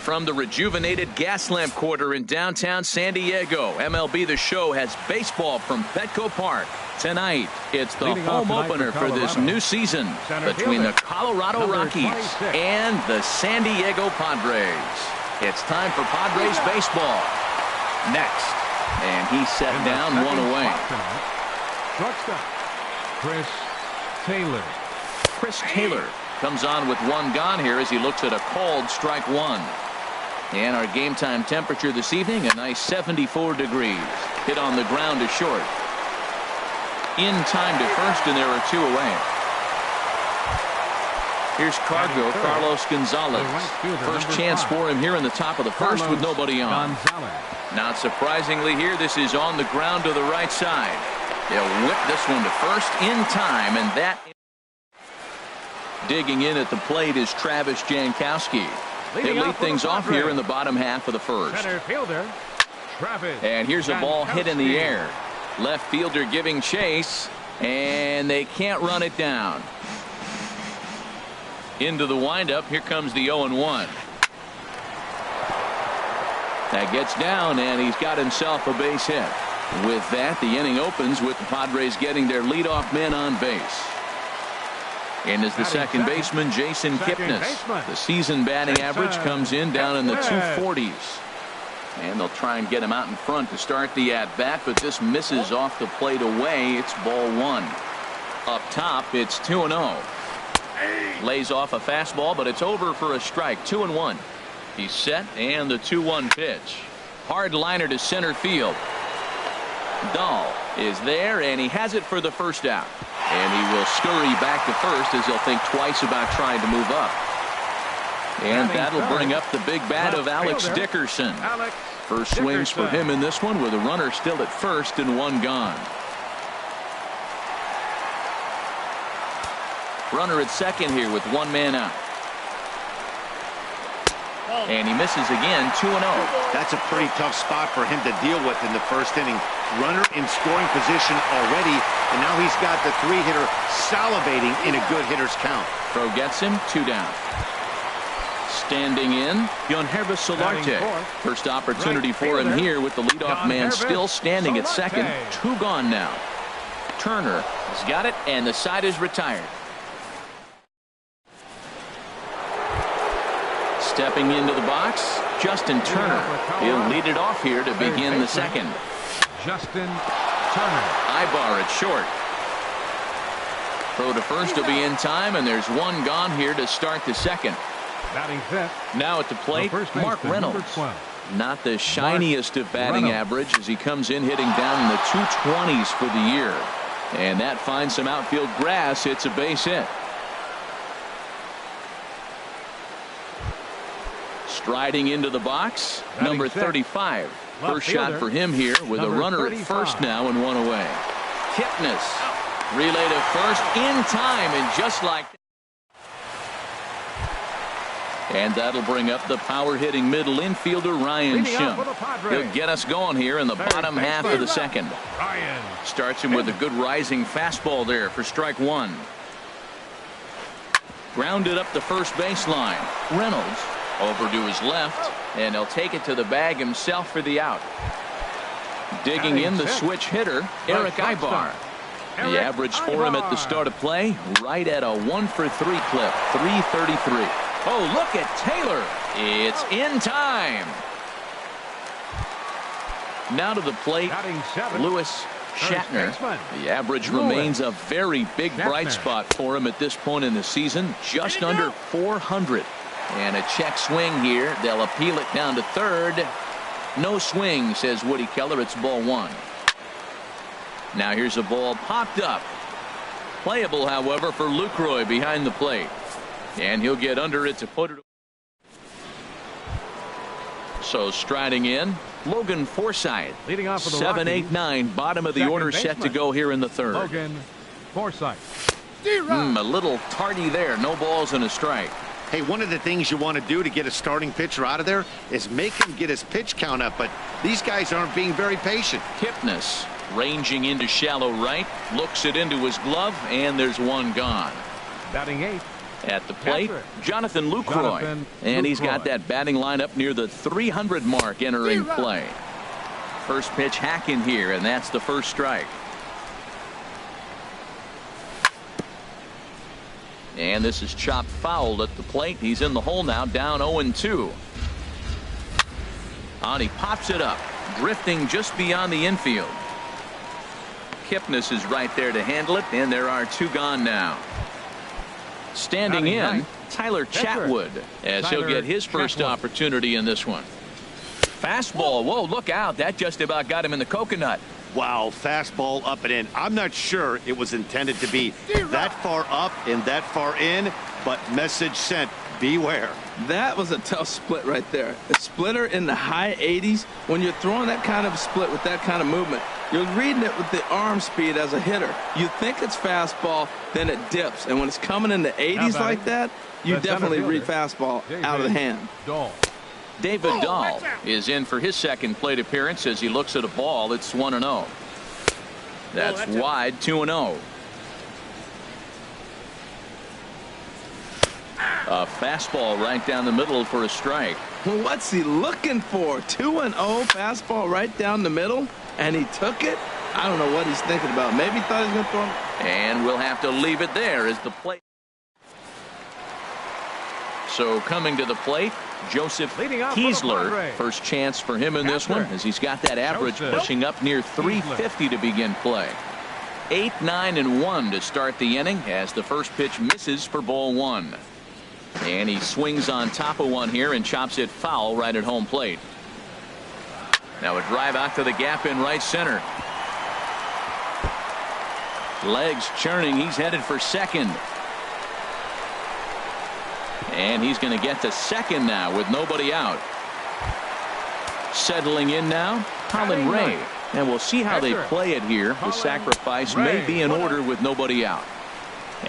from the rejuvenated Gaslamp Quarter in downtown San Diego. MLB The Show has baseball from Petco Park. Tonight, it's the home opener for this new season between the Colorado Rockies and the San Diego Padres. It's time for Padres baseball. Next, and he's set down one away. Shortstop, Chris Taylor. Chris Taylor comes on with one gone here as he looks at a called strike one. And our game time temperature this evening, a nice 74 degrees. Hit on the ground to short. In time to first, and there are two away. Here's Carlos Gonzalez. First chance for him here in the top of the first with nobody on. Not surprisingly here, this is on the ground to the right side. They'll whip this one to first in time, and that... Digging in at the plate is Travis Jankowski. They lead things off here in the bottom half of the first. And here's a ball hit in the air. Left fielder giving chase, and they can't run it down. Into the windup, here comes the 0-1. That gets down, and he's got himself a base hit. With that, the inning opens with the Padres getting their leadoff man on base. And as the second baseman, Jason Kipnis. The season batting average comes in down in the 240s. And they'll try and get him out in front to start the at-bat, but this misses off the plate away. It's ball one. Up top, it's 2-0. Lays off a fastball, but it's over for a strike. 2-1. He's set, and the 2-1 pitch. Hard liner to center field. Dahl is there, and he has it for the first out. And he will scurry back to first as he'll think twice about trying to move up. And that'll bring up the big bat of Alex Dickerson. First swings for him in this one with a runner still at first and one gone. Runner at second here with one man out. And he misses again. 2-0. That's a pretty tough spot for him to deal with in the first inning. Runner in scoring position already, and now he's got the three-hitter salivating in a good hitter's count. Throw gets him, two down. Standing in, Yonhervis Solarte. First opportunity for him here with the leadoff man still standing at second. Two gone now. Turner has got it, and the side is retired. Stepping into the box, Justin Turner. He'll lead it off here to begin the second. Justin Turner. Ibar at short. Throw to first will be in time, and there's one gone here to start the second. Batting fifth. Now at the plate, Mark Reynolds. Not the shiniest of batting average as he comes in hitting down in the 220s for the year. And that finds some outfield grass. It's a base hit. Striding into the box, number 35. First shot for him here with a runner at first now and one away. Kipnis relay to first in time, and just like that. And that'll bring up the power-hitting middle infielder Ryan Schimpf. He'll get us going here in the bottom half of the second. Starts him with a good rising fastball there for strike one. Grounded up the first baseline. Reynolds over to his left, and he'll take it to the bag himself for the out. Digging in the switch hitter, Eric Ibar. The average for him at the start of play, right at a 1-for-3 clip, 333. Oh, look at Taylor. It's in time. Now to the plate, Lewis Shatner. The average remains a very big bright spot for him at this point in the season, just under 400. And a check swing here. They'll appeal it down to third. No swing, says Woody Keller. It's ball one. Now here's a ball popped up. Playable, however, for Lucroy behind the plate. And he'll get under it to put it. So striding in, Logan Forsythe. Leading off for the 7-8-9, bottom of the order set to go here in the third. Logan Forsythe. A little tardy there. No balls and a strike. Hey, one of the things you want to do to get a starting pitcher out of there is make him get his pitch count up, but these guys aren't being very patient. Kipnis ranging into shallow right, looks it into his glove, and there's one gone. Batting eighth, At the plate, Jonathan Lucroy. And he's got that batting line up near the 300 mark entering play. First pitch hacking here, and that's the first strike. And this is chopped foul at the plate. He's in the hole now, down 0-2. And he pops it up, drifting just beyond the infield. Kipnis is right there to handle it, and there are two gone now. Standing in, Tyler Chatwood, as he'll get his first opportunity in this one. Fastball. Whoa, look out. That just about got him in the coconut. Wow, fastball up and in. I'm not sure it was intended to be that far up and that far in, but message sent. Beware. That was a tough split right there. A splitter in the high 80s. When you're throwing that kind of split with that kind of movement, you're reading it with the arm speed as a hitter. You think it's fastball, then it dips. And when it's coming in the 80s like that, you definitely read fastball out of the hand. David Dahl is in for his second plate appearance as he looks at a ball. It's 1-0. That's wide, 2-0. A fastball right down the middle for a strike. Well, what's he looking for? 2-0 fastball right down the middle, and he took it? I don't know what he's thinking about. Maybe he thought he was going to throw him. And we'll have to leave it there as the plate. So coming to the plate, Joseph Kiesler. First chance for him in this one as he's got that average pushing up near 350 to begin play. 8, 9, and 1 to start the inning as the first pitch misses for ball one. And he swings on top of one here and chops it foul right at home plate. Now a drive out to the gap in right center. Legs churning. He's headed for second. And he's going to get to second now with nobody out. Settling in now, Colin Ray. And we'll see how they play it here. The sacrifice may be in order with nobody out.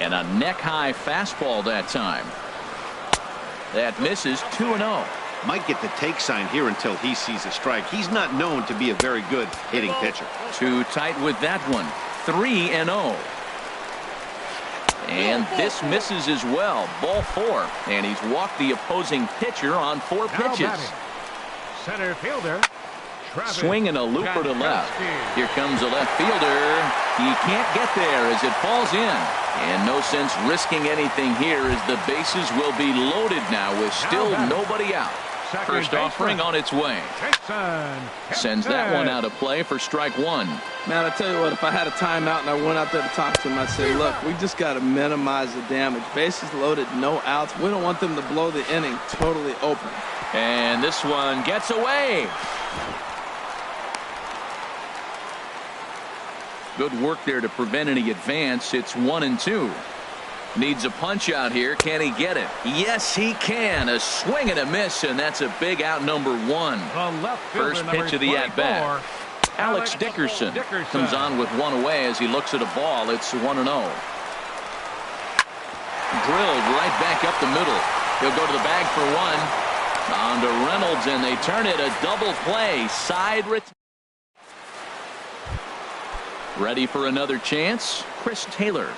And a neck-high fastball that time. That misses, 2-0. Might get the take sign here until he sees a strike. He's not known to be a very good hitting pitcher. Too tight with that one. 3-0. And this misses as well. Ball 4. And he's walked the opposing pitcher on 4 pitches. Center fielder. Swinging a looper to left. Here comes a left fielder. He can't get there as it falls in. And no sense risking anything here as the bases will be loaded now with still nobody out. First offering on its way. Sends that one out of play for strike one. Man, I tell you what, if I had a timeout and I went out there to talk to him, I'd say, look, we just got to minimize the damage. Bases loaded, no outs. We don't want them to blow the inning totally open. And this one gets away. Good work there to prevent any advance. It's 1-2. Needs a punch out here. Can he get it? Yes, he can. A swing and a miss, and that's a big out, number 1. First pitch of the at-bat. Alex Dickerson comes on with one away as he looks at a ball. It's 1-0. Drilled right back up the middle. He'll go to the bag for one. On to Reynolds, and they turn it a double play. Side return. Ready for another chance? Chris Taylor.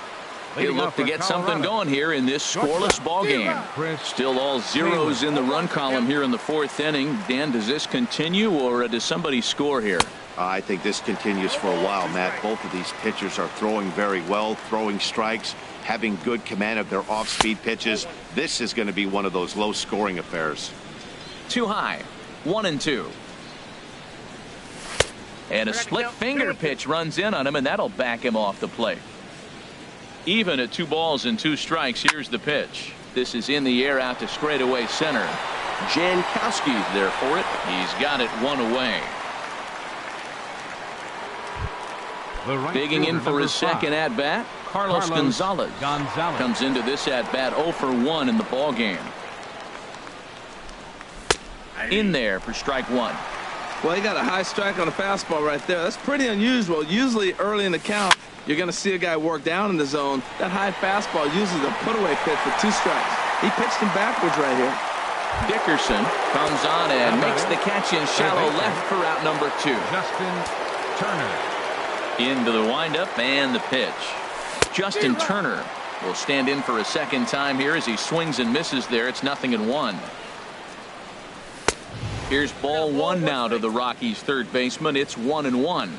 He'll look to get something going here in this scoreless ball game. Still all zeros in the run column here in the 4th inning. Dan, does this continue, or does somebody score here? I think this continues for a while, Matt. Both of these pitchers are throwing very well, throwing strikes, having good command of their off-speed pitches. This is going to be one of those low-scoring affairs. Too high. 1-2. And a split finger pitch runs in on him, and that'll back him off the plate. Even at 2 balls and 2 strikes, here's the pitch. This is in the air out to straightaway center. Jankowski there for it. He's got it 1 away. Digging in for his second at-bat, Carlos Gonzalez comes into this at-bat 0 for 1 in the ball game. In there for strike 1. Well, he got a high strike on a fastball right there. That's pretty unusual. Usually early in the count, you're going to see a guy work down in the zone. That high fastball usually is a put-away pitch with 2 strikes. He pitched him backwards right here. Dickerson comes on and makes the catch in shallow left for out number 2. Justin Turner. Into the windup and the pitch. Justin Turner will stand in for a second time here as he swings and misses there. It's 0-1. Here's ball one now to the Rockies' third baseman. It's 1-1.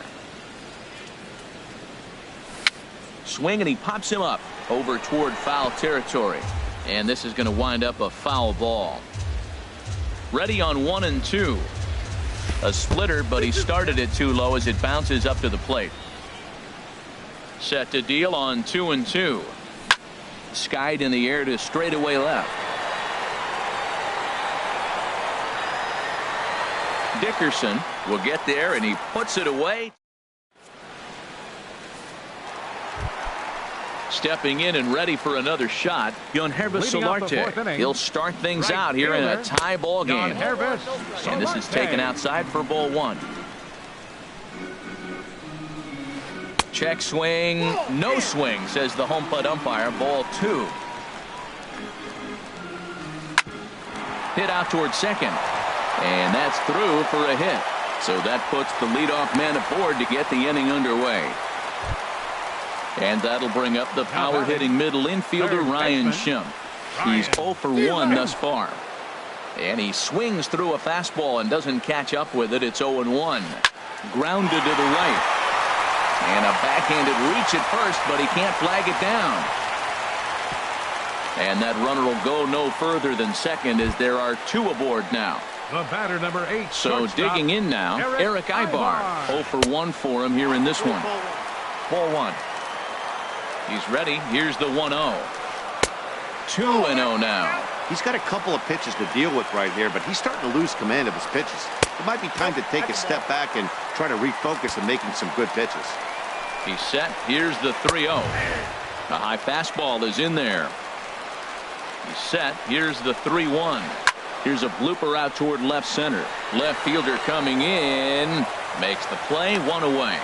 Swing, and he pops him up over toward foul territory. And this is going to wind up a foul ball. Ready on 1-2. A splitter, but he started it too low as it bounces up to the plate. Set to deal on 2-2. Skied in the air to straightaway left. Dickerson will get there, and he puts it away. Stepping in and ready for another shot, Yonhervis Solarte. He'll start things out here in a tie ball game. And this is taken outside for ball one. Check swing, no swing, says the home plate umpire. Ball two. Hit out towards second. And that's through for a hit. So that puts the leadoff man aboard to get the inning underway. And that'll bring up the power hitting middle infielder Ryan Schimpf. He's 0 for 1 thus far. And he swings through a fastball and doesn't catch up with it. It's 0-1. Grounded to the right. And a backhanded reach at first, but he can't flag it down. And that runner will go no further than second as there are two aboard now. The batter, number 8. So digging in now, Eric Ibar. 0 for 1 for him here in this one. Ball one. He's ready. Here's the 1-0. 2-0 now. He's got a couple of pitches to deal with right here, but he's starting to lose command of his pitches. It might be time to take a step back and try to refocus on making some good pitches. He's set. Here's the 3-0. A high fastball is in there. He's set. Here's the 3-1. Here's a blooper out toward left center. Left fielder coming in. Makes the play. One away.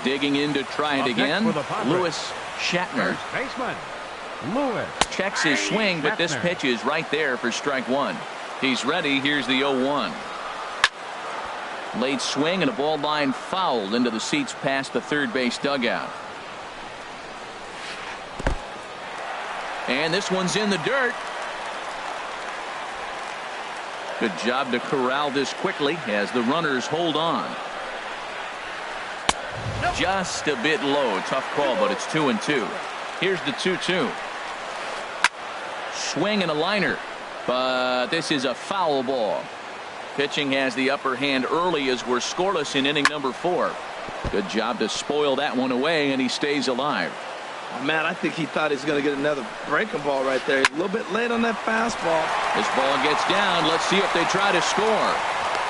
Digging in to try it again. Lewis Shatner. Baseman Lewis Checks his swing, but this pitch is right there for strike one. He's ready. Here's the 0-1. Late swing and a ball line fouled into the seats past the third base dugout. And this one's in the dirt. Good job to corral this quickly as the runners hold on. Just a bit low. Tough call, but it's 2-2. Here's the 2-2. Swing and a liner, but this is a foul ball. Pitching has the upper hand early as we're scoreless in inning number 4. Good job to spoil that one away, and he stays alive. Man, I think he thought he was going to get another breaking ball right there. He's a little bit late on that fastball. This ball gets down. Let's see if they try to score.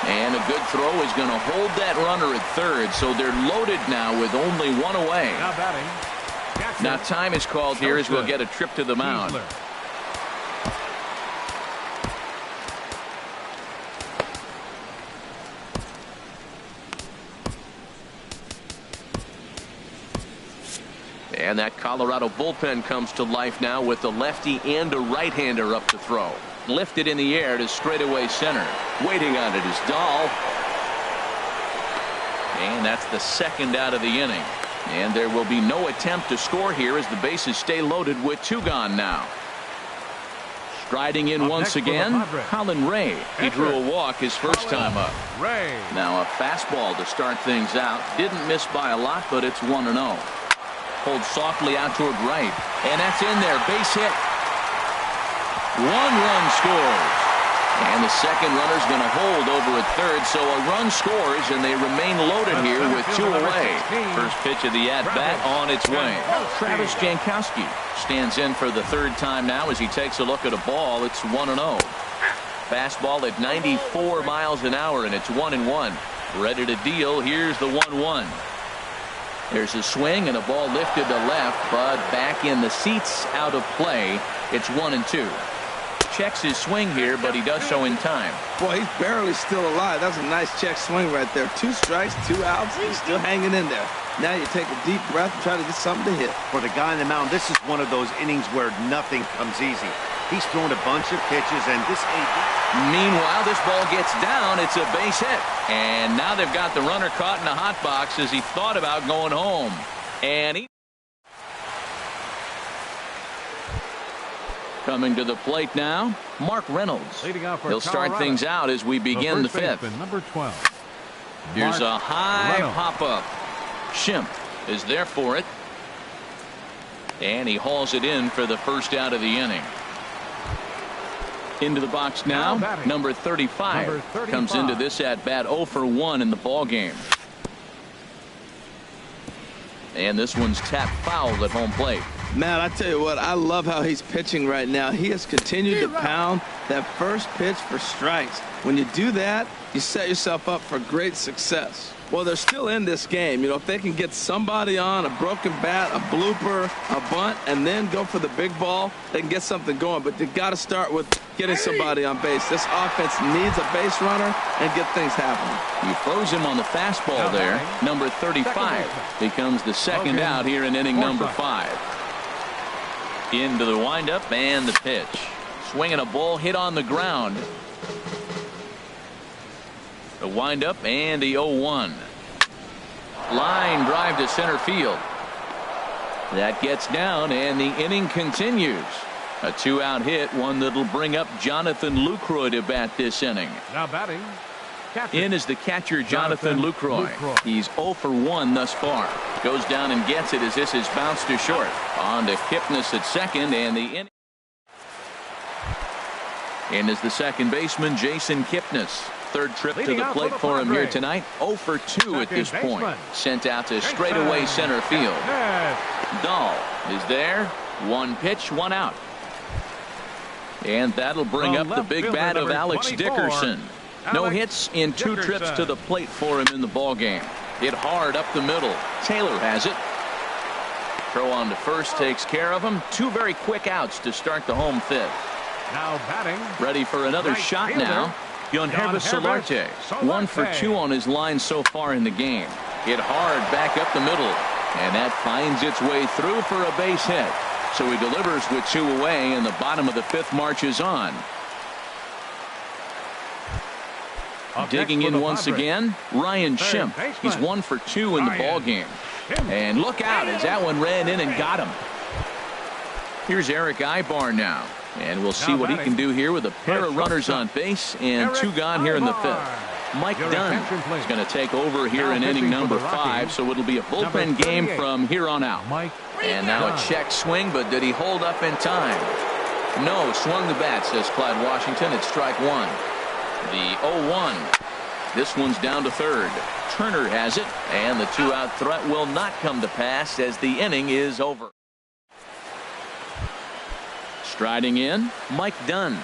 And a good throw is going to hold that runner at third, so they're loaded now with only one away. Now batting. Now time is called here as we'll get a trip to the mound. And that Colorado bullpen comes to life now with a lefty and a right-hander up to throw. Lifted in the air to straightaway center. Waiting on it is Dahl. And that's the second out of the inning. And there will be no attempt to score here as the bases stay loaded with 2 gone now. Striding in once again, Colin Ray. He drew a walk his first time up. Now a fastball to start things out. Didn't miss by a lot, but it's 1-0. Pulled softly out toward right. And that's in there. Base hit. 1 run scores. And the second runner's going to hold over at third, so a run scores, and they remain loaded here with 2 away. First pitch of the at-bat on its way. Travis Jankowski stands in for the third time now as he takes a look at a ball. It's 1-0. Fastball at 94 miles an hour, and it's 1-1. Ready to deal. Here's the 1-1. There's a swing and a ball lifted to left, but back in the seats, out of play. It's 1-2. Checks his swing here, but he does so in time. Boy, he's barely still alive. That's a nice check swing right there. 2 strikes, 2 outs. He's still hanging in there. Now you take a deep breath and try to get something to hit. For the guy on the mound, this is one of those innings where nothing comes easy. He's thrown a bunch of pitches, and this Meanwhile, this ball gets down. It's a base hit. And now they've got the runner caught in a hot box as he thought about going home. And he coming to the plate now, Mark Reynolds. Leading off for He'll start Colorado, things out as we begin the fifth. baseman, number 12. Here's Mark a high Reynolds. pop-up. Schimpf is there for it. And he hauls it in for the first out of the inning. Into the box now, number 35, comes into this at-bat 0 for 1 in the ball game. And this one's tapped foul at home plate. Man, I tell you what, I love how he's pitching right now. He has continued to pound that first pitch for strikes. When you do that, you set yourself up for great success. Well, they're still in this game. You know, if they can get somebody on, a broken bat, a blooper, a bunt, and then go for the big ball, they can get something going. But they've got to start with getting somebody on base. This offense needs a base runner and get things happening. You froze him on the fastball there. Number 35 becomes the second out here in inning number 5. Into the windup and the pitch. Swinging a ball hit on the ground. The windup and the 0-1. Line drive to center field. That gets down and the inning continues. A 2-out hit, one that'll bring up Jonathan Lucroy to bat this inning. Now batting. Catcher. In is the catcher, Jonathan Lucroy. He's 0 for 1 thus far. Goes down and gets it as this is bounced to short. On to Kipnis at second, and the inning. In is the second baseman, Jason Kipnis. Third trip to the plate for him here tonight. 0 for 2 at this point. Sent out to straightaway center field. Dahl is there. One pitch, one out. And that'll bring up the big bat of Alex Dickerson. No hits in 2 trips to the plate for him in the ball game. Hit hard up the middle. Taylor has it. Throw on to first takes care of him. 2 very quick outs to start the home fifth. Now batting. Ready for another shot now. Yonhervis Solarte, 1 for 2 on his line so far in the game. Hit hard back up the middle, and that finds its way through for a base hit. So he delivers with 2 away, and the bottom of the 5th marches on. Digging in once again, Ryan Schimpf. He's 1 for 2 in the ball game. And look out as that one ran in and got him. Here's Eric Ibar now. And we'll see what he can do here with a pair of runners on base and 2 gone here in the 5th. Mike Dunn is going to take over here in inning number 5, so it'll be a bullpen game from here on out. And now a check swing, but did he hold up in time? No, swung the bat, says Clyde Washington. It's strike 1. The 0-1. This one's down to third. Turner has it, and the 2-out threat will not come to pass as the inning is over. Striding in, Mike Dunn.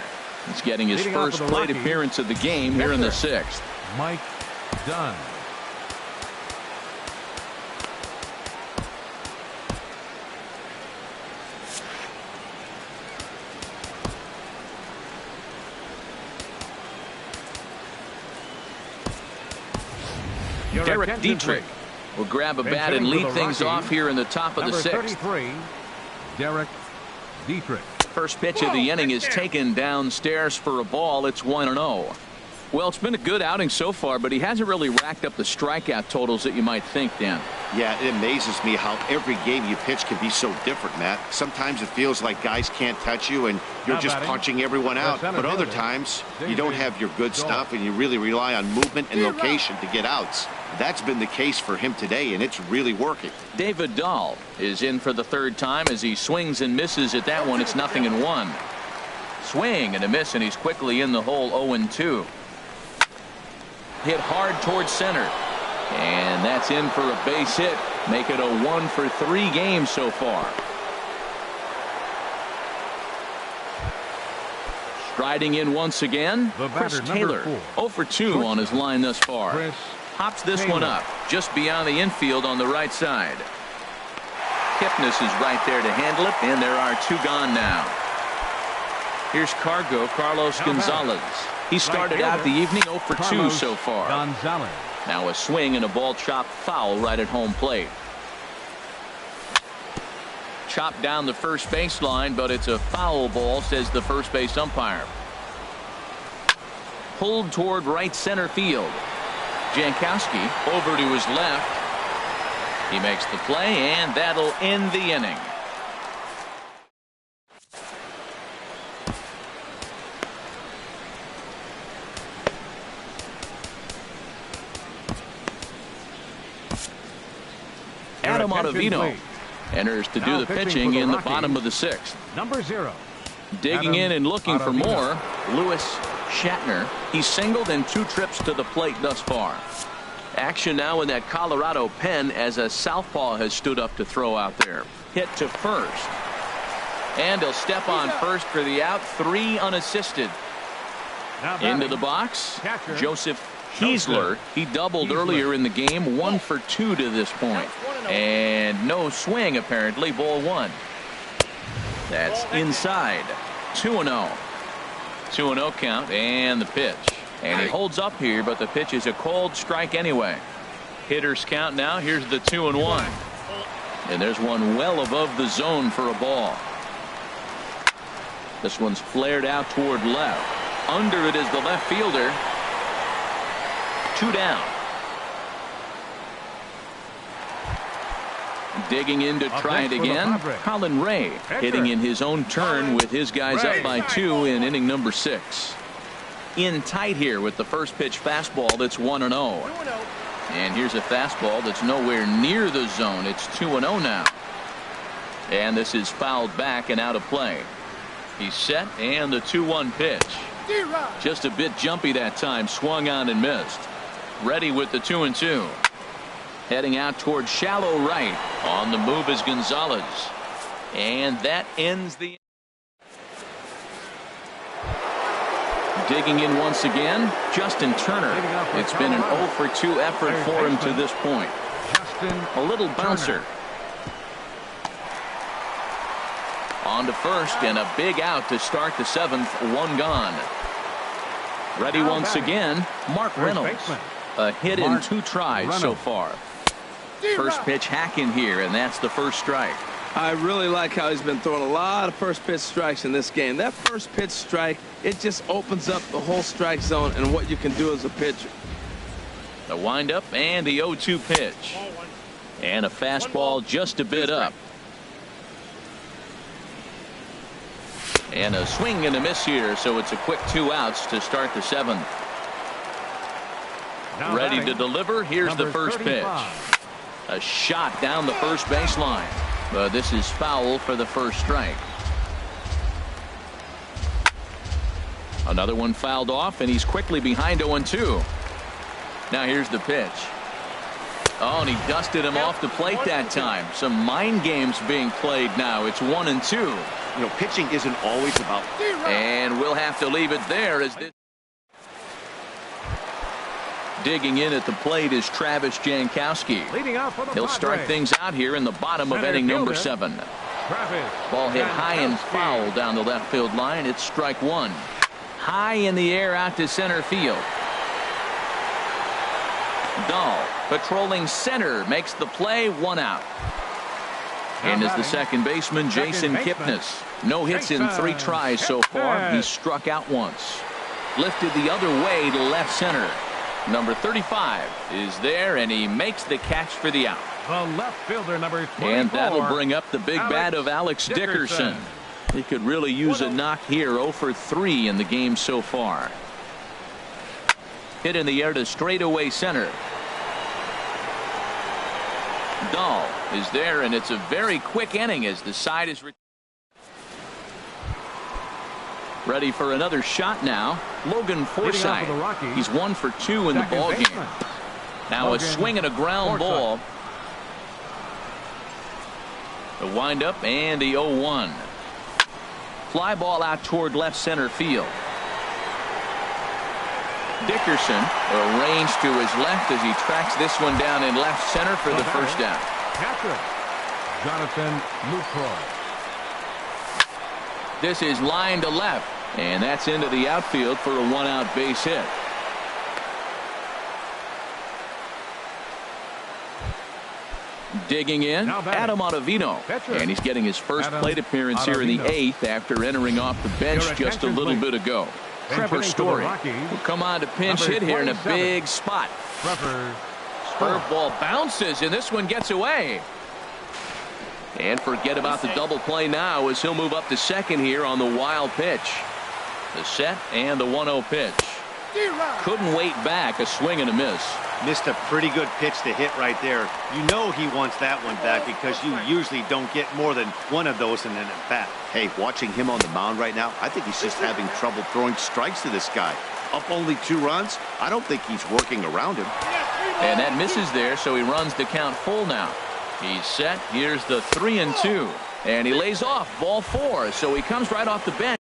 He's getting his first plate appearance of the game here in the 6th. Mike Dunn. Derek Dietrich will grab a bat and lead things off here in the top of the 6th. 33, Derek Dietrich. First pitch of the inning is taken downstairs for a ball. It's 1-0. Well, it's been a good outing so far, but he hasn't really racked up the strikeout totals that you might think, Dan. Yeah, it amazes me how every game you pitch can be so different, Matt. Sometimes it feels like guys can't touch you and you're just punching everyone out. But other times you don't have your good stuff and you really rely on movement and location to get outs. That's been the case for him today, and it's really working. David Dahl is in for the 3rd time as he swings and misses at that one. It's 0-1. Swing and a miss, and he's quickly in the hole. 0-2. Hit hard towards center, and that's in for a base hit. Make it a 1 for 3 games so far. Striding in once again, Chris Taylor. 0 for 2 on his line thus far. Hops this one up just beyond the infield on the right side. Kipnis is right there to handle it, and there are 2 gone now. Here's Carlos Gonzalez. He started out the evening 0 for 2 so far. Now a swing and a ball chopped foul right at home plate. Chopped down the first baseline, but it's a foul ball, says the first base umpire. Pulled toward right center field. Jankowski over to his left. He makes the play, and that'll end the inning. Adam Ottavino enters to do the pitching in the bottom of the 6th. Number 0. Digging in and looking for more, Lewis Shatner. He's singled in 2 trips to the plate thus far. Action now in that Colorado pen as a southpaw has stood up to throw out there. Hit to first. And he'll step on first for the out. 3 unassisted. Into the box, Joseph Heisler. He doubled earlier in the game. 1 for 2 to this point. And no swing apparently. Ball 1. That's inside. 2-0. 2-0 count and the pitch. And he holds up here, but the pitch is a cold strike anyway. Hitters count now. Here's the 2-1. And there's one well above the zone for a ball. This one's flared out toward left. Under it is the left fielder. 2 down. Digging in to try it again. Colin Ray hitting in his own turn with his guys up by 2 in inning number 6. In tight here with the first pitch fastball that's 1-0. And here's a fastball that's nowhere near the zone. It's 2-0 now. And this is fouled back and out of play. He's set, and the 2-1 pitch. Just a bit jumpy that time. Swung on and missed. Ready with the 2-2. Heading out toward shallow right. On the move is Gonzalez. And that ends the. Digging in once again, Justin Turner. It's been an 0 for 2 effort for him to this point. A little bouncer. On to first, and a big out to start the 7th. 1 gone. Ready once again, Mark Reynolds. A hit in 2 tries so far. First pitch hacking here, and that's the first strike. I really like how he's been throwing a lot of first pitch strikes in this game. That first pitch strike, it just opens up the whole strike zone and what you can do as a pitcher. The windup and the 0-2 pitch. And a fastball just a bit up. And a swing and a miss here, so it's a quick 2 outs to start the 7th. Ready to deliver. Here's the first pitch. A shot down the first baseline. But this is foul for the first strike. Another one fouled off, and he's quickly behind 0-2. Now here's the pitch. Oh, and he dusted him off the plate that time. Some mind games being played now. It's 1-2. You know, pitching isn't always about. And we'll have to leave it there as this. Digging in at the plate is Travis Jankowski. He'll start things out here in the bottom of inning number 7. Ball hit high and foul down the left field line. It's strike 1. High in the air out to center field. Dahl patrolling center makes the play. 1 out. And is the second baseman Jason Kipnis. No hits in 3 tries so far. He struck out once. Lifted the other way to left center. Number 35 is there, and he makes the catch for the out. The left fielder, number 24. And that'll bring up the big bat of Alex Dickerson. He could really use a knock here. 0 for 3 in the game so far. Hit in the air to straightaway center. Dahl is there, and it's a very quick inning as the side is ready for another shot now. Logan Forsythe. He's 1 for 2 in the ball game. Now a swing and a ground ball. The windup and the 0-1. Fly ball out toward left center field. Dickerson arranged to his left as he tracks this one down in left center for the first down. Jonathan Lucroy. This is line to left, and that's into the outfield for a 1-out base hit. Digging in, Adam Ottavino, and he's getting his first plate appearance here in the 8th after entering off the bench just a little bit ago. Trevor Story will come on to pinch hit here in a big spot. Trevor Curveball bounces, and this one gets away. And forget about the double play now as he'll move up to second here on the wild pitch. The set and the 1-0 pitch. Couldn't wait back, a swing and a miss. Missed a pretty good pitch to hit right there. You know he wants that one back because you usually don't get more than one of those in an at-bat. Hey, watching him on the mound right now, I think he's just having trouble throwing strikes to this guy. Up only 2 runs, I don't think he's working around him. And that misses there, so he runs the count full now. He's set. Here's the 3-2. And he lays off ball 4, so he comes right off the bench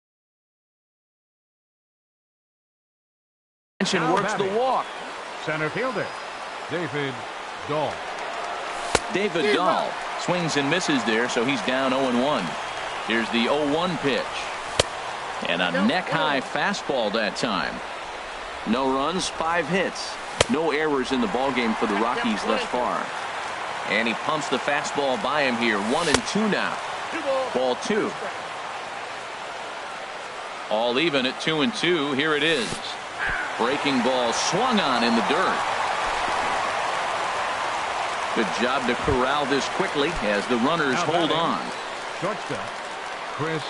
and works the walk. Center fielder, David Dahl. David Dahl swings and misses there, so he's down 0-1. Here's the 0-1 pitch. And a neck-high fastball that time. No runs, 5 hits. No errors in the ballgame for the Rockies thus far. And he pumps the fastball by him here. 1-2 now. Ball 2. All even at 2-2. Here it is. Breaking ball swung on in the dirt. Good job to corral this quickly as the runners hold on. Shortstop, Chris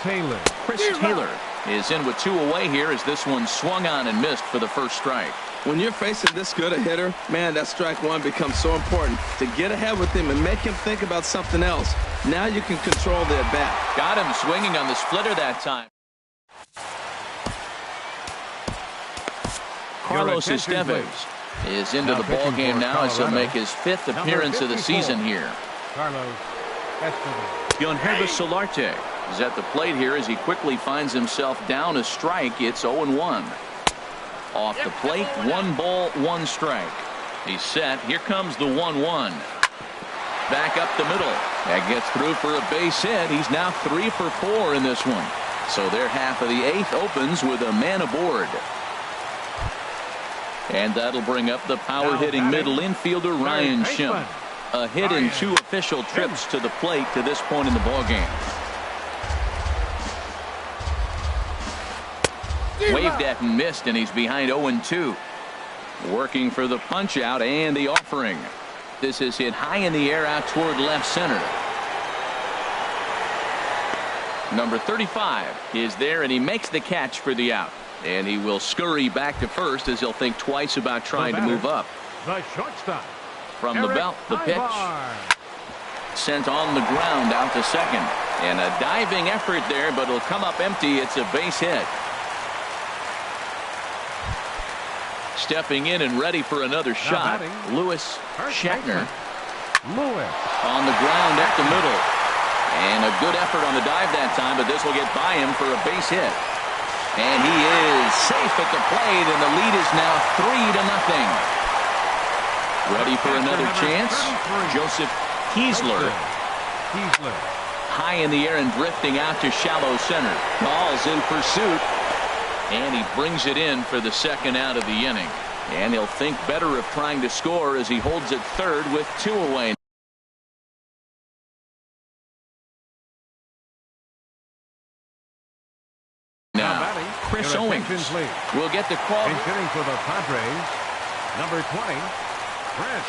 Taylor. Chris Taylor is in with 2 away here as this one swung on and missed for the first strike. When you're facing this good a hitter, man, that strike one becomes so important to get ahead with him and make him think about something else. Now you can control the at-bat. Got him swinging on the splitter that time. Carlos Estevez is into the ball game now as he'll make his 5th appearance of the season here. Carlos Estevez. Yonhervis Solarte is at the plate here as he quickly finds himself down a strike. It's 0-1. Off the plate, 1 ball, 1 strike. He's set. Here comes the 1-1. Back up the middle. That gets through for a base hit. He's now 3 for 4 in this one. So their half of the 8th opens with a man aboard. And that'll bring up the power-hitting middle infielder Ryan Schimpf. A hit in 2 official trips to the plate to this point in the ballgame. Waved at and missed, and he's behind 0-2. Working for the punch-out and the offering. This is hit high in the air out toward left center. Number 35 is there, and he makes the catch for the out. And he will scurry back to first as he'll think twice about trying to move up. The shortstop. From the belt, the pitch. Sent on the ground out to second. And a diving effort there, but it'll come up empty. It's a base hit. Stepping in and ready for another shot, Lewis Shatner. Lewis. On the ground at the middle. And a good effort on the dive that time, but this will get by him for a base hit. And he is safe at the plate, and the lead is now 3-0. Ready for another chance? Joseph Kiesler. High in the air and drifting out to shallow center. Ball's in pursuit. And he brings it in for the 2nd out of the inning. And he'll think better of trying to score as he holds it 3rd with 2 away. Now, Chris Owings will get the call. Hitting for the Padres, number 20, Chris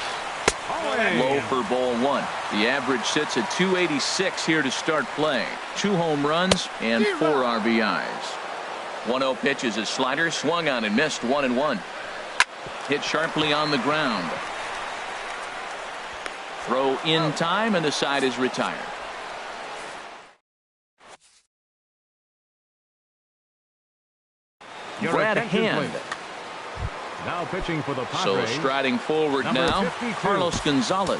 Owings. Low for ball 1. The average sits at 286 here to start play. 2 home runs and 4 RBIs. 1-0 pitch is a slider, swung on and missed. 1-1. Hit sharply on the ground. Throw in time, and the side is retired. Brad Hand. Now pitching for the Padres. So striding forward now, 52. Carlos Gonzalez.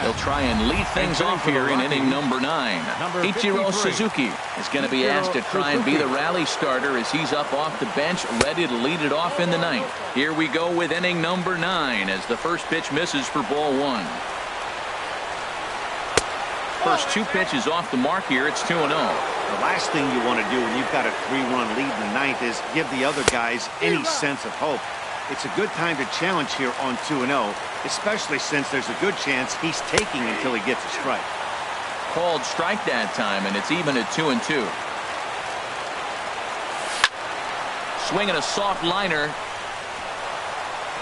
He'll try and lead things off here in inning number 9. Ichiro Suzuki is going to be asked to try and be the rally starter as he's up off the bench, ready to lead it off in the 9th. Here we go with inning number 9 as the first pitch misses for ball 1. First 2 pitches off the mark here. It's 2-0. The last thing you want to do when you've got a 3-run lead in the 9th is give the other guys any sense of hope. It's a good time to challenge here on 2-0, especially since there's a good chance he's taking until he gets a strike. Called strike that time, and it's even at 2-2. Swinging a soft liner.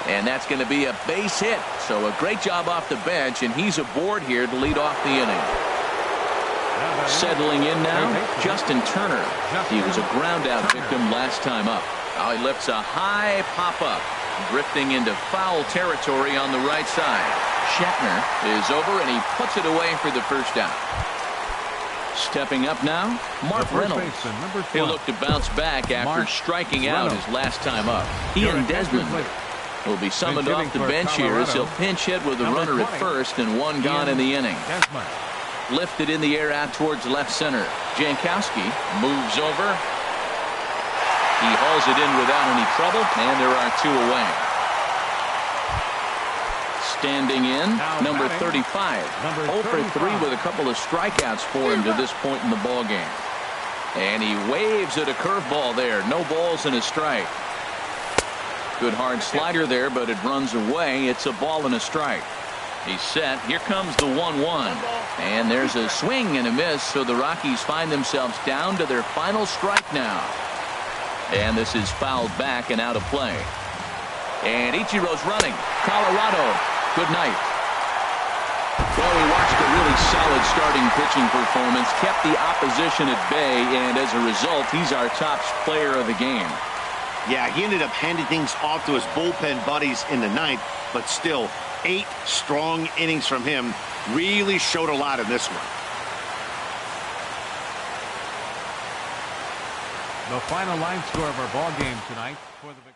And that's going to be a base hit. So a great job off the bench, and he's aboard here to lead off the inning. Settling in now, Justin Turner. He was a ground-out victim last time up. Now he lifts a high pop-up, drifting into foul territory on the right side. Shatner is over, and he puts it away for the first out. Stepping up now, Mark Reynolds. He'll look to bounce back after striking out his last time up. He and Desmond will be summoned off the bench here as he'll pinch hit with a runner at first and one gone in the inning. Lifted in the air out towards left center. Jankowski moves over. He hauls it in without any trouble, and there are two away. Standing in, number 35. 0 for 3 with a couple of strikeouts for him to this point in the ballgame. And he waves at a curveball there. No balls and a strike. Good hard slider there, but it runs away. It's a ball and a strike. He's set. Here comes the 1-1. And there's a swing and a miss, so the Rockies find themselves down to their final strike now. And this is fouled back and out of play. And Ichiro's running. Colorado, good night. Well, we watched a really solid starting pitching performance, kept the opposition at bay, and as a result, he's our top player of the game. Yeah, he ended up handing things off to his bullpen buddies in the ninth, but still, 8 strong innings from him really showed a lot in this one. The final line score of our ball game tonight for the victory.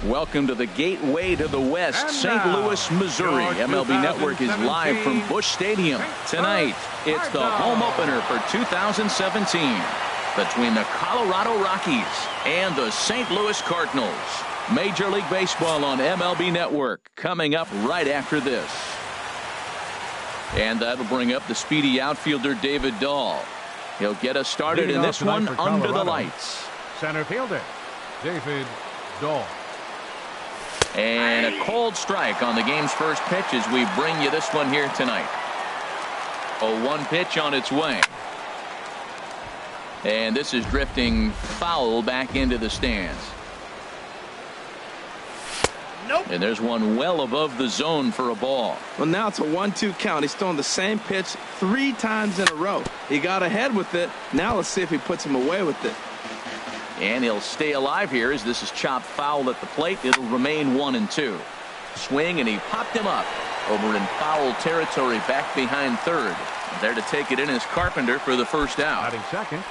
Welcome to the gateway to the West, St. Louis, Missouri. MLB Network is live from Busch Stadium. Tonight, it's the home opener for 2017 between the Colorado Rockies and the St. Louis Cardinals. Major League Baseball on MLB Network coming up right after this. And that'll bring up the speedy outfielder David Dahl. He'll get us started in this one under the lights. Center fielder, David Dahl. And a cold strike on the game's first pitch as we bring you this one here tonight. A 1 pitch on its way. And this is drifting foul back into the stands. Nope. And there's one well above the zone for a ball. Well, now it's a 1-2 count. He's throwing the same pitch 3 times in a row. He got ahead with it. Now let's see if he puts him away with it. And he'll stay alive here as this is chopped foul at the plate. It'll remain 1-2. Swing, and he popped him up over in foul territory back behind third. There to take it in is Carpenter for the first out. Second.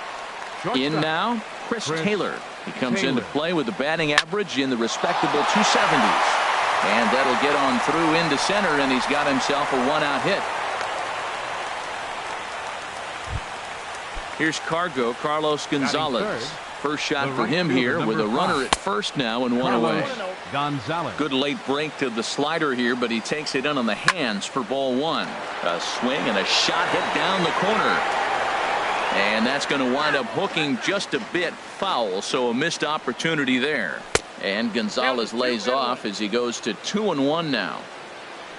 In now, Chris Taylor. He comes into play with a batting average in the respectable 270s. And that'll get on through into center, and he's got himself a 1-out hit. Here's Carlos Gonzalez. First shot for him here with a runner at first now and 1 away. Gonzalez. Good late break to the slider here, but he takes it in on the hands for ball 1. A swing and a shot hit down the corner. And that's going to wind up hooking just a bit foul, so a missed opportunity there. And Gonzalez lays off as he goes to 2-1 now.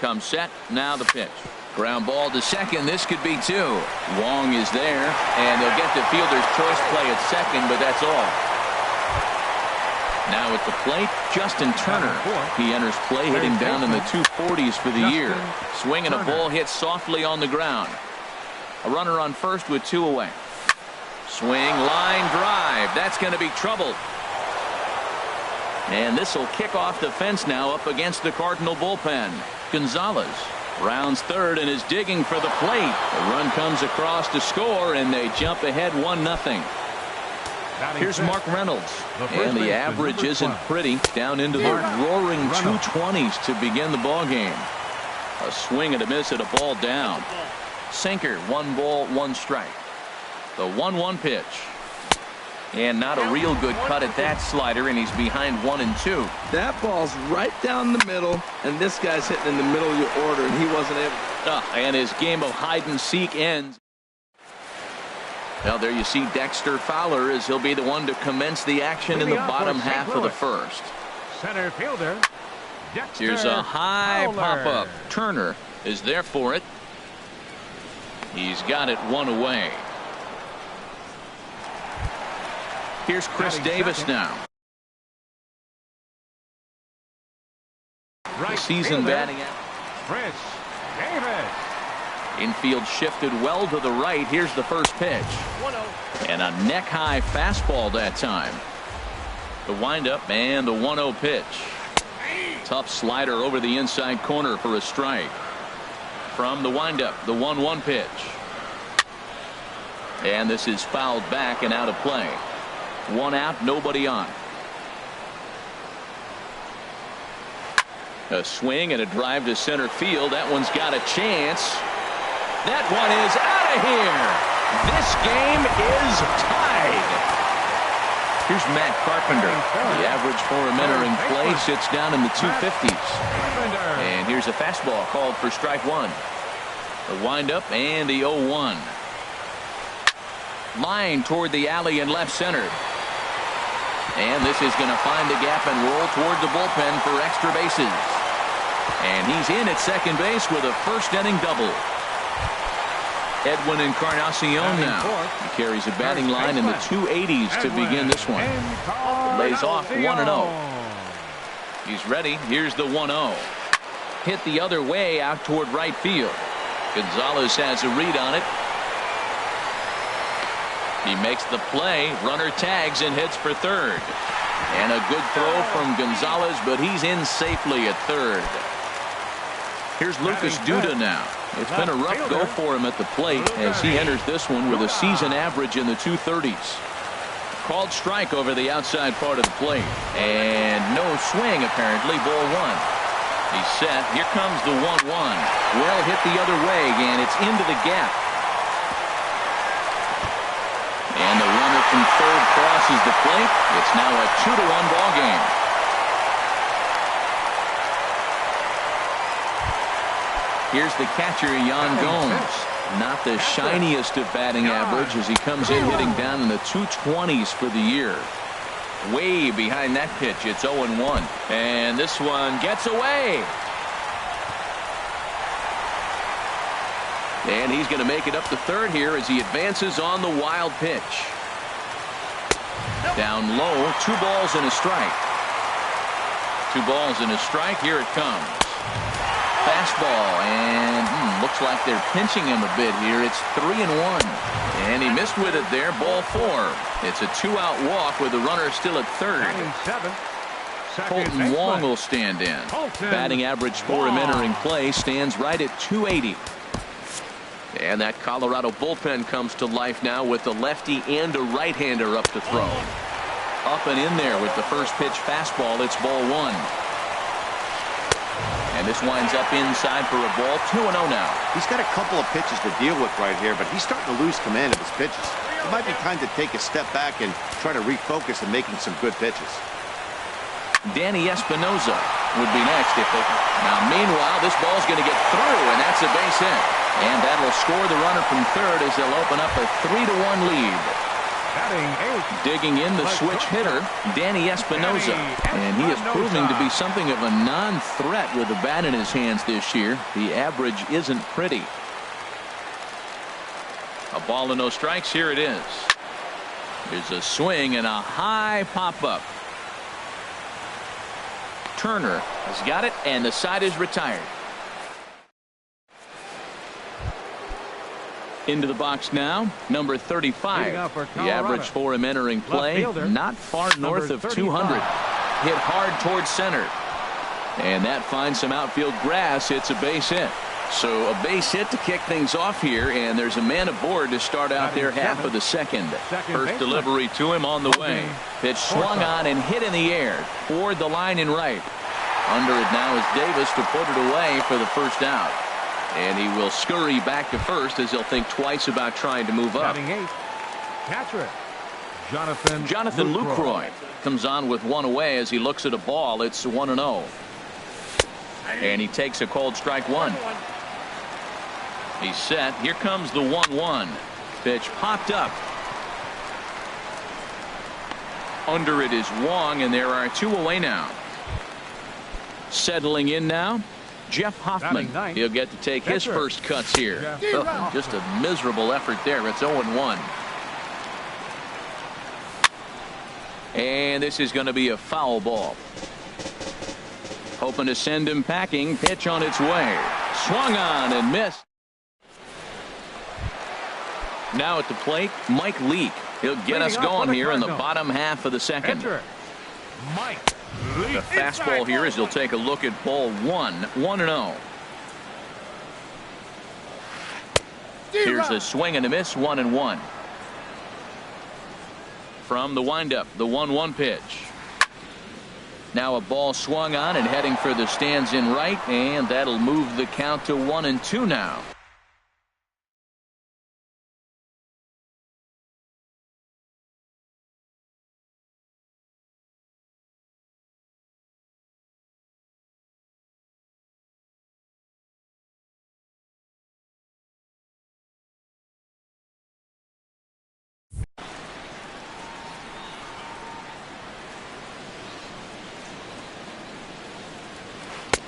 Comes set, now the pitch. Ground ball to second. This could be 2. Wong is there, and they'll get the fielder's choice play at second, but that's all. Now at the plate, Justin Turner. He enters play hitting down in the 240s for the year. Swing and a ball hit softly on the ground. A runner on first with 2 away. Swing, line drive. That's going to be trouble. And this will kick off the fence now up against the Cardinal bullpen. Gonzalez rounds third and is digging for the plate. The run comes across to score, and they jump ahead 1-0. Here's Mark Reynolds. And the average isn't pretty. Down into the roaring 220s to begin the ball game. A swing and a miss at a ball down. Sinker, 1 ball, 1 strike. The 1-1 pitch. And not a real good cut at that slider, and he's behind 1-2. That ball's right down the middle, and this guy's hitting in the middle of your order, and he wasn't able. And his game of hide and seek ends. Well, there you see Dexter Fowler as he'll be the one to commence the action in the bottom half of the first. Center fielder, Dexter Here's a high Fowler. pop-up. Turner is there for it. He's got it 1 away. Here's Chris Davis now. Right the season fielder, batting out. Chris Davis. Infield shifted well to the right. Here's the first pitch. 1-0. And a neck-high fastball that time. The windup and the 1-0 pitch. Tough slider over the inside corner for a strike. From the windup, the 1-1 pitch. And this is fouled back and out of play. 1 out, nobody on. A swing and a drive to center field. That one's got a chance. That one is out of here. This game is tied. Here's Matt Carpenter. The average for him entering play sits down in the 250s. And here's a fastball called for strike 1. The windup and the 0-1. Line toward the alley in left center. And this is going to find the gap and roll toward the bullpen for extra bases. And he's in at second base with a first-inning double. Edwin Encarnacion now. He carries a batting line in the 280s to begin this one. Lays off 1-0. He's ready. Here's the 1-0. Hit the other way out toward right field. Gonzalez has a read on it. He makes the play. Runner tags and hits for third. And a good throw from Gonzalez, but he's in safely at third. Here's Lucas Duda now. It's been a rough go for him at the plate as he enters this one with a season average in the 230s. called strike over the outside part of the plate. And no swing, apparently. Ball one. He's set. Here comes the 1-1. Well hit the other way, and it's into the gap. And the runner from third crosses the plate. It's now a 2-1 ball game. Here's the catcher, Yan Gomes. Not the shiniest of batting average as he comes in hitting down in the 220s for the year. Way behind that pitch. It's 0-1. And this one gets away. And he's going to make it up to third here as he advances on the wild pitch. Down low, 2 balls and a strike. 2 balls and a strike. Here it comes. Fastball, and looks like they're pinching him a bit here. It's 3-1. And he missed with it there. Ball 4. It's a 2-out walk with the runner still at third. Colton Wong will stand in. Batting average for him entering play stands right at 280. And that Colorado bullpen comes to life now with a lefty and a right-hander up to throw. Up and in there with the first pitch fastball. It's ball 1. And this winds up inside for a ball. 2-0 now. He's got a couple of pitches to deal with right here, but he's starting to lose command of his pitches. It might be time to take a step back and try to refocus on making some good pitches. Danny Espinosa would be next if they. Now, meanwhile, this ball's going to get through, and that's a base hit. And that'll score the runner from third as they'll open up a 3-1 lead. Digging in the switch hitter, Danny Espinosa. And he is proving to be something of a non-threat with the bat in his hands this year. The average isn't pretty. A ball and no strikes. Here it is. There's a swing and a high pop-up. Turner has got it, and the side is retired. Into the box now, number 35. The average for him entering play, not far north of 200. Hit hard towards center. And that finds some outfield grass. It's a base hit. So a base hit to kick things off here, and there's a man aboard to start out their half of the second. First delivery to him on the way. Pitch swung on and hit in the air toward the line and right. Under it now is Davis to put it away for the first out. And he will scurry back to first as he'll think twice about trying to move up. Catcher, Jonathan Lucroy comes on with one away as he looks at a ball. It's 1-0. And he takes a cold strike 1. He's set. Here comes the 1-1. Pitch popped up. Under it is Wong, and there are 2 away now. Settling in now, Jeff Hoffman. He'll get to take his first cuts here. Oh, just a miserable effort there. It's 0-1. And this is going to be a foul ball. Hoping to send him packing. Pitch on its way. Swung on and missed. Now at the plate, Mike Leake. He'll get us going here in the bottom half of the second. The fastball here as he'll take a look at ball 1. 1-0. Here's a swing and a miss. 1-1. From the windup, the 1-1 pitch. Now a ball swung on and heading for the stands in right, and that'll move the count to 1-2 now.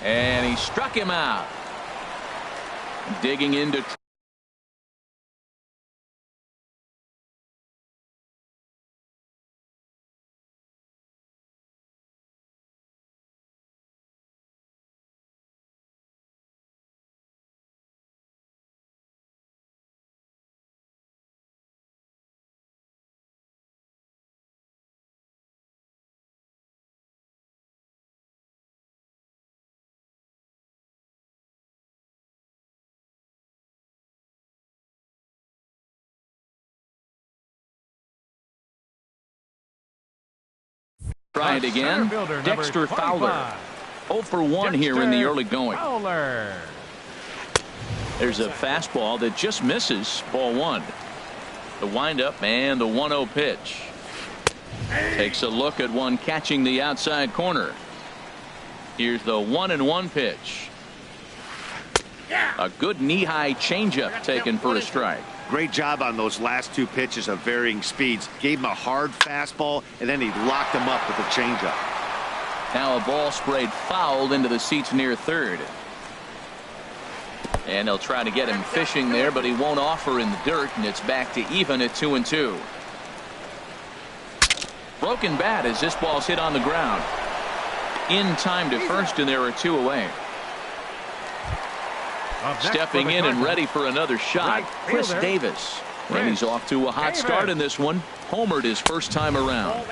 And he struck him out. Digging into Try it again. Dexter Fowler. 0 for 1 here in the early going. There's a fastball that just misses. Ball 1. The windup and the 1-0 pitch. Takes a look at one catching the outside corner. Here's the 1-1 pitch. A good knee-high changeup taken for a strike. Great job on those last two pitches of varying speeds. Gave him a hard fastball, and then he locked him up with a changeup. Now a ball sprayed foul into the seats near third. And they'll try to get him fishing there, but he won't offer in the dirt, and it's back to even at 2-2. Broken bat as this ball's hit on the ground. In time to first, and there are 2 away. Stepping in and ready for another shot, Chris Davis. And he's off to a hot start in this one. Homered his first time around.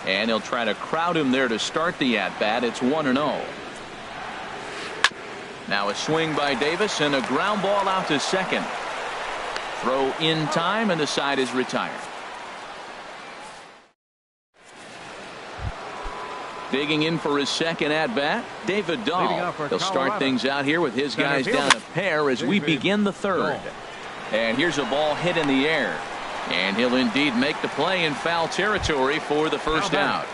And he'll try to crowd him there to start the at-bat. It's 1-0. Now a swing by Davis and a ground ball out to second. Throw in time, and the side is retired. Digging in for his second at-bat, David Dahl. He'll start things out here with his guys down a pair as we begin the third. And here's a ball hit in the air. And he'll indeed make the play in foul territory for the first out.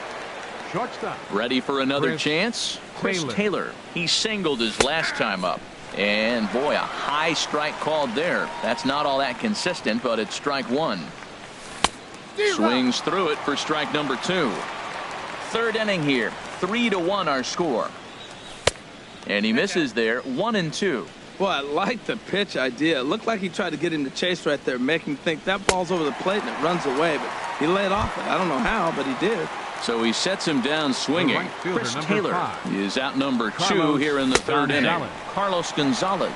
Ready for another chance? Chris Taylor. He singled his last time up. And boy, a high strike called there. That's not all that consistent, but it's strike 1. Swings through it for strike number 2. Third inning here. 3-1 our score. And he misses there. 1-2. Well, I like the pitch idea. It looked like he tried to get him to chase right there, make him think that ball's over the plate and it runs away. But he laid off it. I don't know how, but he did. So he sets him down swinging. Chris Taylor is out number 2 here in the third inning. Carlos Gonzalez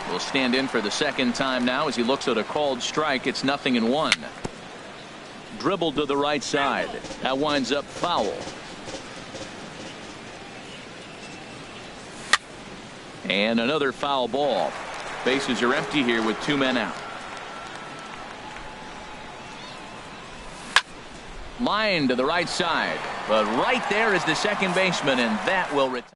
will stand in for the second time now as he looks at a called strike. It's 0-1. Dribbled to the right side. That winds up foul. And another foul ball. Bases are empty here with 2 men out. Line to the right side, but right there is the second baseman, and that will retire.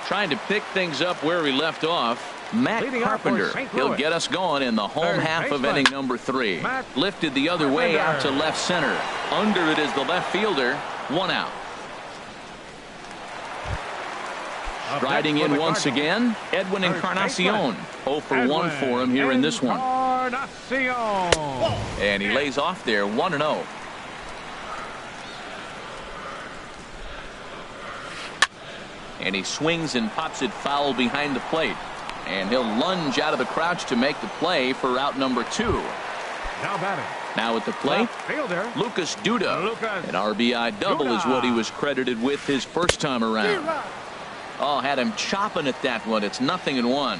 Trying to pick things up where we left off. Matt Carpenter. He'll get us going in the home half of inning number 3. Lifted the other way out to left center. Under it is the left fielder. 1 out. Striding in once again, Edwin Encarnacion. 0 for 1 for him here in this one. And he lays off there. 1-0. And he swings and pops it foul behind the plate. And he'll lunge out of the crouch to make the play for out number 2. Now at the plate, Lucas Duda. An RBI double is what he was credited with his first time around. Oh, had him chopping at that one. It's 0-1.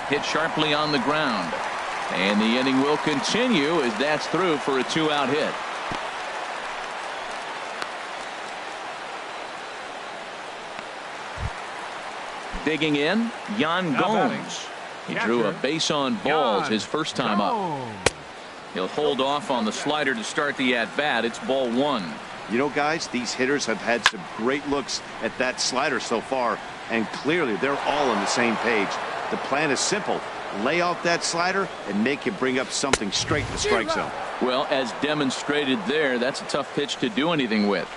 Hit sharply on the ground. And the inning will continue as that's through for a 2-out hit. Digging in, Yan Gomes. He drew a base on balls his first time up. He'll hold off on the slider to start the at-bat. It's ball 1. You know, guys, these hitters have had some great looks at that slider so far, and clearly they're all on the same page. The plan is simple. Lay off that slider and make him bring up something straight in the strike zone. Well, as demonstrated there, that's a tough pitch to do anything with.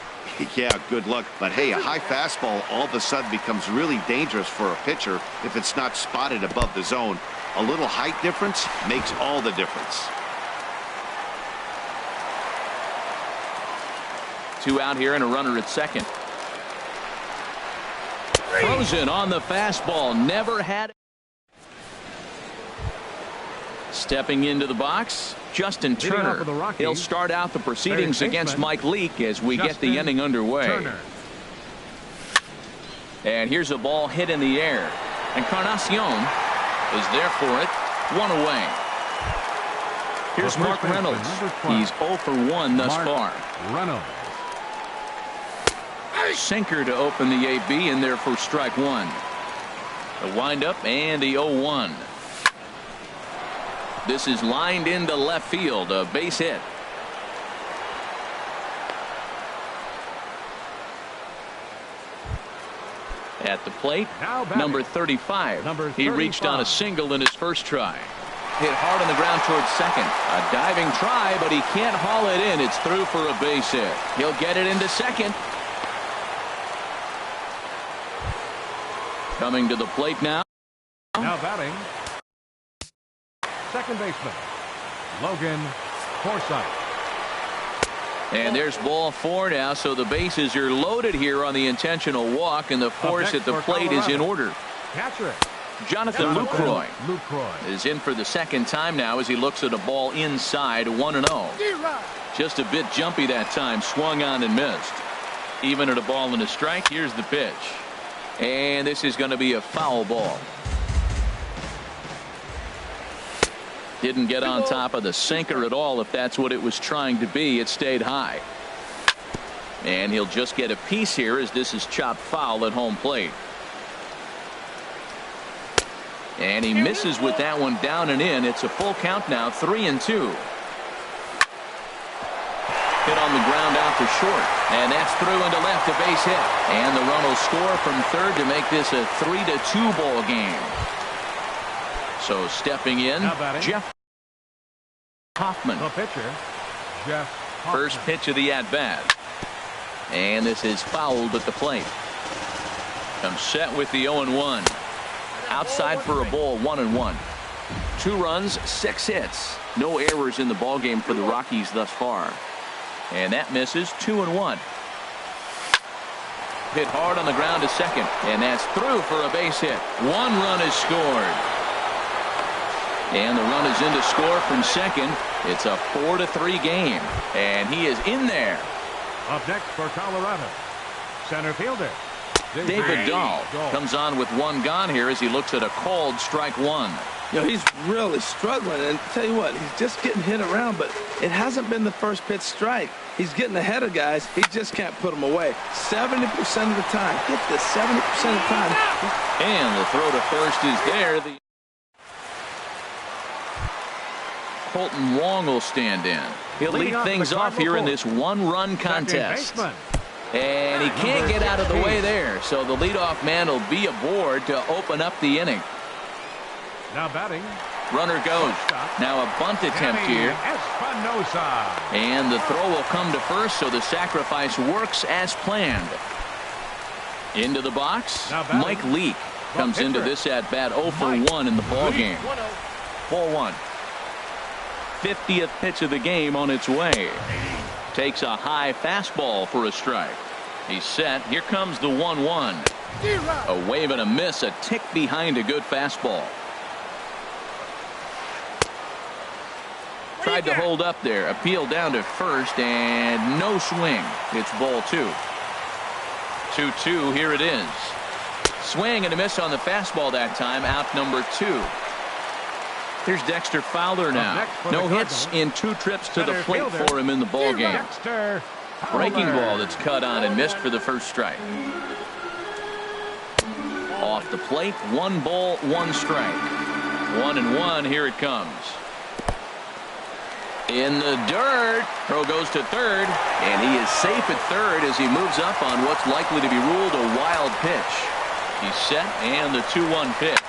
Yeah, good luck. But hey, a high fastball all of a sudden becomes really dangerous for a pitcher if it's not spotted above the zone. A little height difference makes all the difference. 2 out here and a runner at second. Frozen on the fastball. Never had it. Stepping into the box, Justin Turner. He'll start out the proceedings against Mike Leake as we get the inning underway. And here's a ball hit in the air. Encarnacion is there for it. 1 away. Here's Mark Reynolds. He's 0 for 1 thus far. Sinker to open the AB in there for strike 1. The windup and the 0-1. This is lined into left field, a base hit. At the plate, number 35. He reached on a single in his first try. Hit hard on the ground towards second. A diving try, but he can't haul it in. It's through for a base hit. He'll get it into second. Coming to the plate now. Now batting, second baseman, Logan Forsythe. And there's ball 4 now, so the bases are loaded here on the intentional walk, and the force at the plate is in order. Catcher, Jonathan Lucroy is in for the second time now as he looks at a ball inside, 1-0. Just a bit jumpy that time, swung on and missed. Even at a ball and a strike, here's the pitch. And this is going to be a foul ball. Didn't get on top of the sinker at all, if that's what it was trying to be. It stayed high. And he'll just get a piece here as this is chopped foul at home plate. And he misses with that one down and in. It's a full count now, 3-2. Hit on the ground out to short. And that's through into left, a base hit. And the run will score from third to make this a 3-2 ball game. So stepping in, Jeff Hoffman. The pitcher, Jeff Hoffman. First pitch of the at-bat. And this is fouled at the plate. Comes set with the 0-1. Outside for a ball, 1-1. 2 runs, 6 hits. No errors in the ballgame for the Rockies thus far. And that misses, 2-1. Hit hard on the ground to second. And that's through for a base hit. 1 run is scored. And the run is in to score from second. It's a 4-3 game. And he is in there. Up next for Colorado, center fielder David Dahl comes on with 1 gone here as he looks at a called strike 1. You know, he's really struggling, and tell you what, he's just getting hit around, but it hasn't been the first pitch strike. He's getting ahead of guys. He just can't put them away. 70% of the time. Get this, 70% of the time. And the throw to first is there. Colton Wong will stand in. He'll lead things off here in this 1-run contest. And he can't get out of the way there. So the leadoff man will be aboard to open up the inning. Now batting. Runner goes. Now a bunt attempt here. And the throw will come to first, so the sacrifice works as planned. Into the box, Mike Leake comes into this at-bat 0 for 1 in the ballgame. Ball 1. 50th pitch of the game on its way. Takes a high fastball for a strike. He's set. Here comes the 1-1. A wave and a miss, a tick behind a good fastball. Tried to hold up there. Appeal down to first, and no swing. It's ball 2. 2-2. Here it is. Swing and a miss on the fastball that time. Out number 2. Here's Dexter Fowler now. No hits in 2 trips to the plate for him in the ballgame. Breaking ball that's cut on and missed for the first strike. Off the plate, 1 ball, 1 strike. 1-1. Here it comes. In the dirt. Throw goes to third, and he is safe at third as he moves up on what's likely to be ruled a wild pitch. He's set, and the 2-1 pitch.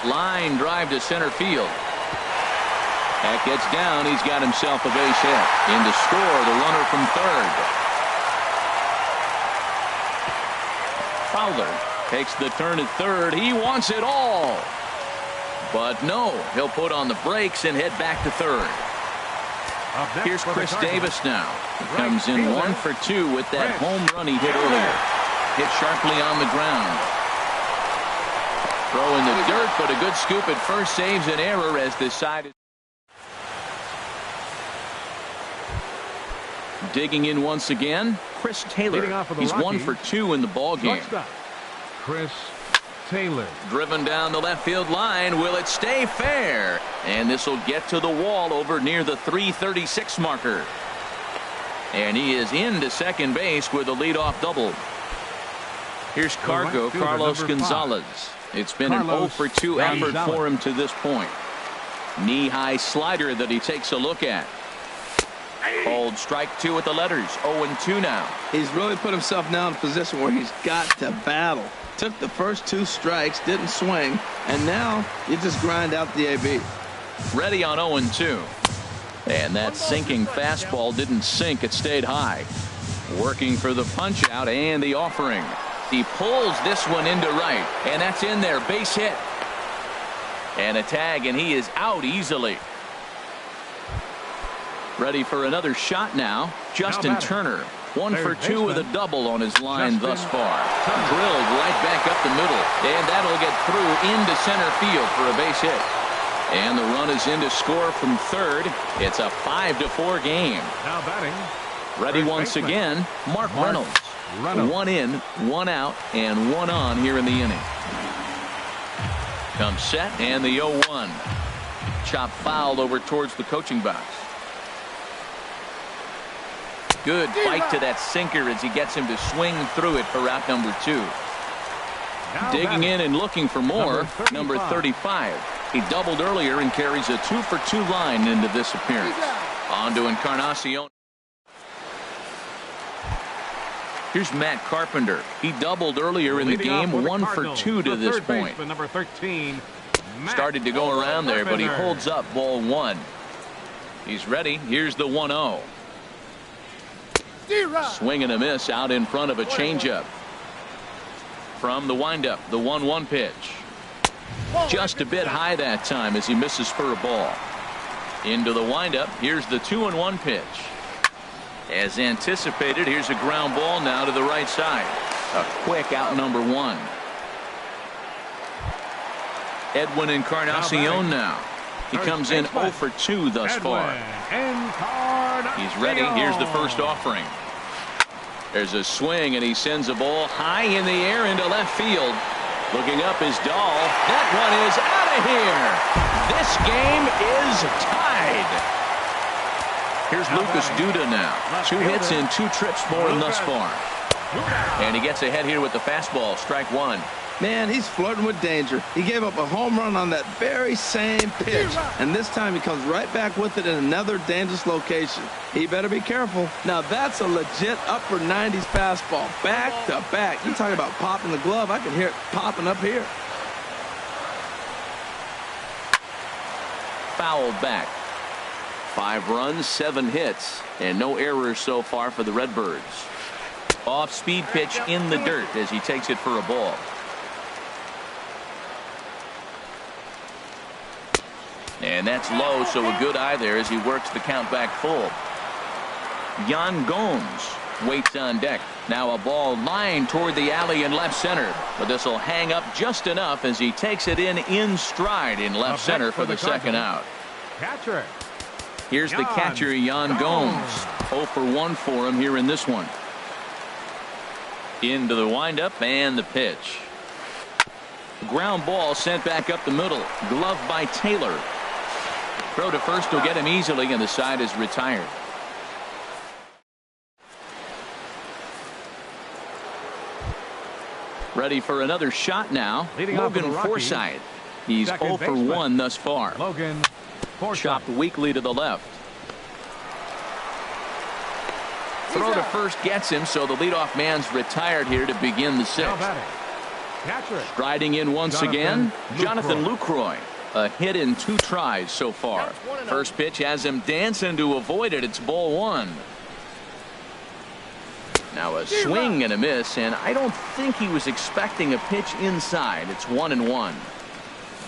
Line drive to center field. That gets down. He's got himself a base hit. In to score, the runner from third. Fowler takes the turn at third. He wants it all. But no, he'll put on the brakes and head back to third. Here's Chris Davis now. He comes in 1 for 2 with that home run he hit earlier. Hit sharply on the ground. Throw in the dirt, but a good scoop at first saves an error as this side is digging in once again. Chris Taylor. He's 1 for 2 in the ball game. Chris Taylor. Driven down the left field line. Will it stay fair? And this will get to the wall over near the 336 marker. And he is into second base with a leadoff double. Here's Cargo, Carlos Gonzalez. It's been an 0 for 2 effort for him to this point. Knee-high slider that he takes a look at. Old strike two with the letters. 0-2 now. He's really put himself now in a position where he's got to battle. Took the first 2 strikes, didn't swing, and now you just grind out the AB. Ready on 0-2. And that sinking fastball didn't sink. It stayed high. Working for the punch out and the offering. He pulls this one into right, and that's in there. Base hit. And a tag, and he is out easily. Ready for another shot now. Justin Turner. 1 for 2 with a double on his line thus far. Drilled right back up the middle, and that'll get through into center field for a base hit. And the run is in to score from third. It's a 5-4 game. Now batting. Ready once again, Mark Reynolds. 1 in, 1 out, and 1 on here in the inning. Comes set, and the 0-1. Chop fouled over towards the coaching box. Good bite to that sinker as he gets him to swing through it for out number 2. Digging in and looking for more, number 35. He doubled earlier and carries a 2 for 2 line into this appearance. On to Encarnacion. Here's Matt Carpenter. He doubled earlier in the game, 1 for 2 to this point. Number 13. Started to go around there, but he holds up ball 1. He's ready. Here's the 1-0. Swing and a miss out in front of a changeup. From the windup, the 1-1 pitch. Just a bit high that time as he misses for a ball. Into the windup, here's the 2-1 pitch. As anticipated, here's a ground ball now to the right side. A quick out number 1. Edwin Encarnacion now. He comes in 0 for 2 thus far. He's ready. Here's the first offering. There's a swing, and he sends a ball high in the air into left field. Looking up is Dahl. That one is out of here. This game is tied. Here's Lucas Duda now. 2 hits and 2 trips for him thus far. And he gets ahead here with the fastball. Strike 1. Man, he's flirting with danger. He gave up a home run on that very same pitch, and this time he comes right back with it in another dangerous location. He better be careful. Now that's a legit upper 90s fastball, back to back. You talking about popping the glove? I can hear it popping up here. Fouled back. 5 runs, 7 hits, and no errors so far for the Redbirds. Off-speed pitch in the dirt as he takes it for a ball. And that's low, so a good eye there as he works the count back full. Yan Gomes waits on deck. Now a ball lined toward the alley in left center, but this will hang up just enough as he takes it in stride in left center for the second out. Catcher. Here's the catcher, Yan Gomes. 0 for 1 for him here in this one. Into the windup and the pitch. Ground ball sent back up the middle. Glove by Taylor. Throw to first will get him easily, and the side is retired. Ready for another shot now. Logan Forsythe. He's 0 for 1 thus far. Logan Forsythe. Chopped weakly to the left. Throw to first gets him, so the leadoff man's retired here to begin the 6th. Striding in once again, Jonathan Lucroy. A hit in 2 tries so far. First pitch has him dancing to avoid it. It's ball 1. Now a swing and a miss, and I don't think he was expecting a pitch inside. It's 1-1.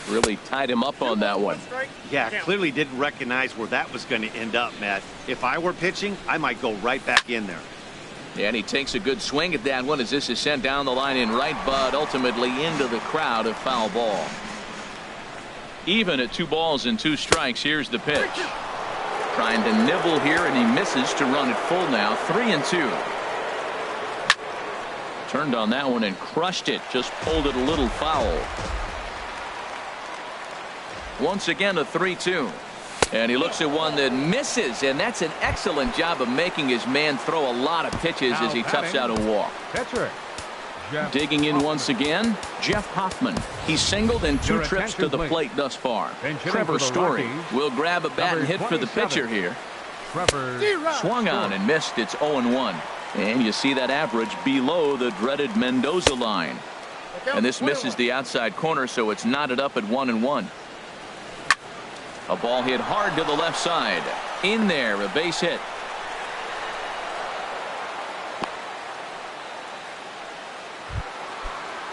Really tied him up on that one. Yeah, clearly didn't recognize where that was going to end up, Matt. If I were pitching, I might go right back in there. And he takes a good swing at that one as this is sent down the line in right, but ultimately into the crowd, a foul ball. Even at 2 balls and 2 strikes, here's the pitch. Trying to nibble here, and he misses to run it full now. 3-2. Turned on that one and crushed it. Just pulled it a little foul. Once again, a 3-2. And he looks at one that misses, and that's an excellent job of making his man throw a lot of pitches as he toughs out a walk. Catcher. Digging in once again, Jeff Hoffman. He's singled in 2 trips to the plate thus far. Trevor Story will grab a bat and hit for the pitcher here. Swung on and missed. It's 0-1. And you see that average below the dreaded Mendoza line. And this misses the outside corner, so it's knotted up at 1-1. A ball hit hard to the left side. In there, a base hit.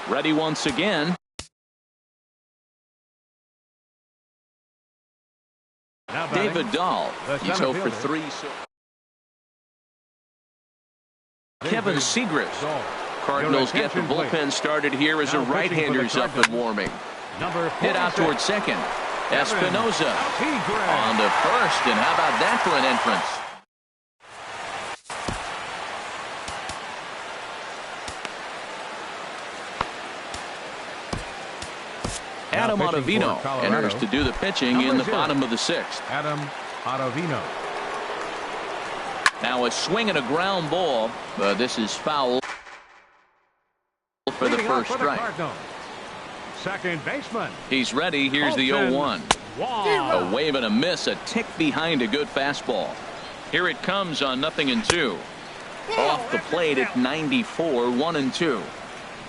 Ready once again. David Dahl. He's 0 for 3. Kevin Segrist. Cardinals get the bullpen started here as a right-hander's up and warming. Hit out towards second. Espinoza on to first, and how about that for an entrance? Adam Ottavino enters to do the pitching in the bottom of the 6th. Adam Ottavino. Now a swing and a ground ball, but this is foul for the first strike. Second baseman. He's ready. Here's the 0-1. A wave and a miss, a tick behind a good fastball. Here it comes on 0-2. Off the plate at 94, 1-2.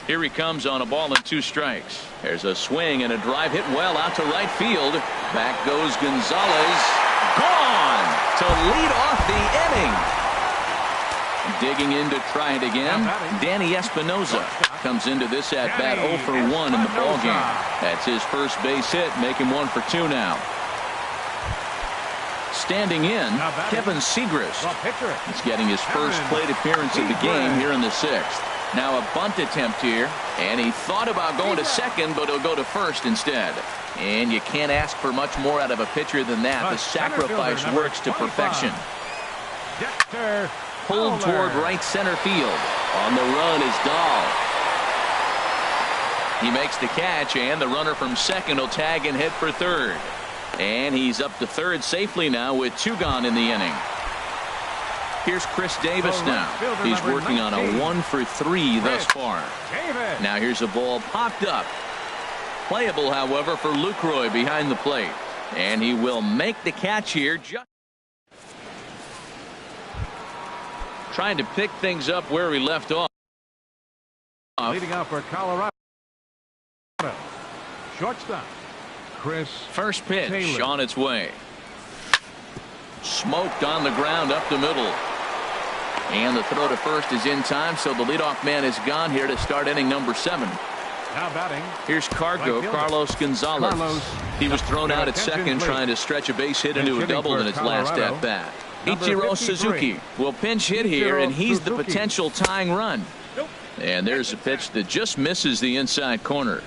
Here he comes on a ball and 2 strikes. There's a swing and a drive hit well out to right field. Back goes Gonzalez. Gone to lead off the inning. Digging in to try it again. Danny Espinoza comes into this at bat 0 for 1 in the ballgame. That's his first base hit. Make him 1 for 2 now. Standing in, Kevin Segrist. He's getting his first plate appearance of the game here in the 6th. Now a bunt attempt here, and he thought about going to second, but he'll go to first instead. And you can't ask for much more out of a pitcher than that. The sacrifice works to perfection. Pulled toward right center field. On the run is Dahl. He makes the catch, and the runner from second will tag and head for third. And he's up to third safely now with 2 gone in the inning. Here's Chris Davis now. He's working on a 1 for 3 thus far. Now here's a ball popped up. Playable, however, for Lucroy behind the plate. And he will make the catch here. Trying to pick things up where he left off. Leading out for Colorado. Shortstop. Chris. First pitch Taylor. on its way. Smoked on the ground up the middle. And the throw to first is in time, so the leadoff man is gone here to start inning number 7. Now batting. Here's Carlos Gonzalez. He was thrown out at second trying to stretch a base hit into a double in his last at bat. Ichiro Suzuki will pinch hit here, and he's the potential tying run. And there's a pitch that just misses the inside corner.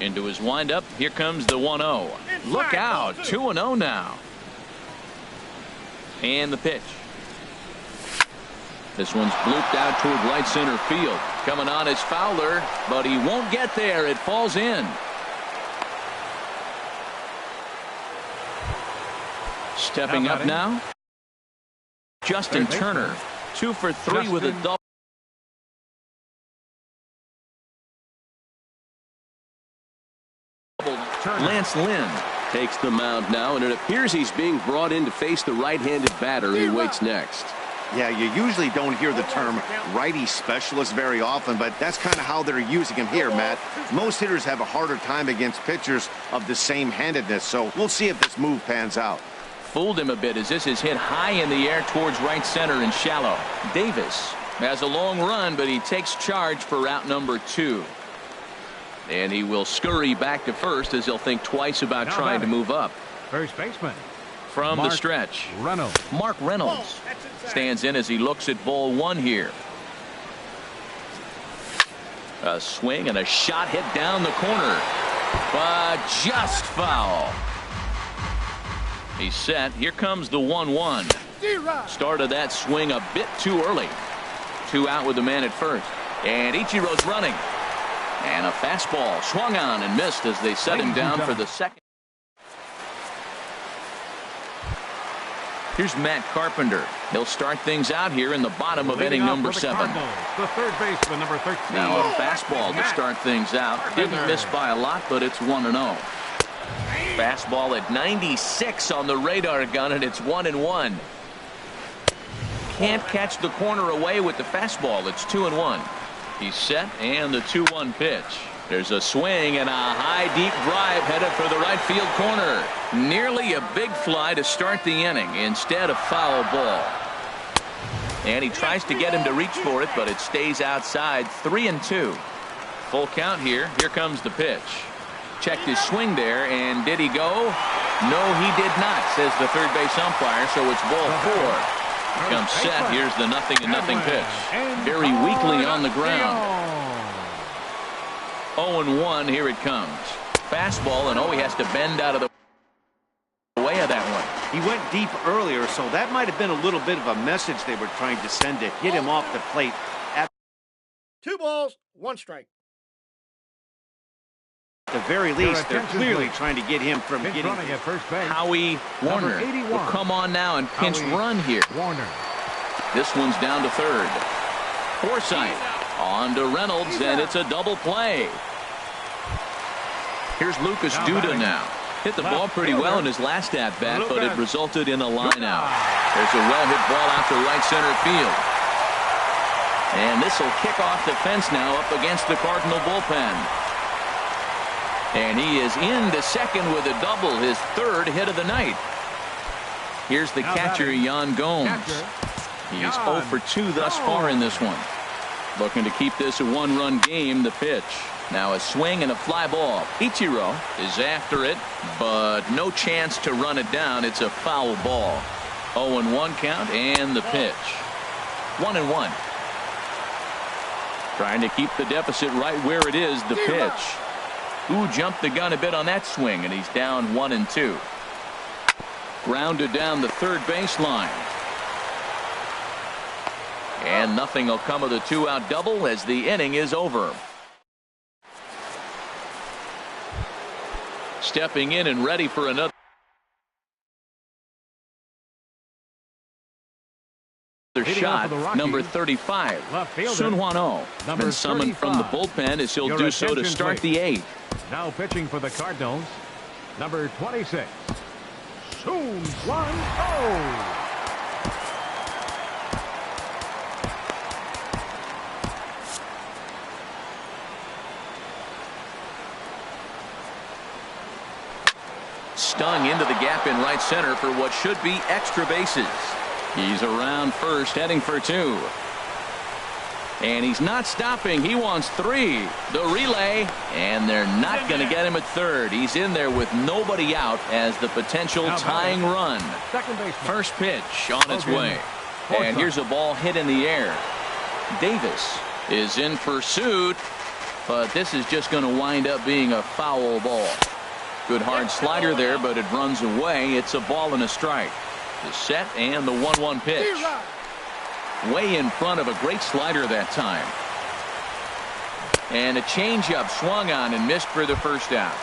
Into his windup. Here comes the 1-0. Look out. 2-0 now. And the pitch. This one's blooped out toward right center field. Coming on is Fowler, but he won't get there. It falls in. Stepping up now, Justin Turner. 2 for 3 with a double. Lance Lynn takes the mound now, and it appears he's being brought in to face the right-handed batter who waits next. Yeah, you usually don't hear the term righty specialist very often, but that's kind of how they're using him here, Matt. Most hitters have a harder time against pitchers of the same handedness, so we'll see if this move pans out. Fooled him a bit as this is hit high in the air towards right center and shallow. Davis has a long run, but he takes charge for route number 2. And he will scurry back to first as he'll think twice about trying to move up. First baseman. From the stretch, Mark Reynolds stands in as he looks at ball 1 here. A swing and a shot hit down the corner, but just foul. He's set. Here comes the 1-1. Started that swing a bit too early. 2 out with the man at first. And Ichiro's running. And a fastball swung on and missed as they set him down for the second. Here's Matt Carpenter. He'll start things out here in the bottom of inning number 7. The third baseman, number 13. Now a fastball to start things out. Didn't miss by a lot, but it's 1-0. Fastball at 96 on the radar gun, and it's 1-1. Can't catch the corner away with the fastball. It's 2-1. He's set, and the 2-1 pitch. There's a swing and a high deep drive headed for the right field corner. Nearly a big fly to start the inning. Instead, a foul ball. And he tries to get him to reach for it, but it stays outside. 3-2. Full count here. Here comes the pitch. Checked his swing there, and did he go? No, he did not, says the third base umpire, so it's ball 4. Comes set. Here's the 0-0 pitch. Very weakly on the ground. 0-1. Here it comes. Fastball, and he has to bend out of the way of that one. He went deep earlier, so that might have been a little bit of a message they were trying to send to hit him off the plate. 2 balls, 1 strike. At the very least, they're clearly trying to get him from getting at first base. Howie Warner will come on now and pinch run here. Warner. This one's down to third. Forsythe on to Reynolds, and it's a double play. Here's Lucas Duda now. Hit the ball pretty well in his last at-bat, but it resulted in a line out. There's a well-hit ball out to right center field. And this will kick off the fence now up against the Cardinal bullpen. And he is into second with a double, his 3rd hit of the night. Here's the catcher, Yan Gomes. He's 0 for 2 thus far in this one. Looking to keep this a 1-run game. The pitch. Now a swing and a fly ball. Ichiro is after it, but no chance to run it down. It's a foul ball. 0-1 count, and the pitch. 1-1. Trying to keep the deficit right where it is. The pitch. Ooh, jumped the gun a bit on that swing, and he's down 1-2. Grounded down the third baseline. And nothing will come of the 2-out double as the inning is over. Stepping in and ready for another shot, number 35, Sun Hwan-Oh. Been summoned from the bullpen as he'll do so to start the 8th. Now pitching for the Cardinals, number 26, Sun Hwan-Oh. Stung into the gap in right center for what should be extra bases. He's around first, heading for 2. And he's not stopping. He wants 3. The relay, and they're not going to get him at third. He's in there with nobody out as the potential tying run. First pitch on its way. And here's a ball hit in the air. Davis is in pursuit, but this is just going to wind up being a foul ball. Good hard slider there, but it runs away. It's a ball and a strike. The set and the 1-1 pitch. Way in front of a great slider that time. And a changeup swung on and missed for the first out.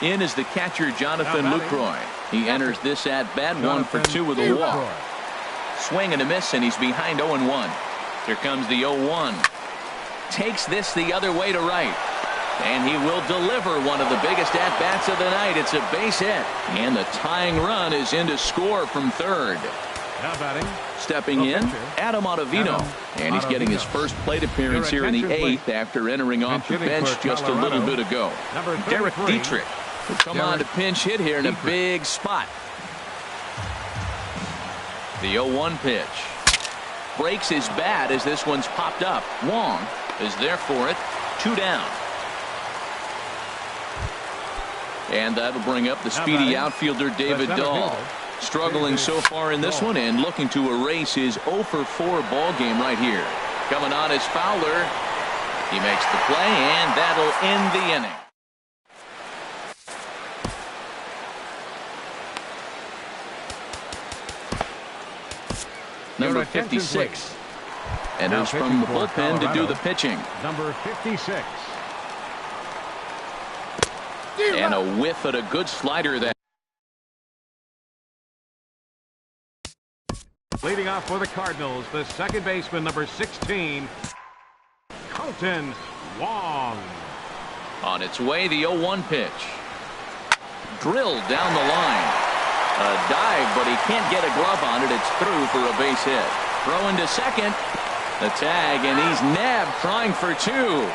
In is the catcher, Jonathan Lucroy. He enters this at bat 1 for 2 with a walk. Swing and a miss, and he's behind 0-1. Here comes the 0-1. Takes this the other way to right. And he will deliver one of the biggest at-bats of the night. It's a base hit. And the tying run is in to score from third. Now batting. Stepping in, Adam Ottavino. And he's getting his first plate appearance here in the 8th after entering off the bench just a little bit ago. Derek Dietrich will come on to pinch hit here in a big spot. The 0-1 pitch. Breaks his bat as this one's popped up. Wong is there for it. 2 down. And that'll bring up the speedy outfielder David Dahl. Struggling so far in this one and looking to erase his 0 for 4 ball game right here. Coming on is Fowler. He makes the play, and that'll end the inning. Number 56. Enters from the bullpen to do the pitching. Number 56. And a whiff at a good slider that Leading off for the Cardinals, the second baseman, number 16, Colton Wong. On its way, the 0-1 pitch. Drilled down the line. A dive, but he can't get a glove on it. It's through for a base hit. Throw into second. The tag, and he's nabbed, trying for two.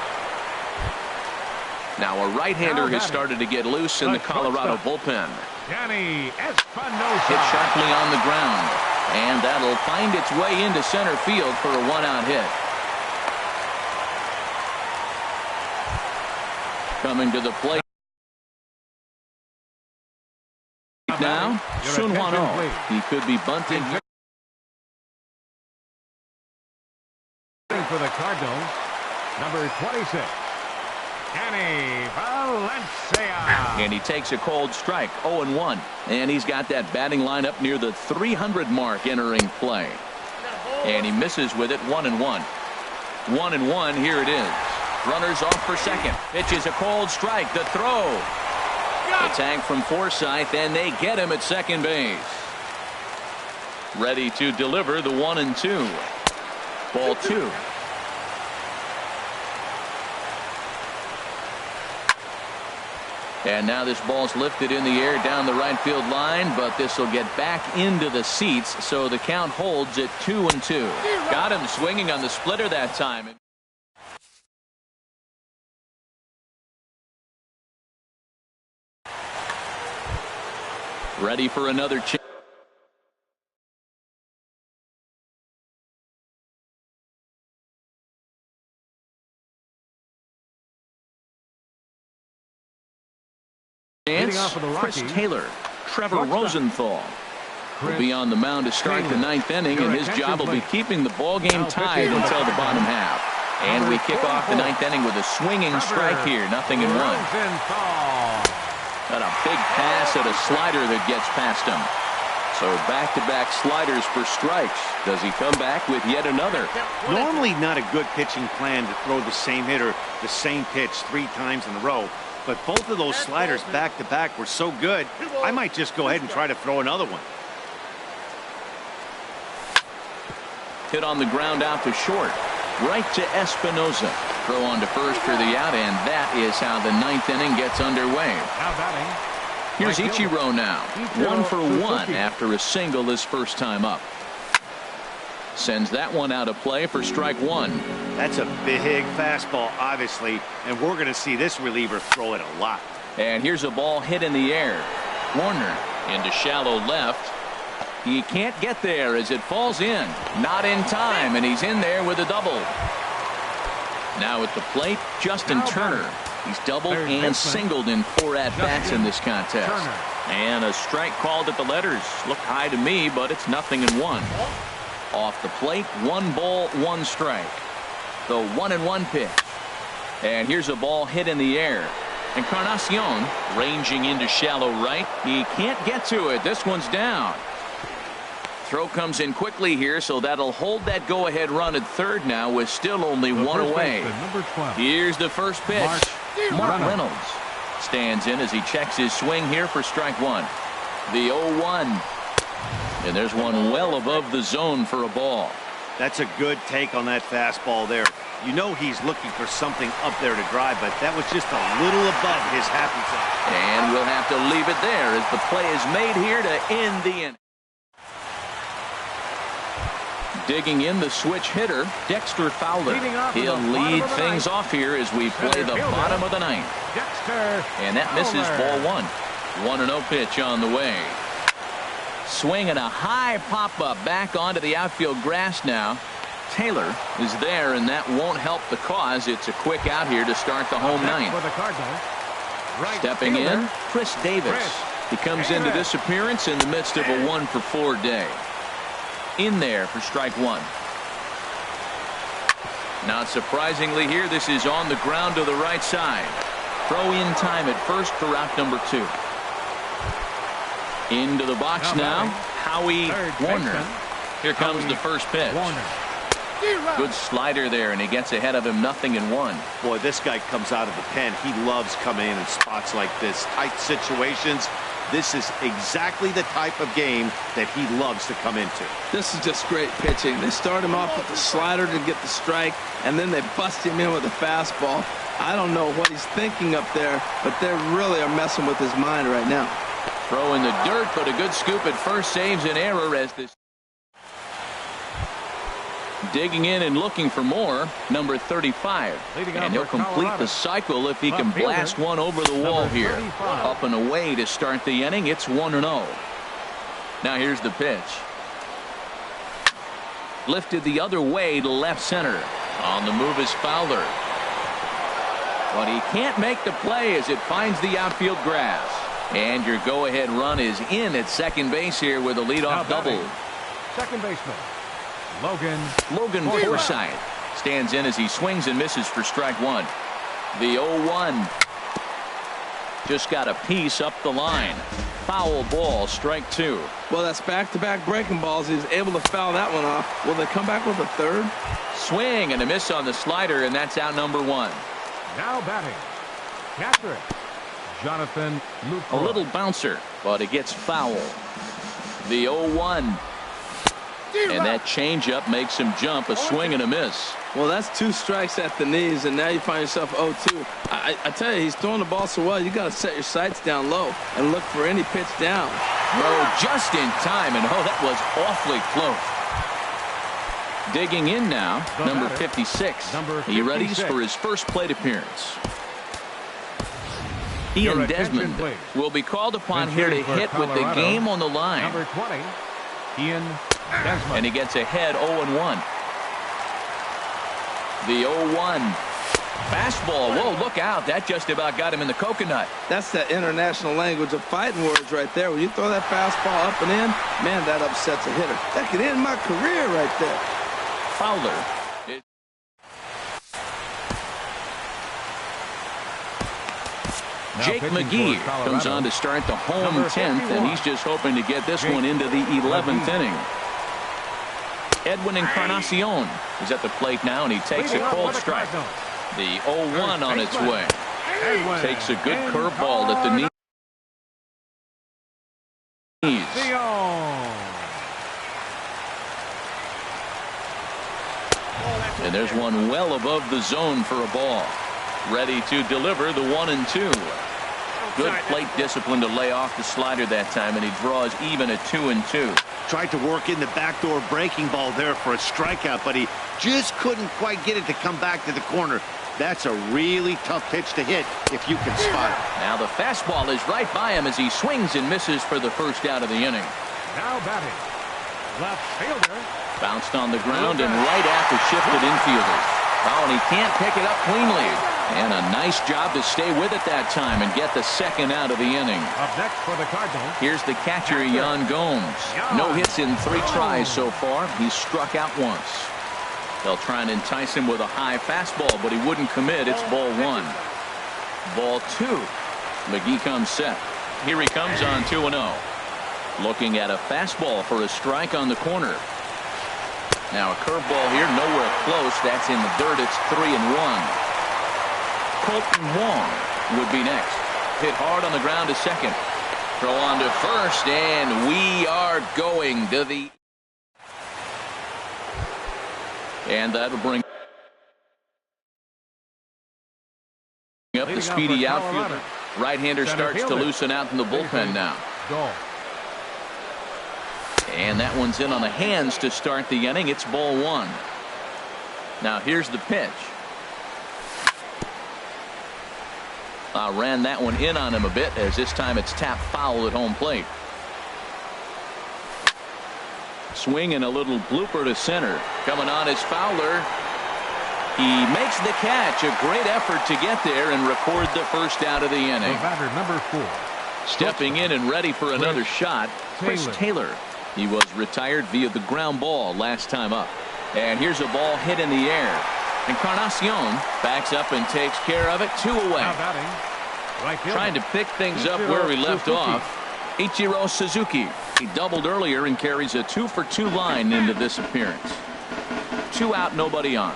Now a right-hander has started to get loose in the Colorado bullpen. Yanni Espinosa. Hit sharply on the ground, and that'll find its way into center field for a one-out hit. Coming to the plate now, Sun Hwan-Oh. He could be bunting here. For the Cardinals, number 26, Kenny Valencia. And he takes a cold strike, 0-1. And he's got that batting lineup near the 300 mark entering play. And he misses with it, 1-1. 1-1, here it is. Runners off for second. Pitches a cold strike. The throw. The tag from Forsythe, and they get him at second base. Ready to deliver the 1-2. Ball two. And now this ball's lifted in the air down the right field line, but this will get back into the seats, so the count holds at 2-2. Got him swinging on the splitter that time. Ready for another chance. Chris Taylor, Trevor Rosenthal will be on the mound to start the ninth inning, and his job will be keeping the ball game tied until the bottom half. And we kick off the ninth inning with a swinging strike here, 0-1. Got a big pass at a slider that gets past him. So back-to-back sliders for strikes. Does he come back with yet another? Normally not a good pitching plan to throw the same hitter the same pitch 3 times in a row. But both of those sliders back-to-back were so good, I might just go ahead and try to throw another one. Hit on the ground out to short. Right to Espinosa. Throw on to first for the out, and that is how the ninth inning gets underway. Now batting. Here's Ichiro now. 1 for 1 after a single his first time up. Sends that one out of play for strike one. That's a big fastball, obviously, and we're going to see this reliever throw it a lot. And here's a ball hit in the air. Warner into shallow left. He can't get there as it falls in. Not in time, and he's in there with a double. Now at the plate, Justin Turner. He's doubled and singled in 4 at-bats in this contest. And a strike called at the letters. Looked high to me, but it's 0-1. Off the plate, 1 ball, 1 strike. The 1-1 pitch. And here's a ball hit in the air. Encarnacion ranging into shallow right. He can't get to it. This one's down. Throw comes in quickly here, so that'll hold that go-ahead run at third now with still only 1 away. Here's the first pitch. Mark Reynolds stands in as he checks his swing here for strike one. The 0-1. And there's one well above the zone for a ball. That's a good take on that fastball there. You know he's looking for something up there to drive, but that was just a little above his happy zone. And we'll have to leave it there as the play is made here to end the inning. Digging in the switch hitter, Dexter Fowler. He'll lead things off here as we play the bottom of the ninth. And that misses ball one. 1-0 pitch on the way. Swing and a high pop-up back onto the outfield grass now. Taylor is there, and that won't help the cause. It's a quick out here to start the home ninth. Stepping in, Chris Davis. He comes into this appearance in the midst of a 1-for-4 day. In there for strike one. Not surprisingly here, this is on the ground to the right side. Throw in time at first for out number 2. Into the box now, Howie Warner. Here comes the first pitch. Good slider there, and he gets ahead of him, 0-1. Boy, this guy comes out of the pen. He loves coming in spots like this. Tight situations. This is exactly the type of game that he loves to come into. This is just great pitching. They start him off with the slider to get the strike, and then they bust him in with a fastball. I don't know what he's thinking up there, but they really are messing with his mind right now. Throw in the dirt, but a good scoop at first saves an error as this. Digging in and looking for more, number 35. And he'll complete the cycle if he can blast one over the wall here. Up and away to start the inning. It's 1-0. Now here's the pitch. Lifted the other way to left center. On the move is Fowler. But he can't make the play as it finds the outfield grass. And your go-ahead run is in at second base here with a leadoff double. Second baseman, Logan Forsythe stands in as he swings and misses for strike one. The 0-1 just got a piece up the line. Foul ball, strike two. Well, that's back-to-back breaking balls. He's able to foul that one off. Will they come back with a third? Swing and a miss on the slider, and that's out number one. now batting, catcher, Jonathan Lucroy. A little bouncer, but it gets foul. The 0-1. And that changeup makes him jump, a swing and a miss. Well, that's 2 strikes at the knees, and now you find yourself 0-2. I tell you, he's throwing the ball so well, you got to set your sights down low and look for any pitch down. Oh, just in time, and oh, that was awfully close. Digging in now, number 56. He readies for his first plate appearance. Ian Desmond will be called upon here to hit with the game on the line. Number 20, Ian Desmond. And he gets ahead 0-1. The 0-1. Fastball. Whoa, look out. That just about got him in the coconut. That's the international language of fighting words right there. When you throw that fastball up and in, man, that upsets a hitter. That could end my career right there. Fowler. Jake McGee comes on to start the home 10th, and he's just hoping to get this one into the 11th inning. Edwin Encarnacion is at the plate now, and he takes a cold strike. The 0-1 on its way. Takes a good curveball at the knees. And there's one well above the zone for a ball. Ready to deliver the 1-2. Good plate discipline to lay off the slider that time, and he draws even at 2-2. Tried to work in the backdoor breaking ball there for a strikeout, but he just couldn't quite get it to come back to the corner. That's a really tough pitch to hit if you can spot it. Now the fastball is right by him as he swings and misses for the first out of the inning. Now batting, left fielder. Bounced on the ground and right at the shifted infielder. Oh, and he can't pick it up cleanly. And a nice job to stay with it that time and get the second out of the inning. Up next for the Cardinals. Here's the catcher, Yan Gomes. No hits in 3 tries so far. He's struck out once. They'll try and entice him with a high fastball, but he wouldn't commit. It's ball 1. Ball 2. McGee comes set. Here he comes on 2-0. Looking at a fastball for a strike on the corner. Now a curveball here, nowhere close. That's in the dirt. It's 3-1. Colton Wong would be next. Hit hard on the ground to second. Throw on to first, and we are going to the... And that'll bring up the speedy outfielder. Right-hander starts to loosen out in the bullpen now. And that one's in on the hands to start the inning. It's ball 1. Now here's the pitch. Ran that one in on him a bit, as this time it's tapped foul at home plate. Swing and a little blooper to center. Coming on is Fowler. He makes the catch. A great effort to get there and record the first out of the inning. Number 4. Stepping in and ready for another shot, Chris Taylor. He was retired via the ground ball last time up. And here's a ball hit in the air. Encarnacion backs up and takes care of it. 2 away. Trying to pick things up where we left off. Ichiro Suzuki. He doubled earlier and carries a 2-for-2 line into this appearance. 2 out, nobody on.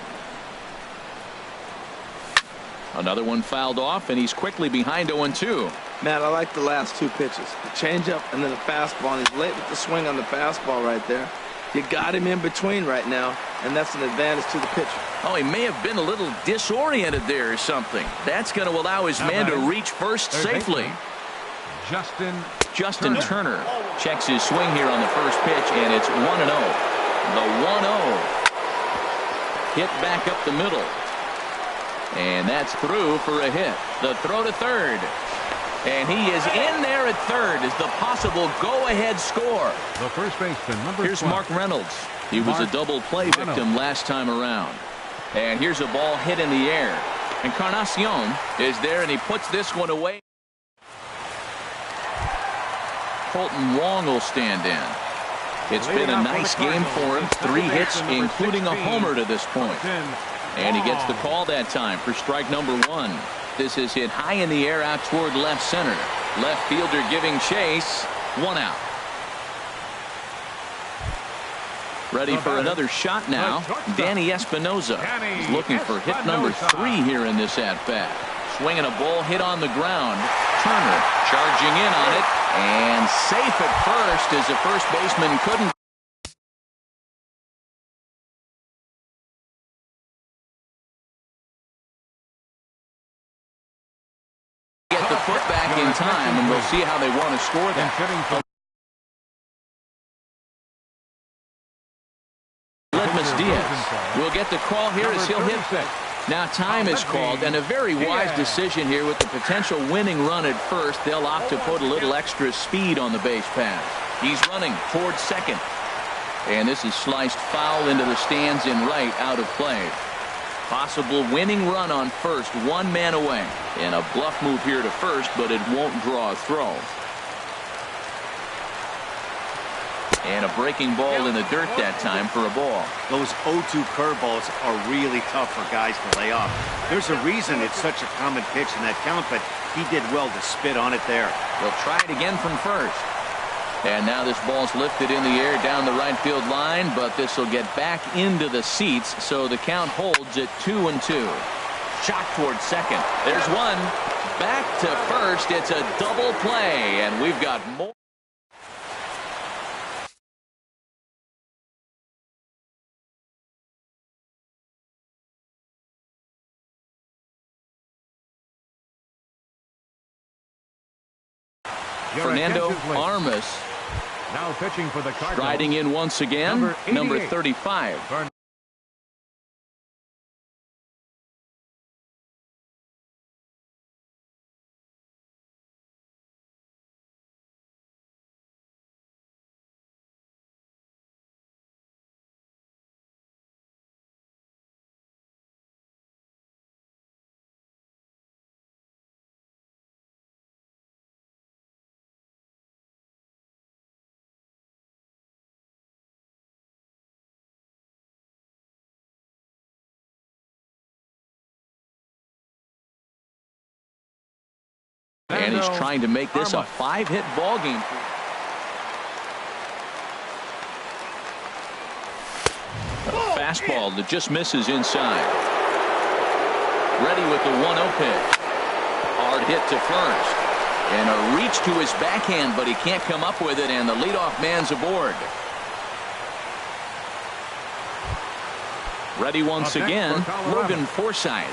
Another one fouled off, and he's quickly behind 0-2. Matt, I like the last two pitches. The changeup and then the fastball, and he's late with the swing on the fastball right there. You got him in between right now, and that's an advantage to the pitcher. Oh, he may have been a little disoriented there or something. That's going to allow his man to reach first safely. Justin Turner checks his swing here on the first pitch, and it's 1-0. The 1-0 hit back up the middle. And that's through for a hit. The throw to third. And he is in there at third as the possible go-ahead score. The first baseman, number Here's 12. Mark Reynolds. He was a double play victim last time around. And here's a ball hit in the air. Encarnacion is there, and he puts this one away. Colton Wong will stand in. It's been a nice game for him. 3 hits, including a homer to this point. And he gets the call that time for strike number 1. This is hit high in the air out toward left center. Left fielder giving chase. 1 out. Ready for another shot now. Danny Espinoza is looking for hit number 3 here in this at-bat. Swinging a ball hit on the ground. Turner charging in on it. And safe at first as the first baseman couldn't get the foot back in time, and we'll see how they want to score that. Ledmus Diaz will get the call here as he'll hit. Now time is called, and a very wise decision here with the potential winning run at first. They'll opt to put a little extra speed on the base pass. He's running towards second. And this is sliced foul into the stands in right, out of play. Possible winning run on first, 1 man away. And a bluff move here to first, but it won't draw a throw. And a breaking ball in the dirt that time for a ball. Those 0-2 curveballs are really tough for guys to lay off. There's a reason it's such a common pitch in that count, but he did well to spit on it there. They'll try it again from first. And now this ball's lifted in the air down the right field line, but this will get back into the seats, so the count holds at 2-2. Shot towards second. There's one. Back to first. It's a double play, and we've got more. Fernando Armas now pitching for the Cardinals. Striding in once again, number 35. And he's trying to make this a 5-hit ball game. A fastball that just misses inside. Ready with the 1-0 pitch. Hard hit to first. And a reach to his backhand, but he can't come up with it, and the leadoff man's aboard. Ready once again, Logan Forsythe,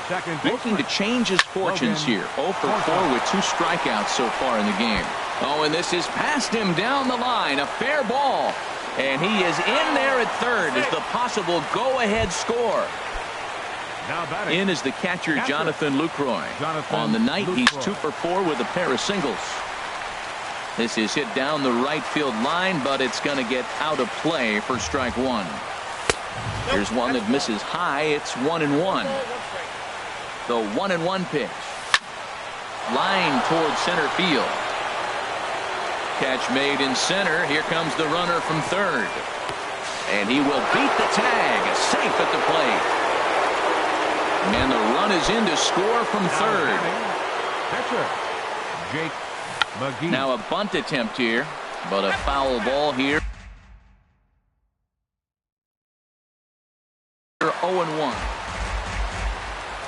looking to change his fortunes here. 0 for 4 with 2 strikeouts so far in the game. Oh, and this is past him down the line. A fair ball. And he is in there at third as the possible go-ahead score. In is the catcher, Jonathan Lucroy. On the night, he's 2 for 4 with a pair of singles. This is hit down the right field line, but it's going to get out of play for strike 1. Here's one that misses high. It's 1-1. The 1-1 pitch. Line towards center field. Catch made in center. Here comes the runner from third. And he will beat the tag. Safe at the plate. And the run is in to score from third. Jake McGee. Now a bunt attempt here, but a foul ball here. 0-1.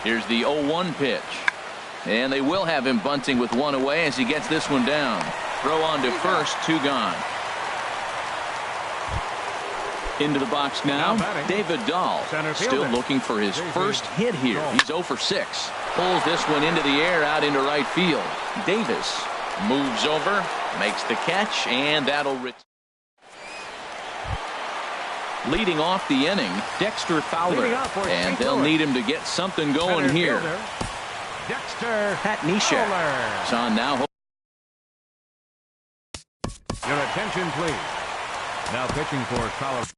Here's the 0-1 pitch. And they will have him bunting with one away as he gets this one down. Throw on to first, 2 gone. Into the box now, David Dahl, still looking for his first hit here. He's 0 for 6. Pulls this one into the air out into right field. Davis moves over, makes the catch, and that'll return. Leading off the inning, Dexter Fowler, and they'll need him to get something going here. Dexter Pat Neshek is on now. Your attention, please. Now pitching for Colorado.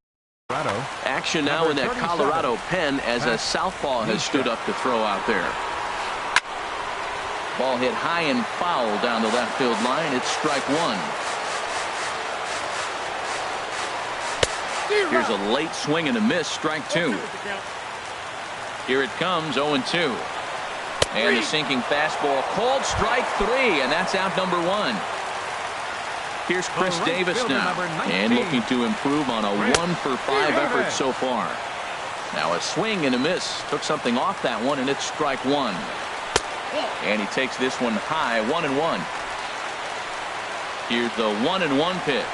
Action now in that Colorado pen as a southpaw has stood up to throw out there. Ball hit high and foul down the left field line. It's strike 1. Here's a late swing and a miss, strike 2. Here it comes, 0-2. And the sinking fastball called strike 3, and that's out number 1. Here's Chris Davis now, and looking to improve on a 1 for 5 effort so far. Now a swing and a miss, took something off that one, and it's strike 1. And he takes this one high, 1-1. Here's the 1-1 pitch.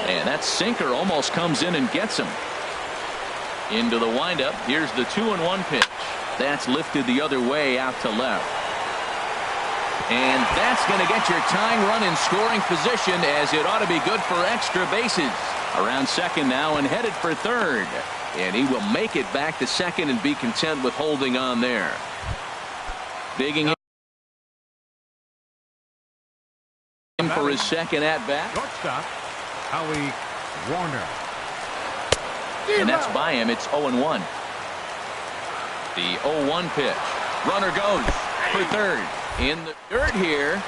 And that sinker almost comes in and gets him. Into the windup. Here's the 2-1 pitch. That's lifted the other way out to left. And that's going to get your tying run in scoring position, as it ought to be good for extra bases. Around second now and headed for third. And he will make it back to second and be content with holding on there. Digging in for his second at-bat. Shortstop, Howie Warner. And that's by him. It's 0-1. The 0-1 pitch. Runner goes for third. In the dirt here.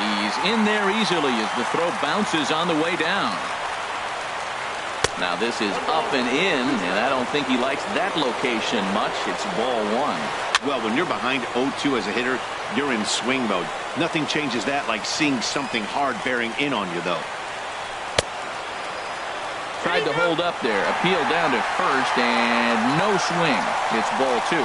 He's in there easily as the throw bounces on the way down. Now this is up and in, and I don't think he likes that location much. It's ball 1. Well, when you're behind 0-2 as a hitter, you're in swing mode. Nothing changes that like seeing something hard bearing in on you, though. Tried to hold up there. Appeal down to first, and no swing. It's ball 2.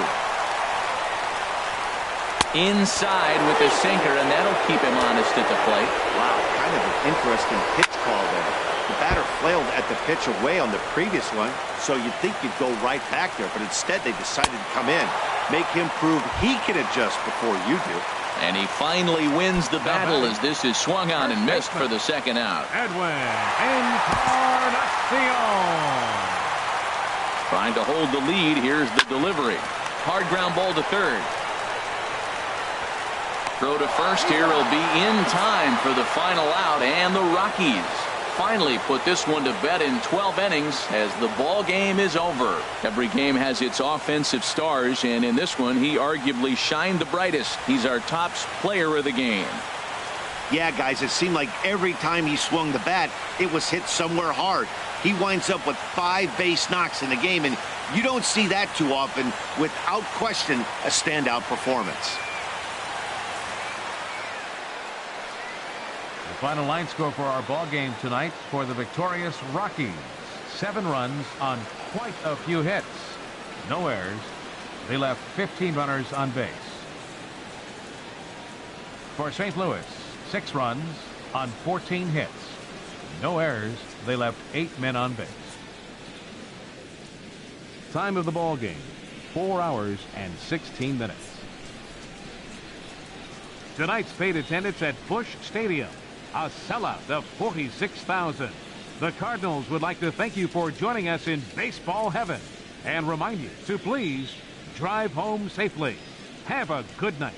Inside with the sinker, and that'll keep him honest at the plate. Wow, kind of an interesting pitch call there. The batter flailed at the pitch away on the previous one, so you'd think you'd go right back there, but instead they decided to come in. Make him prove he can adjust before you do. And he finally wins the battle as this is swung on and missed for the second out. Edwin Encarnacion. Trying to hold the lead. Here's the delivery. Hard ground ball to third. Throw to first here will be in time for the final out, and the Rockies finally put this one to bed in 12 innings as the ball game is over. Every game has its offensive stars, and in this one he arguably shined the brightest. He's our top player of the game. Yeah, guys, it seemed like every time he swung the bat, it was hit somewhere hard. He winds up with 5 base knocks in the game, and you don't see that too often. Without question, a standout performance. Final line score for our ball game tonight for the victorious Rockies. 7 runs on quite a few hits. No errors. They left 15 runners on base. For St. Louis, 6 runs on 14 hits. No errors. They left 8 men on base. Time of the ball game, 4 hours and 16 minutes. Tonight's paid attendance at Busch Stadium. A sellout of 46,000. The Cardinals would like to thank you for joining us in baseball heaven and remind you to please drive home safely. Have a good night.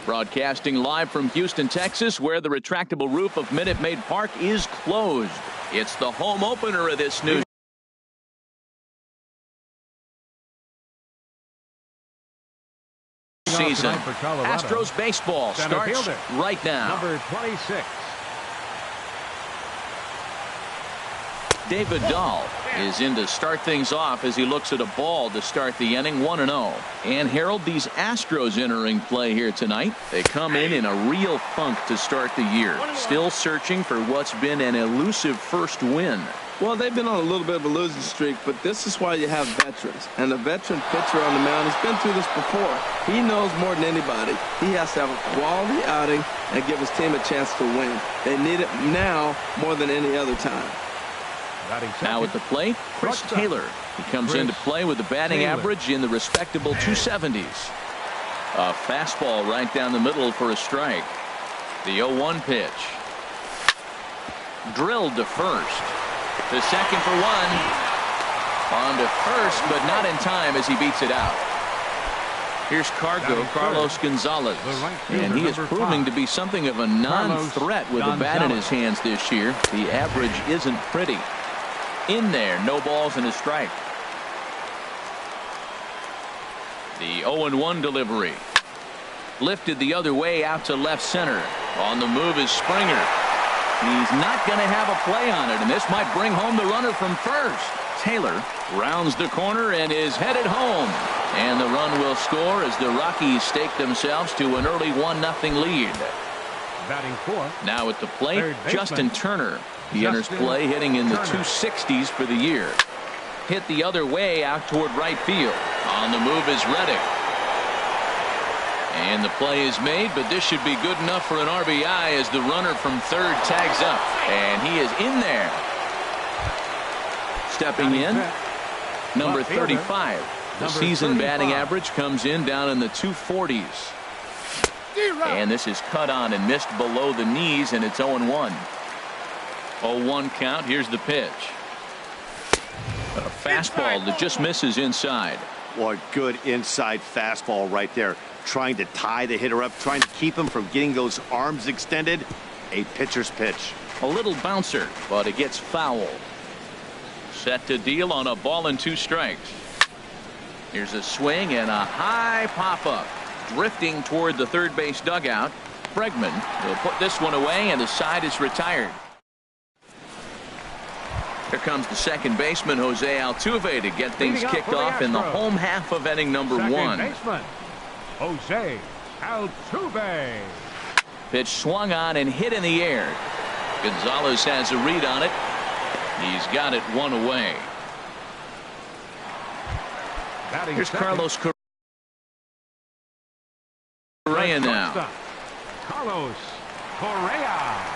Broadcasting live from Houston, Texas, where the retractable roof of Minute Maid Park is closed. It's the home opener of this new season. Astros baseball starts right now. Number 26. David Dahl is in to start things off as he looks at a ball to start the inning, 1-0. And Harold, these Astros entering play here tonight. They come in a real funk to start the year. Still searching for what's been an elusive first win. Well, they've been on a little bit of a losing streak, but this is why you have veterans. And the veteran pitcher on the mound has been through this before. He knows more than anybody. He has to have a quality outing and give his team a chance to win. They need it now more than any other time. Now at the plate, Chris Taylor. He comes into play with a batting average in the respectable 270s. A fastball right down the middle for a strike. The 0-1 pitch. Drilled to first. To second for one. On to first, but not in time as he beats it out. Here's Carlos Gonzalez. And he is proving to be something of a non-threat with a bat in his hands this year. The average isn't pretty. In there, no balls and a strike. The 0-1 delivery. Lifted the other way out to left center. On the move is Springer. He's not going to have a play on it, and this might bring home the runner from first. Taylor rounds the corner and is headed home. And the run will score as the Rockies stake themselves to an early 1-0 lead. Batting fourth. Now at the plate, Justin Turner. He enters play hitting in the 260s for the year. Hit the other way out toward right field. On the move is Reddick. And the play is made, but this should be good enough for an RBI as the runner from third tags up. And he is in there. Stepping in, number 35. The season batting average comes in down in the 240s. And this is cut on and missed below the knees, and it's 0-1. 0-1 count. Here's the pitch. A fastball that just misses inside. What good inside fastball right there. Trying to tie the hitter up, trying to keep him from getting those arms extended. A pitcher's pitch. A little bouncer, but it gets foul. Set to deal on a ball and 2 strikes. Here's a swing and a high pop-up. Drifting toward the third base dugout. Bregman will put this one away, and the side is retired. Here comes the second baseman, Jose Altuve, to get things kicked off in the home half of inning number 1. Baseman, Jose Altuve. Pitch swung on and hit in the air. Gonzalez has a read on it. He's got it 1 away. Here's Carlos Correa now. Carlos Correa.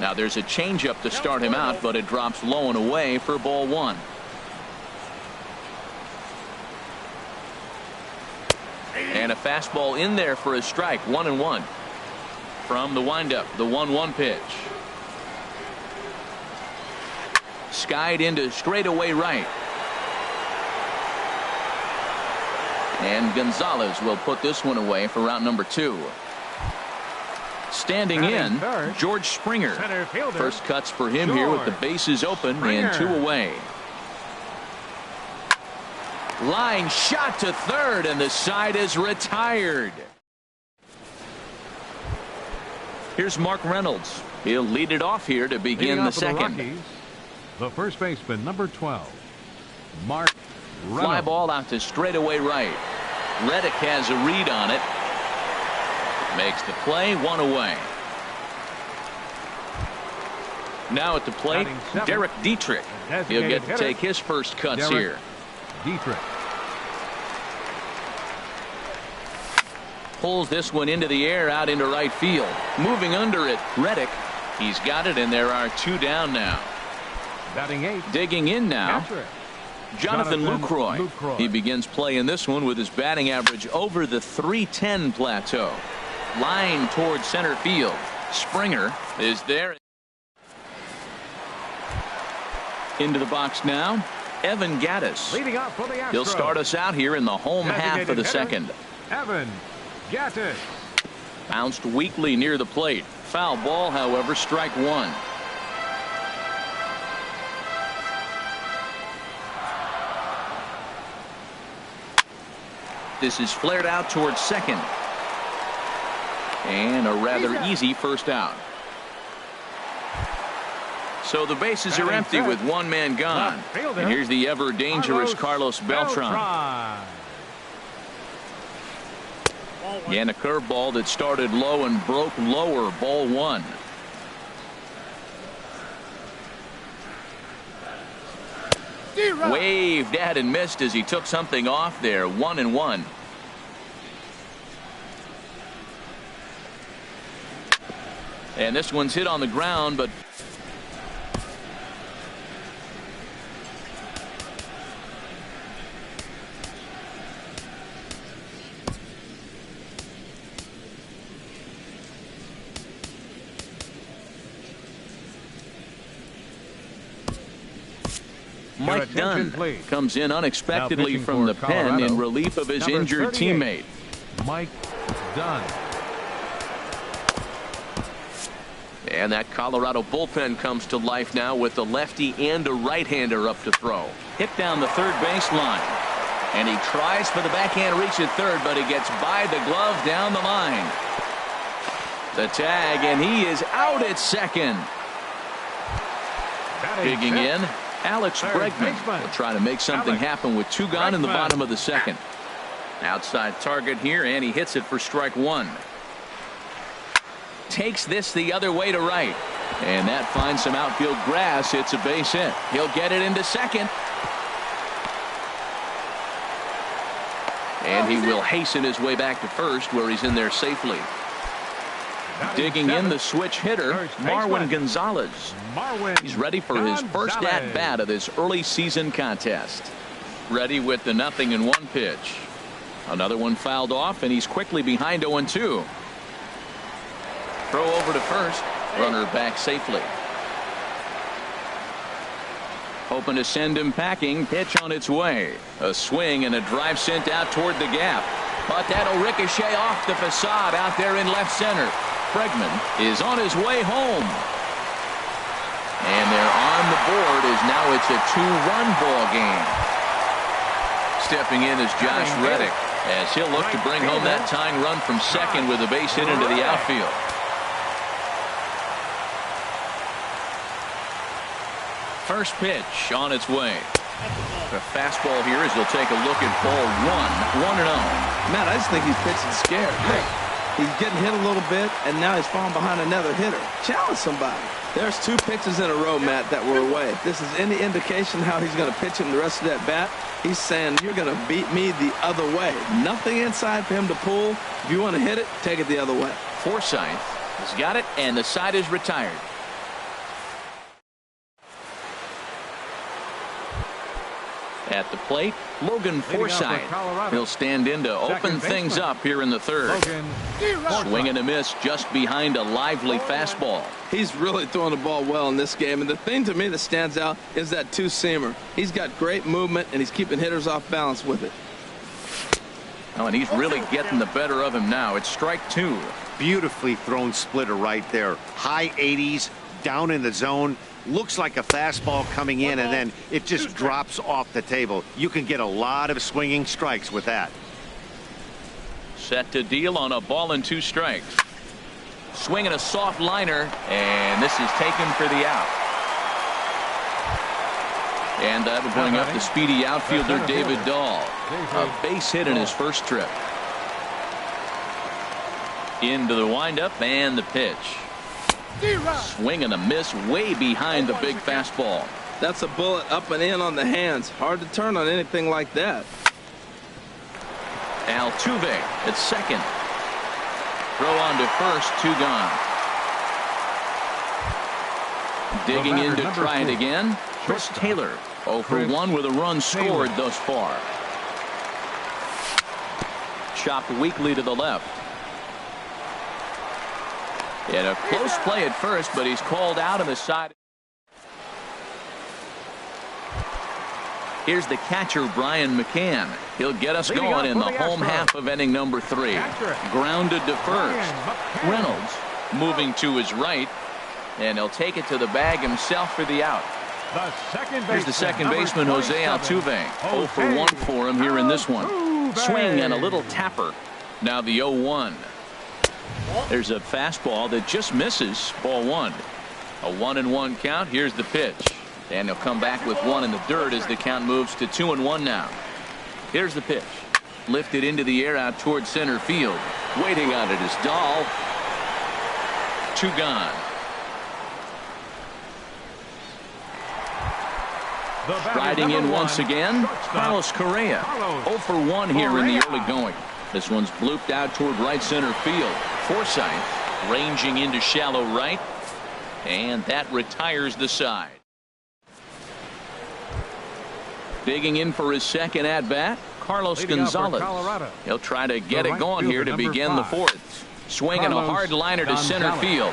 Now there's a changeup to start him out, but it drops low and away for ball 1. And a fastball in there for a strike. 1-1 from the windup. The 1-1 pitch. Skied into straightaway right. And Gonzalez will put this one away for round number 2. Standing in, George Springer. First cuts for him here with the bases open and 2 away. Line shot to third, and the side is retired. Here's Mark Reynolds. He'll lead it off here to begin the second. The first baseman, number 12, Mark Reynolds. Fly ball out to straightaway right. Reddick has a read on it. Makes the play, 1 away. Now at the plate, Derek Dietrich. He'll get to take his first cuts here. Dietrich pulls this one into the air out into right field. Moving under it, Reddick. He's got it, and there are 2 down now. Batting 8. Digging in now, Jonathan Lucroy. He begins play in this one with his batting average over the 310 plateau. Line towards center field. Springer is there. Into the box now, Evan Gattis. Leading off for the Astros. He'll start us out here in the home half of the Designated second. Evan Gattis. Bounced weakly near the plate. Foul ball, however, strike one. This is flared out towards second. And a rather easy first out. So the bases are empty with one man gone. And here's the ever dangerous Carlos Beltran. And a curveball that started low and broke lower. Ball one. Waved at and missed as he took something off there. 1-1. And this one's hit on the ground, but Mike Dunn comes in unexpectedly from the pen in relief of his injured teammate. Mike Dunn. And that Colorado bullpen comes to life now with a lefty and a right-hander up to throw. Hit down the third baseline. And he tries for the backhand reach at third, but he gets by the glove down the line. The tag, and he is out at second. Digging in, Alex Bregman will try to make something happen with two gone in the bottom of the second. Outside target here, and he hits it for strike one. Takes this the other way to right. And that finds some outfield grass. It's a base hit. He'll get it into second. And he will hasten his way back to first, where he's in there safely. Digging in, the switch hitter, Marwin Gonzalez. He's ready for his first at-bat of this early season contest. Ready with the 0-1 pitch. Another one fouled off, and he's quickly behind 0-2. Throw over to first. Runner back safely. Hoping to send him packing. Pitch on its way. A swing and a drive sent out toward the gap. But that'll ricochet off the facade out there in left center. Bregman is on his way home. And they're on the board as now it's a 2-run ball game. Stepping in is Josh Reddick as he'll look to bring home that tying run from second with a base hit into the outfield. First pitch on its way. The fastball here as he'll take a look at ball one. 1-0. Man, I just think he's pitching scared. He's getting hit a little bit, and now he's falling behind another hitter. Challenge somebody. There's two pitches in a row, Matt, that were away. If this is any indication how he's going to pitch him the rest of that bat, he's saying, you're going to beat me the other way. Nothing inside for him to pull. If you want to hit it, take it the other way. Forsythe has got it, and the side is retired. At the plate, Logan Forsythe. He'll stand in to open things up here in the third. Swing and a miss just behind a lively fastball. He's really throwing the ball well in this game, and the thing to me that stands out is that two-seamer. He's got great movement, and he's keeping hitters off balance with it. Oh, and he's really getting the better of him now. It's strike two. Beautifully thrown splitter right there. High 80s, down in the zone. Looks like a fastball coming in, and then it just drops off the table. You can get a lot of swinging strikes with that. Set to deal on a ball and 2 strikes. Swinging a soft liner, and this is taken for the out. And that will bring up the speedy outfielder David Dahl. A base hit in his first trip. Into the windup and the pitch. Swing and a miss way behind the big fastball. That's a bullet up and in on the hands. Hard to turn on anything like that. Altuve at second. Throw on to first, 2 gone. Digging in to try it again. Chris Taylor 0 for 1 with a run scored thus far. Chopped weakly to the left. And a close play at first, but he's called out on the side. Here's the catcher, Brian McCann. He'll get us going in the home half of inning number 3. Grounded to first. Reynolds moving to his right, and he'll take it to the bag himself for the out. Here's the second baseman, Jose Altuve. 0 for 1 for him here in this one. Swing and a little tapper. Now the 0-1. There's a fastball that just misses. Ball 1. A 1-1 count. Here's the pitch. And he'll come back with 1 in the dirt as the count moves to 2-1 now. Here's the pitch. Lifted into the air out towards center field. Waiting on it is Dahl. 2 gone. Riding in once again, Carlos Correa. 0 for 1 here in the early going. This one's blooped out toward right center field. Forsythe ranging into shallow right, and that retires the side. Digging in for his second at bat, Carlos Gonzalez. He'll try to get it going here to begin the 4th. Swinging a hard liner to center field.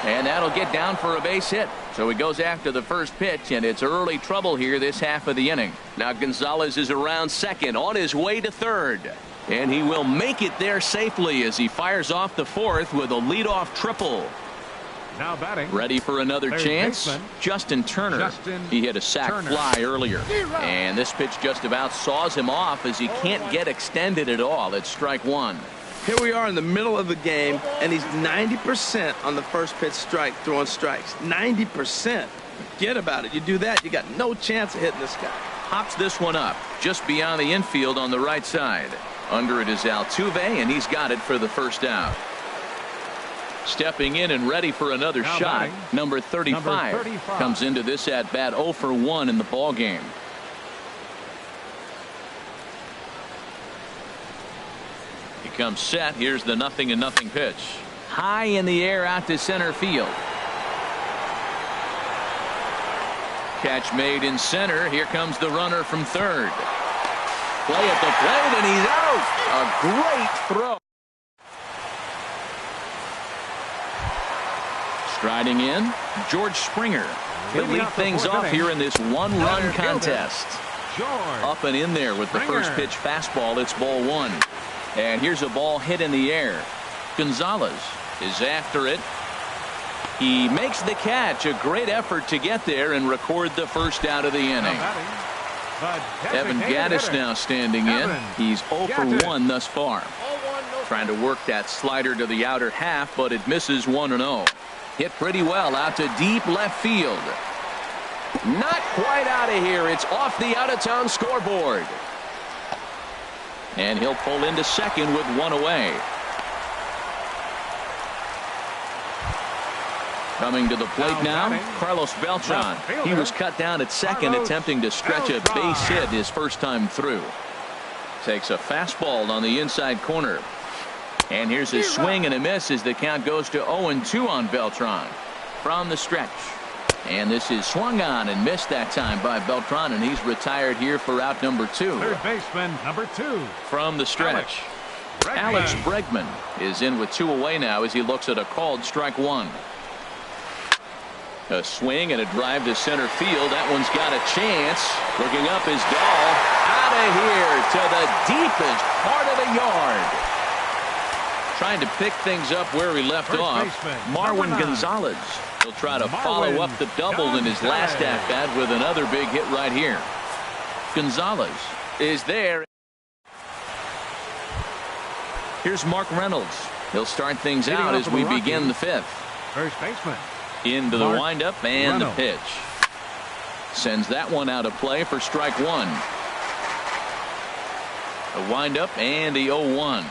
And that'll get down for a base hit. So he goes after the first pitch, and it's early trouble here this half of the inning. Now Gonzalez is around second, on his way to third. And he will make it there safely as he fires off the 4th with a leadoff triple. Now batting. Ready for another chance. Baseman, Justin Turner. He hit a sac fly earlier. And this pitch just about saws him off as he can't get extended at all. It's strike 1. Here we are in the middle of the game, and he's 90% on the first pitch strike, throwing strikes. 90%. Forget about it. You do that, you got no chance of hitting this guy. Hops this one up just beyond the infield on the right side. Under it is Altuve, and he's got it for the first out. Stepping in and ready for another shot, number 35 comes into this at bat 0 for 1 in the ball game. He comes set. Here's the 0-0 pitch. High in the air out to center field. Catch made in center. Here comes the runner from third. Play at the plate, and he's out. A great throw. Striding in, George Springer. He'll lead things off here in this one-run contest. Up and in there with the first pitch fastball. It's ball 1. And here's a ball hit in the air. Gonzalez is after it. He makes the catch. A great effort to get there and record the first out of the inning. Evan Gattis now standing in. He's 0 for 1 thus far. Trying to work that slider to the outer half, but it misses 1-0. Hit pretty well out to deep left field. Not quite out of here. It's off the out-of-town scoreboard. And he'll pull into second with 1 away. Coming to the plate now, Carlos Beltran. He was cut down at second, attempting to stretch a base hit his first time through. Takes a fastball on the inside corner. And here's a swing and a miss as the count goes to 0-2 on Beltran. From the stretch. And this is swung on and missed that time by Beltran, and he's retired here for out number 2. Third baseman, number 2. From the stretch. Alex Bregman is in with 2 away now as he looks at a called strike 1. A swing and a drive to center field. That one's got a chance. Looking up is Dahl. Out of here to the deepest part of the yard. Trying to pick things up where he left off. Marwin Gonzalez. He'll try to follow up the double in his last at-bat with another big hit right here. Gonzalez is there. Here's Mark Reynolds. He'll start things out as we begin the 5th. First baseman. Into the windup and the pitch. Sends that one out of play for strike 1. The windup and the 0-1.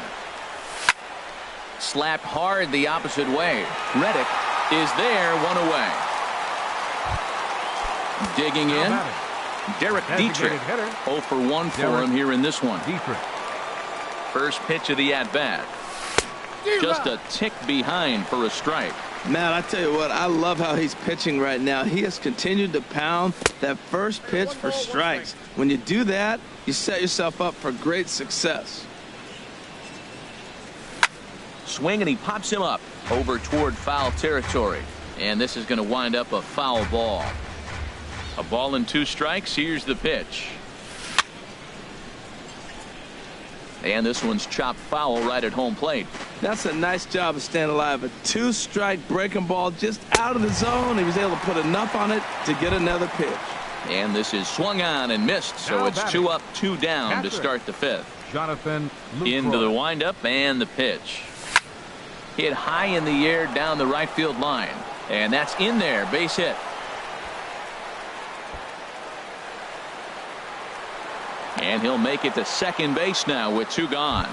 Slapped hard the opposite way. Reddick is there, 1 away. Digging in, Derek Dietrich. 0 for 1 for him here in this one. First pitch of the at-bat. Just a tick behind for a strike. Man, I tell you what, I love how he's pitching right now. He has continued to pound that first pitch for strikes. When you do that, you set yourself up for great success. Swing, and he pops him up over toward foul territory. And this is going to wind up a foul ball. A ball and 2 strikes. Here's the pitch. And this one's chopped foul right at home plate. That's a nice job of staying alive. A 2-strike breaking ball just out of the zone. He was able to put enough on it to get another pitch. And this is swung on and missed, so it's 2 up, 2 down to start the 5th. Jonathan Into the windup and the pitch. Hit high in the air down the right field line. And that's in there, base hit. And he'll make it to second base now with 2 gone.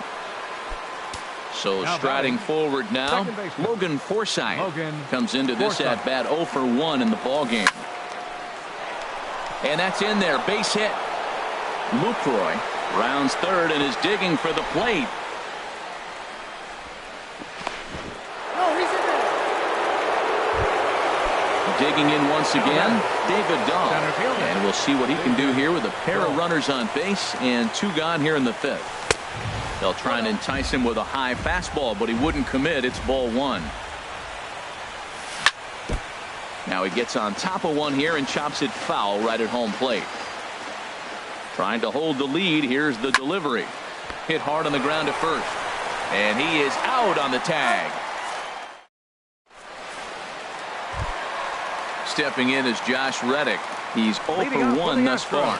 So striding forward now, Logan Forsythe comes into this at bat 0 for 1 in the ball game. And that's in there, base hit. Lucroy rounds third and is digging for the plate. Digging in once again, David Dahl. And we'll see what he can do here with a pair of runners on base and 2 gone here in the 5th. They'll try and entice him with a high fastball, but he wouldn't commit. It's ball 1. Now he gets on top of one here and chops it foul right at home plate. Trying to hold the lead. Here's the delivery. Hit hard on the ground at first. And he is out on the tag. Stepping in is Josh Reddick. He's 0 for 1 thus far.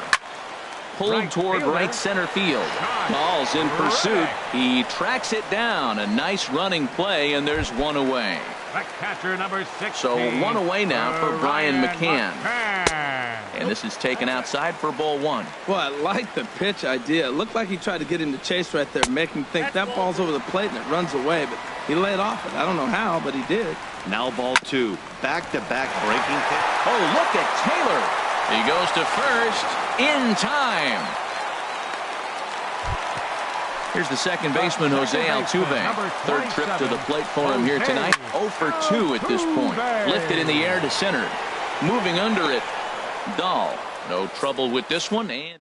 Pulled toward right center field. Ball's in pursuit. He tracks it down. A nice running play, and there's 1 away. Catcher number 16, so 1 away now for Brian McCann. And this is taken outside for ball 1. Well, I like the pitch idea. It looked like he tried to get him to chase right there, make him think that ball's over the plate and it runs away. But he laid off it. I don't know how, but he did. Now ball 2. Back-to-back breaking pitch. Oh, look at Taylor. He goes to first in time. Here's the second baseman, Jose Altuve. Third trip to the plate for him here tonight. 0 for 2 at this point. Lifted in the air to center. Moving under it, Dahl. No trouble with this one. And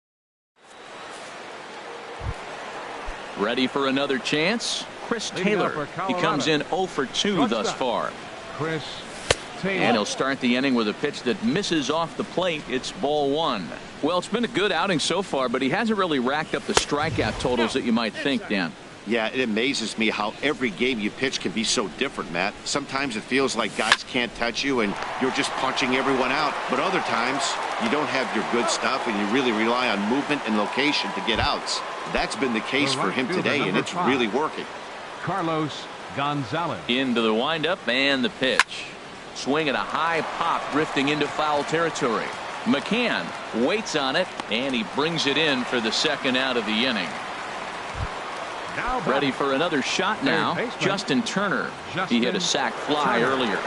ready for another chance. Chris Taylor. He comes in 0 for 2 thus far. Chris Taylor. And he'll start the inning with a pitch that misses off the plate. It's ball 1. Well, it's been a good outing so far, but he hasn't really racked up the strikeout totals that you might think, Dan. Yeah, it amazes me how every game you pitch can be so different, Matt. Sometimes it feels like guys can't touch you and you're just punching everyone out. But other times, you don't have your good stuff and you really rely on movement and location to get outs. That's been the case for him today, and it's really working. Carlos Gonzalez. Into the windup and the pitch. Swing at a high pop, drifting into foul territory. McCann waits on it, and he brings it in for the second out of the inning. Ready for another shot now. Justin Turner. He hit a sac fly earlier.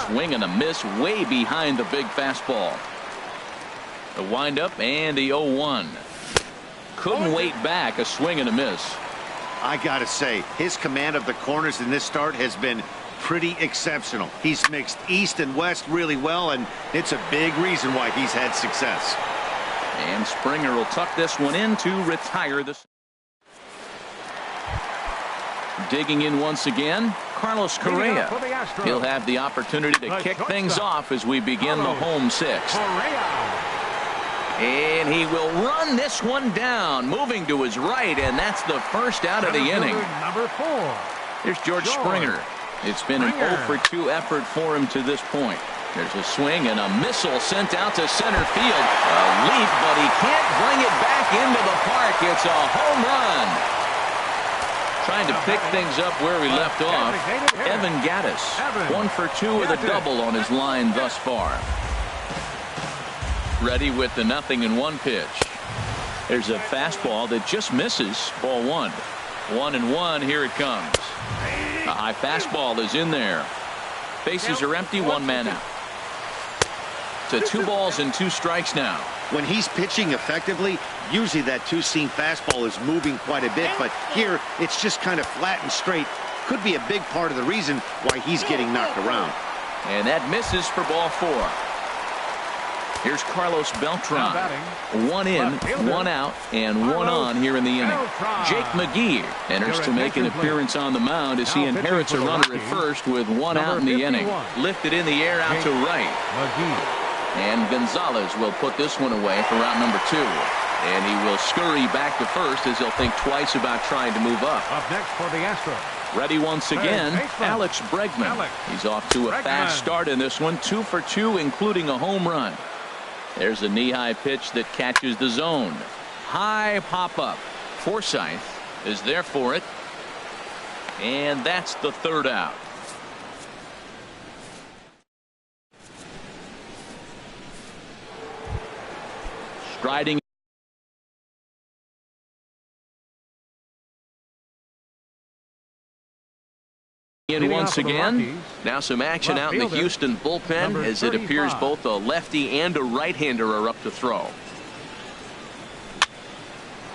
Swing and a miss way behind the big fastball. The windup and the 0-1. Couldn't wait back. A swing and a miss. I gotta say, his command of the corners in this start has been pretty exceptional. He's mixed east and west really well, and it's a big reason why he's had success. And Springer will tuck this one in to retire this. Digging in once again, Carlos Correa. He'll have the opportunity to kick things off as we begin the home 6th. And he will run this one down, moving to his right, and that's the first out of the inning. Number 4. Here's George Springer. It's been an 0 for 2 effort for him to this point. There's a swing and a missile sent out to center field. A leap, but he can't bring it back into the park. It's a home run. Trying to pick things up where we left off. Evan Gattis, 1 for 2 with a double on his line thus far. Ready with the 0-1 pitch. There's a fastball that just misses. Ball 1. 1-1. Here it comes. A high fastball is in there. Bases are empty. 1 man out. To 2 balls and 2 strikes now. When he's pitching effectively, usually that 2-seam fastball is moving quite a bit, but here it's just kind of flat and straight. Could be a big part of the reason why he's getting knocked around. And that misses for ball 4. Here's Carlos Beltran. 1 in, 1 out, and 1 on here in the inning. Jake McGee enters to make an appearance on the mound as he inherits a runner at first with 1 out in the inning. Lifted in the air out to right. And Gonzalez will put this one away for round number 2. And he will scurry back to first as he'll think twice about trying to move up. Up next for the Astros. Ready once again, Alex Bregman. He's off to a fast start in this one, 2 for 2, including a home run. There's a knee-high pitch that catches the zone. High pop-up. Forsythe is there for it. And that's the 3rd out. Striding in once again. Now some action out in the Houston bullpen as it appears both a lefty and a right-hander are up to throw.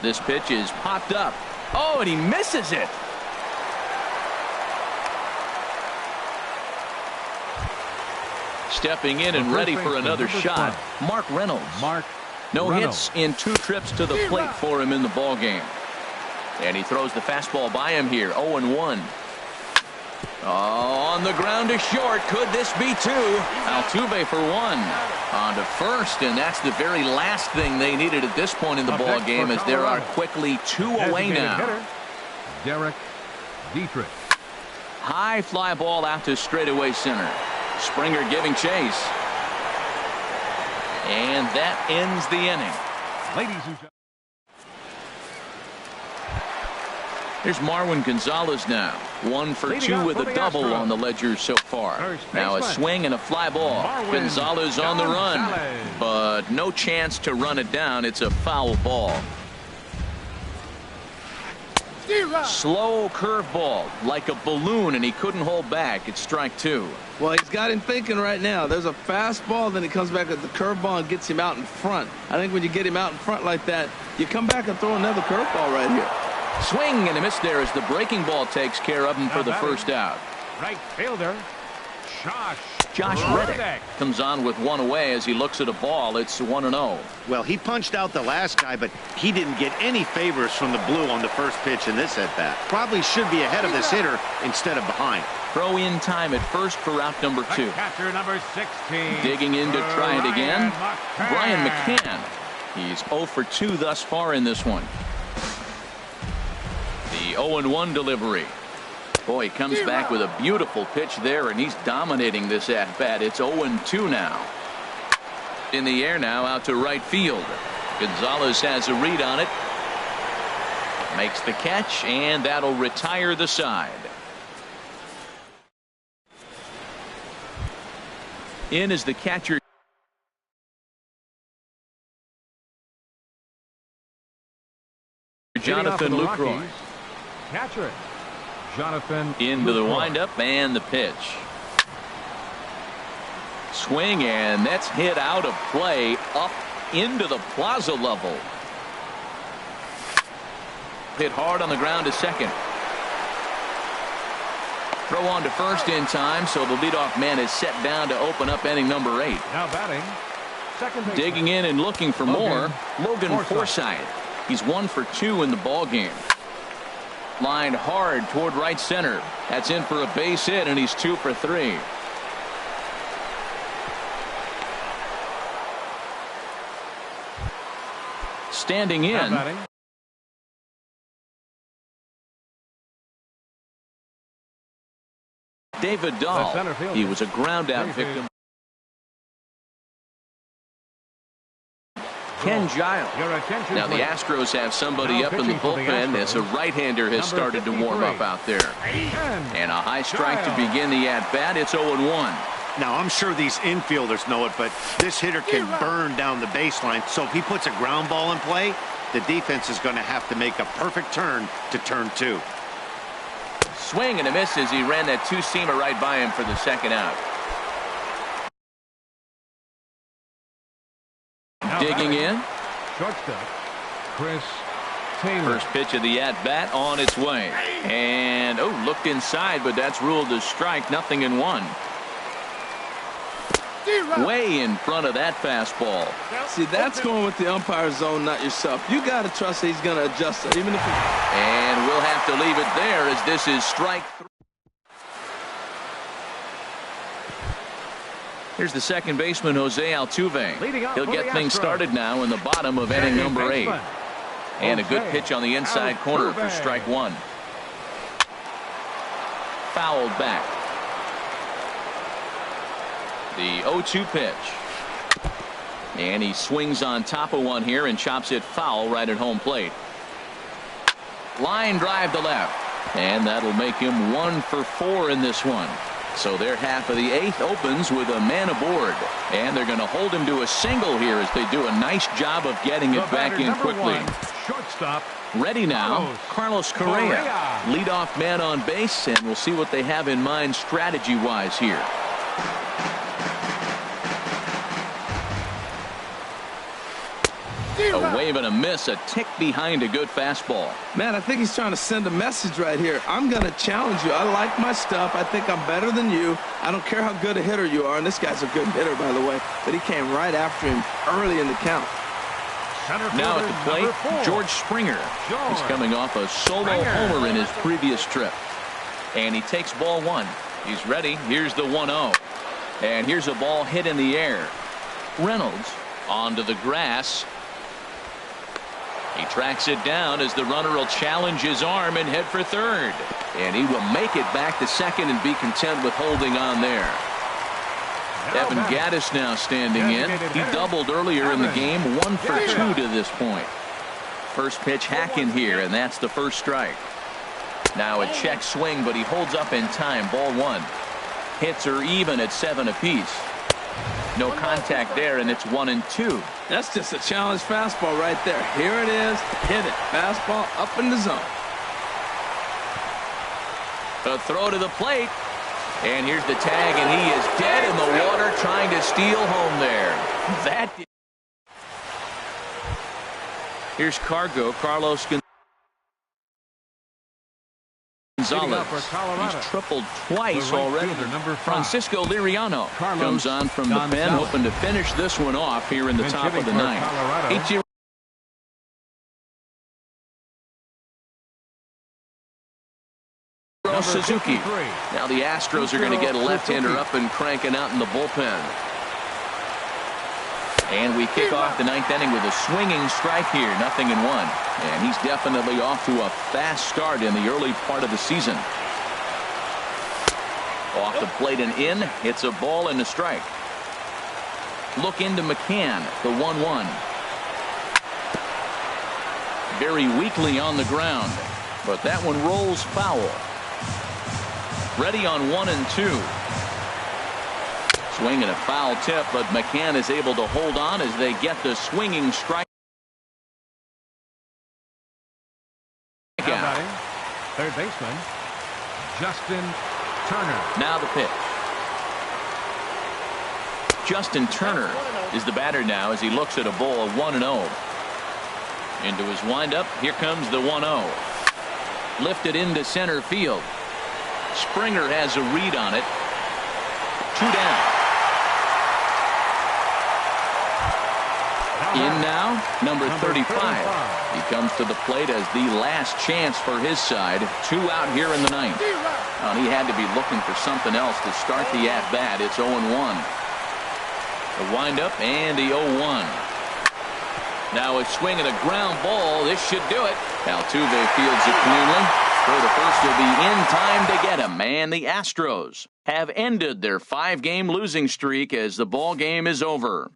This pitch is popped up. Oh, and he misses it. Stepping in and ready for another shot, Mark Reynolds. No hits in 2 trips to the plate for him in the ballgame. And he throws the fastball by him here, 0-1. Oh, on the ground to short. Could this be 2? Altuve for 1. On to first, and that's the very last thing they needed at this point in the ball game, as there are quickly 2 away now. Derek Dietrich. High fly ball out to straightaway center. Springer giving chase. And that ends the inning. Ladies and gentlemen. Here's Marwin Gonzalez now. 1 for 2 with a double on the ledger so far. Now a swing and a fly ball. Gonzalez on the run, but no chance to run it down. It's a foul ball. Slow curveball like a balloon, and he couldn't hold back. It's strike 2. Well, he's got him thinking right now. There's a fastball, then he comes back with the curveball and gets him out in front. I think when you get him out in front like that, you come back and throw another curveball right here. Swing and a miss there as the breaking ball takes care of him for the first out. Right fielder, Josh Reddick comes on with 1 away as he looks at a ball. It's 1-0. Well, he punched out the last guy, but he didn't get any favors from the blue on the first pitch in this at-bat. Probably should be ahead of this hitter instead of behind. Throw in time at first for route number 2. Catcher number 16. Digging in to try it again. Brian McCann. He's 0 for 2 thus far in this one. The 0-1 delivery. Boy, he comes back with a beautiful pitch there, and he's dominating this at-bat. It's 0-2 now. In the air now, out to right field. Gonzalez has a read on it. Makes the catch, and that'll retire the side. In is the catcher, Jonathan Lucroy. Catcher Jonathan into the windup and the pitch. Swing, and that's hit out of play up into the plaza level. Hit hard on the ground to second. Throw on to first in time, so the leadoff man is set down to open up inning number 8. Now batting, second baseman. Digging in and looking for more, Logan Forsythe. He's 1 for 2 in the ball game. Lined hard toward right center. That's in for a base hit, and he's 2 for 3. Standing in, David Dahl. He was a ground out victim. Ken Giles. Now the Astros have somebody up in the bullpen as a right-hander has started to warm up out there. And a high strike to begin the at-bat. It's 0-1. Now, I'm sure these infielders know it, but this hitter can burn down the baseline. So if he puts a ground ball in play, the defense is going to have to make a perfect turn to turn 2. Swing and a miss as he ran that two-seamer right by him for the second out. Digging in. Shortstop, Chris Taylor. First pitch of the at-bat on its way. And, looked inside, but that's ruled a strike. 0-1. Way in front of that fastball. See, that's going with the umpire's zone, not yourself. You got to trust that he's going to adjust it, even if he... And we'll have to leave it there as this is strike 3. Here's the second baseman, Jose Altuve. He'll get things started now in the bottom of inning number 8. And a good pitch on the inside corner for strike 1. Fouled back. The 0-2 pitch. And he swings on top of one here and chops it foul right at home plate. Line drive to left. And that'll make him 1 for 4 in this one. So their half of the 8th opens with a man aboard. And they're going to hold him to a single here as they do a nice job of getting it back in quickly. Shortstop. Ready now, Carlos Correa. Leadoff man on base, and we'll see what they have in mind strategy-wise here. A wave and a miss, a tick behind a good fastball. Man, I think he's trying to send a message right here. I'm going to challenge you. I like my stuff. I think I'm better than you. I don't care how good a hitter you are. And this guy's a good hitter, by the way. But he came right after him early in the count. Now at the plate, George Springer. He's coming off a solo homer in his previous trip. And he takes ball 1. He's ready. Here's the 1-0. And here's a ball hit in the air. Reynolds onto the grass. He tracks it down as the runner will challenge his arm and head for third. And he will make it back to second and be content with holding on there. Evan Gattis now standing in. He doubled earlier in the game, 1 for 2 to this point. First pitch hack in here, and that's the first strike. Now a check swing, but he holds up in time. Ball 1. Hits are even at 7 apiece. No contact there, and it's 1-2. That's just a challenge fastball right there. Here it is. Hit it. Fastball up in the zone. A throw to the plate. And here's the tag, and he is dead in the water trying to steal home there. Here's Carlos Gonzalez. He's tripled twice already. Francisco Liriano comes on from the pen, hoping to finish this one off here in the top of the 9th. Suzuki. Now the Astros are going to get a left-hander up and cranking out in the bullpen. And we kick off the 9th inning with a swinging strike here, 0-1. And he's definitely off to a fast start in the early part of the season. Off the plate and in. It's a ball and a strike. Look into McCann, the 1-1. Very weakly on the ground, but that one rolls foul. Ready on 1-2. Swing and a foul tip, but McCann is able to hold on as they get the swinging strike. Third baseman, Justin Turner. Now the pitch. Justin Turner is the batter now as he looks at a ball of 1-0. Into his windup. Here comes the 1-0. Lifted into center field. Springer has a read on it. 2 down. In now, number 35. He comes to the plate as the last chance for his side. 2 out here in the 9th. He had to be looking for something else to start the at-bat. It's 0-1. The windup and the 0-1. Now a swing and a ground ball. This should do it. Altuve fields it cleanly. Throw to first will be in time to get him. And the Astros have ended their 5-game losing streak as the ball game is over.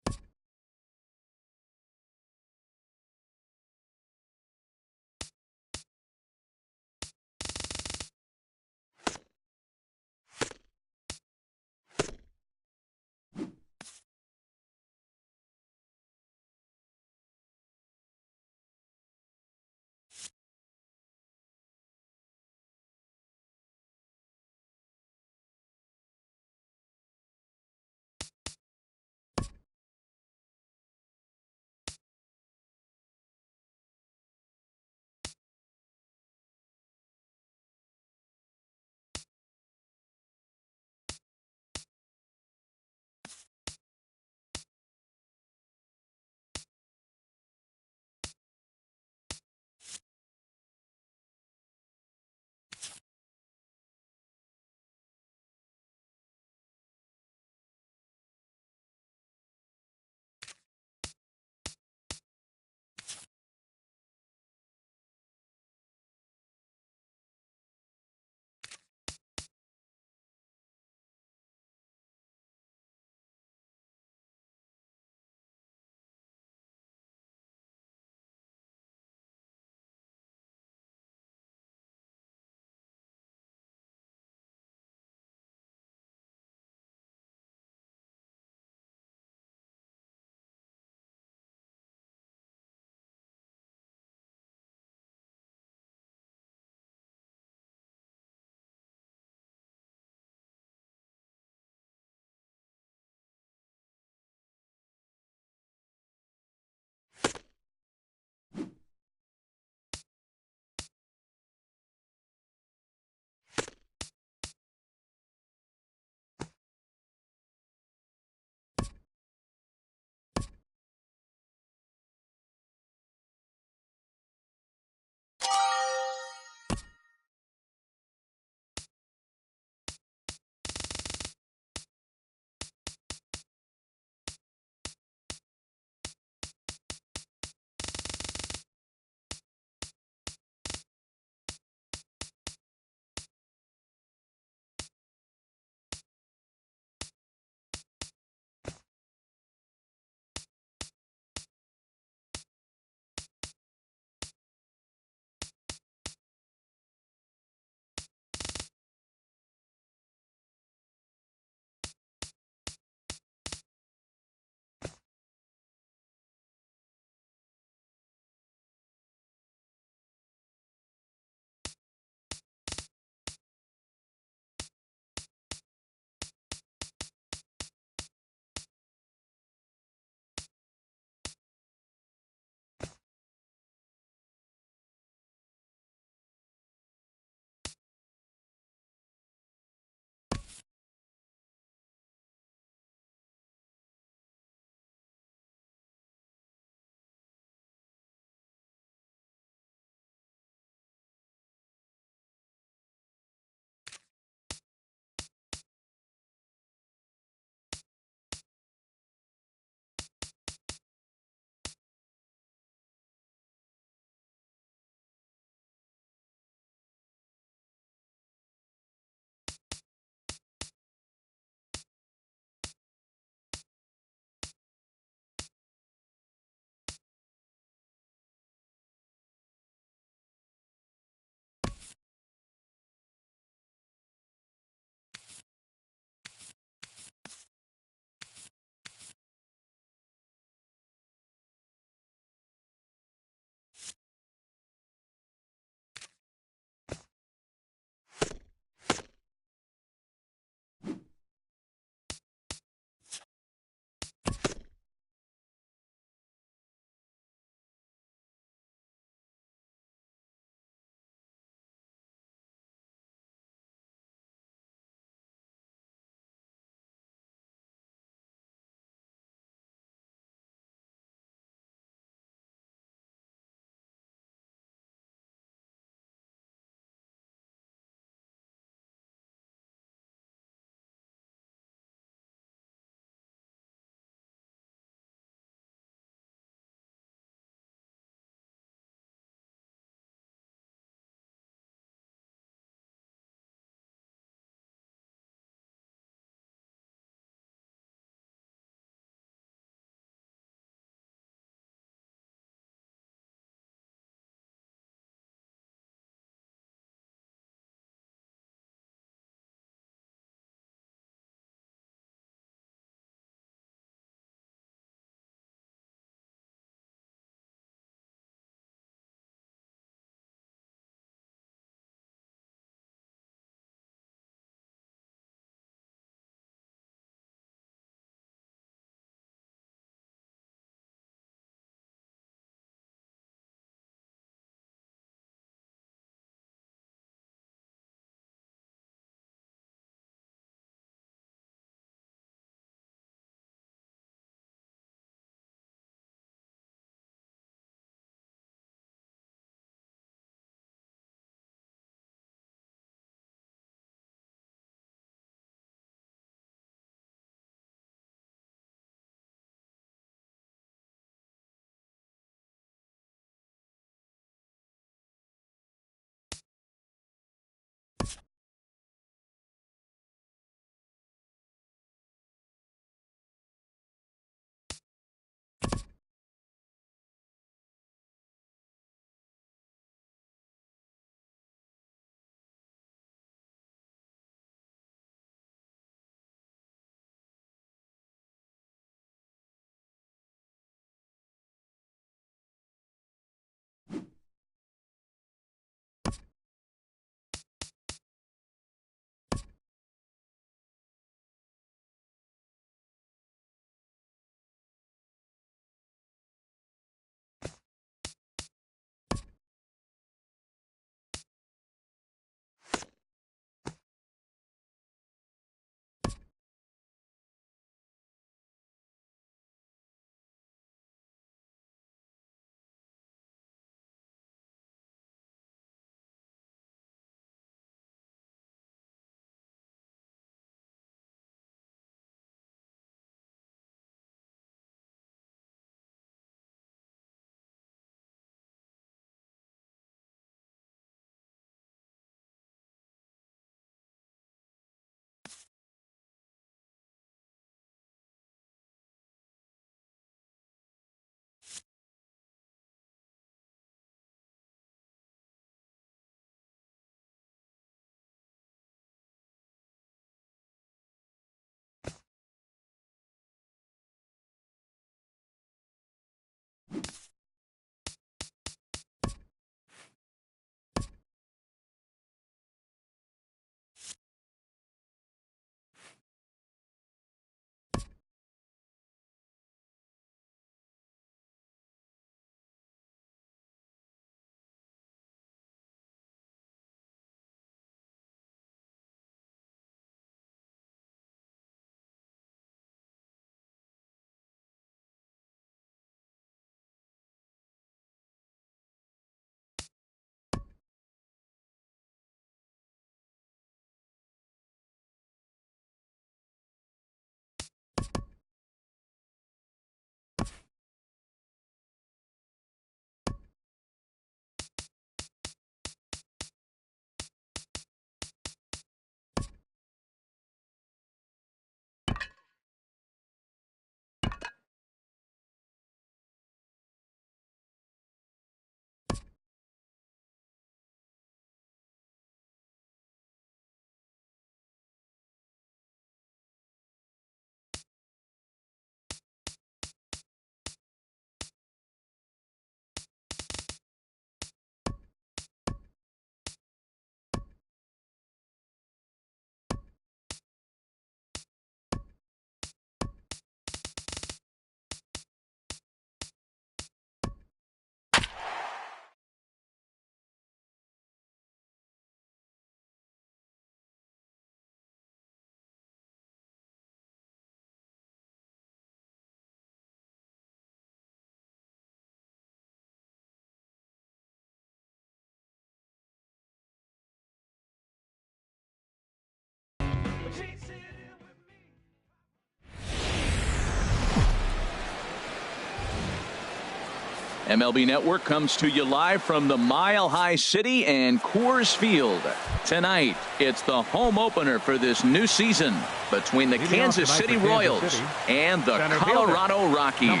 MLB Network comes to you live from the Mile High City and Coors Field. Tonight, it's the home opener for this new season between the Kansas City Royals and the Colorado Rockies.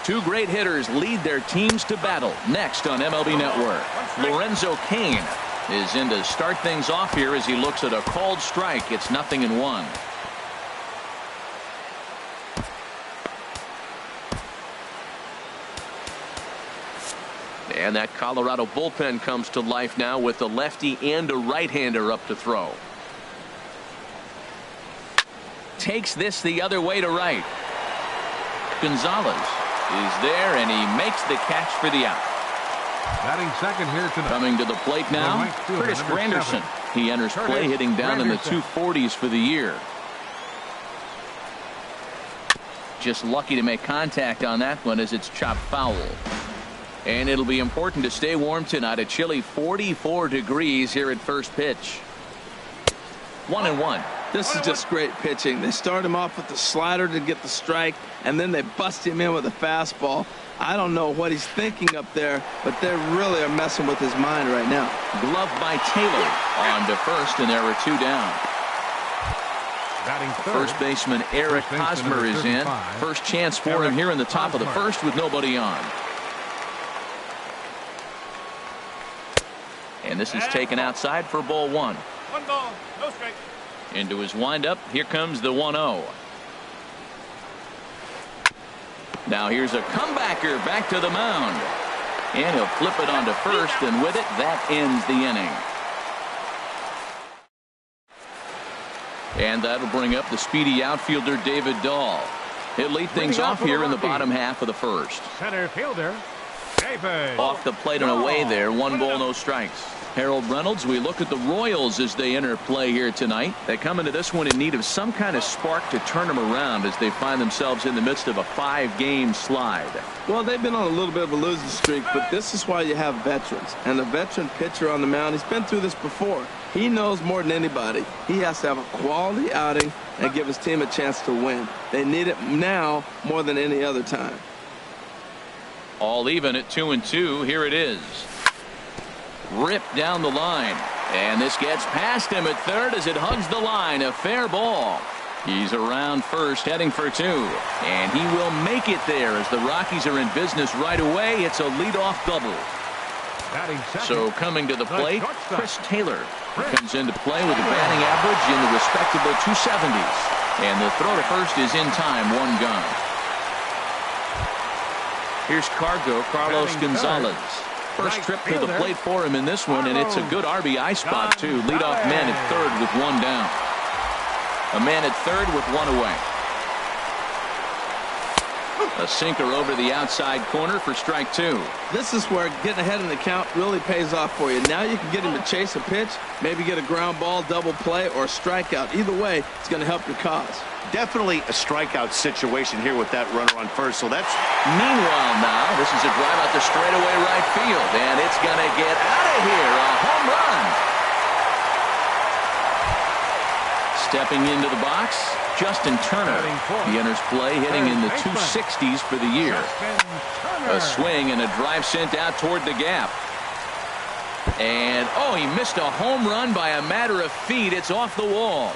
Two great hitters lead their teams to battle. Next on MLB Network, Lorenzo Cain is in to start things off here as he looks at a called strike. It's 0-1. And that Colorado bullpen comes to life now with a lefty and a right-hander up to throw. Takes this the other way to right. Gonzalez is there, and he makes the catch for the out. Batting second here tonight. Coming to the plate now, Chris Granderson. He enters play hitting down in the 240s for the year. Just lucky to make contact on that one as it's chopped foul. And it'll be important to stay warm tonight. A chilly 44 degrees here at first pitch. 1-1. This is just great pitching. They start him off with the slider to get the strike, and then they bust him in with a fastball. I don't know what he's thinking up there, but they really are messing with his mind right now. Glove by Taylor on to first, and there are two down. First baseman Eric Hosmer is in. First chance for him here in the top of the first with nobody on. And this is taken outside for ball one. 1 ball, no strike. Into his windup. Here comes the 1-0. Now here's a comebacker back to the mound. And he'll flip it onto first, and with it, that ends the inning. And that'll bring up the speedy outfielder David Dahl. He'll lead things off here in the bottom half of the first. Center fielder, David. Off the plate and away there. 1 ball, no strikes. Harold Reynolds, we look at the Royals as they enter play here tonight. They come into this one in need of some kind of spark to turn them around as they find themselves in the midst of a 5-game slide. Well, they've been on a little bit of a losing streak, but this is why you have veterans. And the veteran pitcher on the mound, he's been through this before. He knows more than anybody. He has to have a quality outing and give his team a chance to win. They need it now more than any other time. All even at 2-2. Here it is. Ripped down the line, and this gets past him at third as it hugs the line. A fair ball. He's around first, heading for two, and he will make it there as the Rockies are in business right away. It's a leadoff double. So coming to the plate, Chris Taylor comes into play with a batting average in the respectable 270s, and the throw to first is in time. 1 gone. Here's Carlos Gonzalez. First trip to the plate for him in this one, and it's a good RBI spot, too. Leadoff man at third with 1 down. A man at third with 1 away. A sinker over the outside corner for strike 2. This is where getting ahead in the count really pays off for you. Now you can get him to chase a pitch, maybe get a ground ball, double play, or a strikeout. Either way, it's going to help your cause. Definitely a strikeout situation here with that runner on first. So that's. Meanwhile now, this is a drive out to straightaway right field, and it's going to get out of here. A home run. Stepping into the box, Justin Turner. He enters play hitting in the 260s for the year. A swing and a drive sent out toward the gap. And, oh, he missed a home run by a matter of feet. It's off the wall.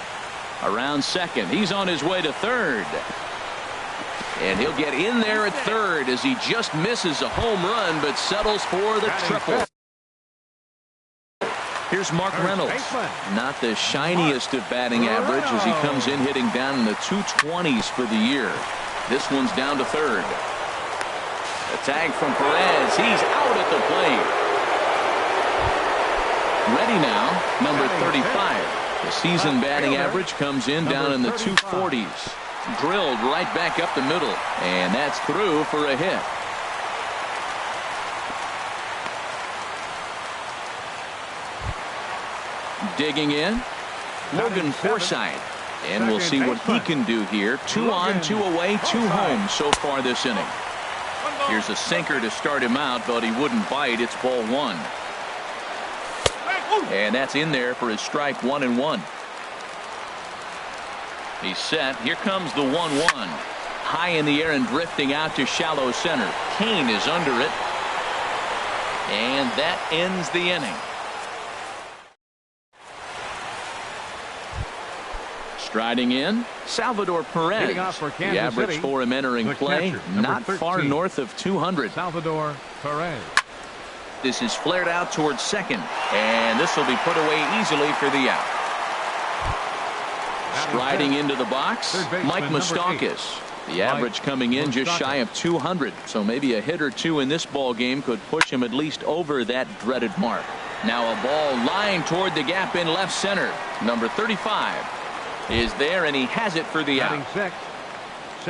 Around second. He's on his way to third. And he'll get in there at third as he just misses a home run but settles for the triple. Here's Mark Reynolds. Not the shiniest of batting average as he comes in hitting down in the 220s for the year. This one's down to third. A tag from Perez. He's out at the plate. Ready now, number 35. The season batting average comes in down in the 240s. Drilled right back up the middle, and that's through for a hit. Digging in, Logan Forsythe, and we'll see what he can do here. 2 on, 2 away, 2 home so far this inning. Here's a sinker to start him out, but he wouldn't bite. It's ball 1. And that's in there for his strike. 1-1. He's set. Here comes the 1-1. High in the air and drifting out to shallow center. Kane is under it. And that ends the inning. Striding in, Salvador Perez. The average for him entering play, not far north of 200. Salvador Perez. This is flared out towards second, and this will be put away easily for the out. Striding into the box, Mike Moustakas. The average coming in just shy of 200, so maybe a hit or two in this ball game could push him at least over that dreaded mark. Now a ball lined toward the gap in left center. Number 35 is there, and he has it for the out.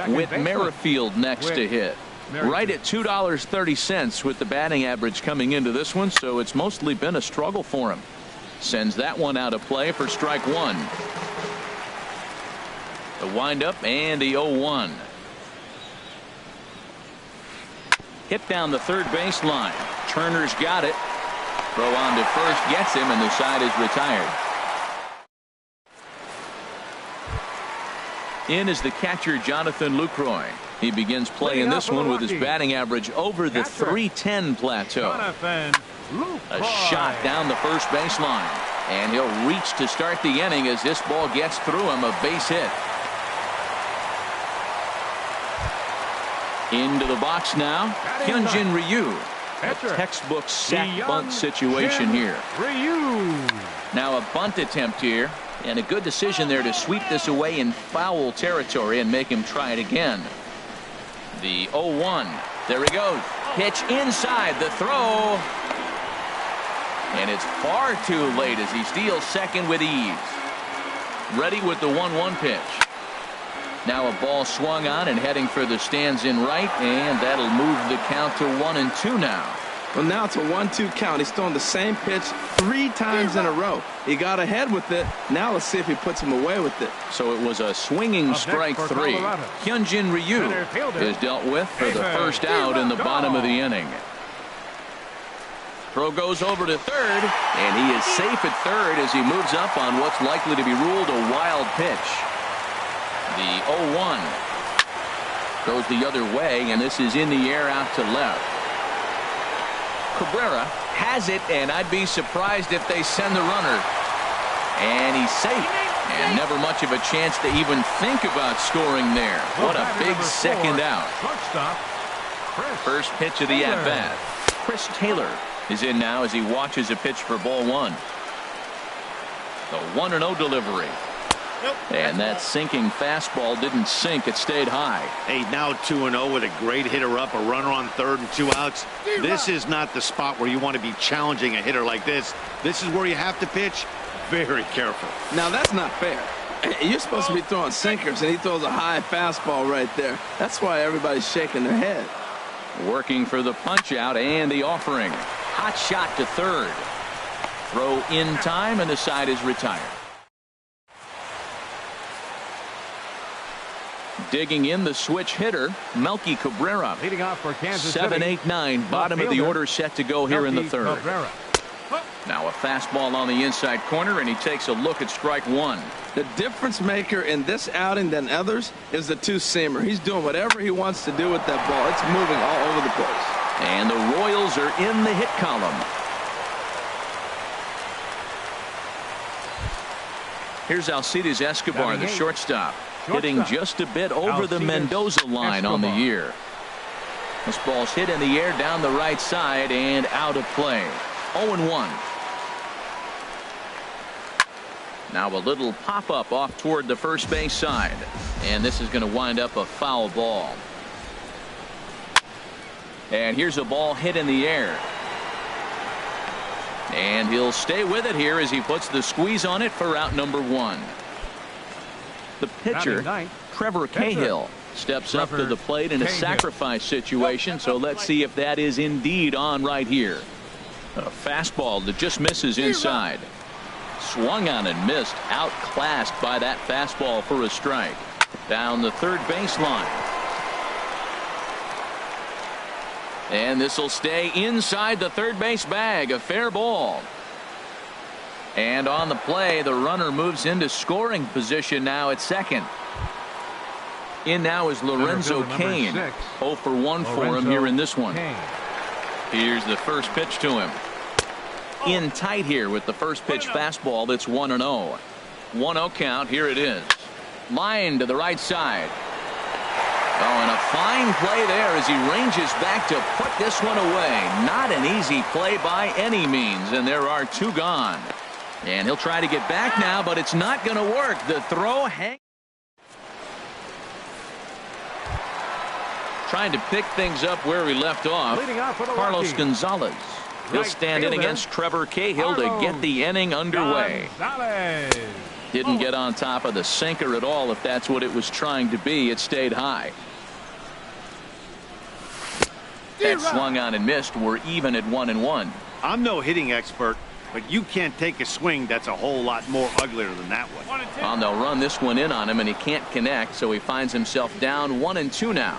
With Merrifield next to hit. Right at $2.30 with the batting average coming into this one, so it's mostly been a struggle for him. Sends that one out of play for strike one. The windup and the 0-1. Hit down the third base line. Turner's got it. Throw on to first gets him, and the side is retired. In is the catcher, Jonathan Lucroy. He begins play in this one with his batting average over the 310 plateau. A shot down the first baseline, and he'll reach to start the inning as this ball gets through him. A base hit. Into the box now, Hyunjin Ryu. A textbook sack bunt situation here. Now a bunt attempt here, and a good decision there to sweep this away in foul territory and make him try it again. The 0-1. There he goes. Pitch inside the throw. And it's far too late as he steals second with ease. Ready with the 1-1 pitch. Now a ball swung on and heading for the stands in right, and that'll move the count to 1-2 now. Well, now it's a 1-2 count. He's thrown the same pitch 3 times in a row. He got ahead with it. Now let's see if he puts him away with it. So it was a swinging strike 3. Hyunjin Ryu is dealt with for the first out in the bottom of the inning. Throw goes over to third, and he is safe at third as he moves up on what's likely to be ruled a wild pitch. The 0-1 goes the other way, and this is in the air out to left. Cabrera has it, and I'd be surprised if they send the runner. And he's safe, and never much of a chance to even think about scoring there. What a big second out. First pitch of the at-bat. Chris Taylor is in now as he watches a pitch for ball one. The 1-0 delivery. And that sinking fastball didn't sink. It stayed high. Hey, now 2-0 with a great hitter up, a runner on third and 2 outs. This is not the spot where you want to be challenging a hitter like this. This is where you have to pitch very careful. Now that's not fair. You're supposed to be throwing sinkers, and he throws a high fastball right there. That's why everybody's shaking their head. Working for the punch out and the offering. Hot shot to third. Throw in time, and the side is retired. Digging in the switch hitter, Melky Cabrera. Leading off for Kansas 7, City. 8, 9. Bottom of the order set to go here in the third. Cabrera. Now a fastball on the inside corner, and he takes a look at strike one. The difference maker in this outing than others is the two-seamer. He's doing whatever he wants to do with that ball. It's moving all over the place. And the Royals are in the hit column. Here's Alcides Escobar, the shortstop, hitting just a bit over the Mendoza line on the year. This ball's hit in the air down the right side and out of play. 0-1. Now a little pop-up off toward the first base side, and this is going to wind up a foul ball. And here's a ball hit in the air. And he'll stay with it here as he puts the squeeze on it for out number one. The pitcher, Trevor Cahill, steps up to the plate in a sacrifice situation, so let's see if that is indeed on right here. A fastball that just misses inside. Swung on and missed, outclassed by that fastball for a strike. Down the third baseline. And this will stay inside the third base bag. A fair ball. And on the play, the runner moves into scoring position now at second. In now is Lorenzo Cain. 0 for 1 for him here in this one. Here's the first pitch to him. In tight here with the first pitch fastball that's 1-0. 1-0 count. Here it is. Line to the right side. Oh, and a fine play there as he ranges back to put this one away. Not an easy play by any means, and there are two gone. And he'll try to get back now, but it's not going to work. The throw trying to pick things up where he left off. Carlos Gonzalez. He'll stand in against Trevor Cahill to get the inning underway. Didn't get on top of the sinker at all, if that's what it was trying to be. It stayed high. That swung on and missed. We're even at 1-1. I'm no hitting expert, but you can't take a swing that's a whole lot more uglier than that one. And they'll run this one in on him, and he can't connect, so he finds himself down 1-2 now.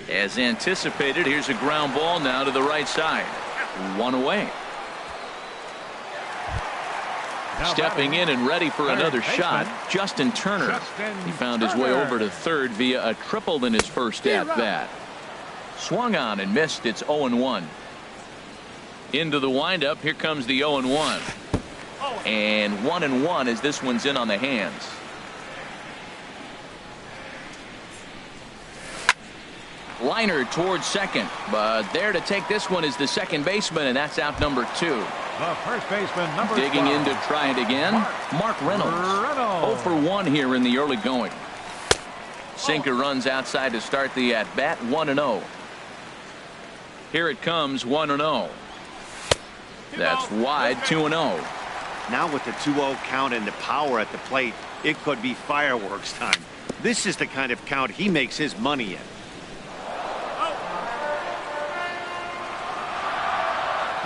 As anticipated, here's a ground ball now to the right side. One away. Stepping in and ready for another shot, Justin Turner. He found his way over to third via a triple in his first at-bat. Swung on and missed. It's 0-1. Into the windup. Here comes the 0-1. And 1-1 as this one's in on the hands. Liner towards second, but there to take this one is the second baseman, and that's out number 2. The first baseman, number Digging 12. in to try it again. Mark Reynolds. 0 for 1 here in the early going. Sinker runs outside to start the at-bat. 1-0. Here it comes. 1-0. That's wide. 2-0. Now with the 2-0 count and the power at the plate, it could be fireworks time. This is the kind of count he makes his money in.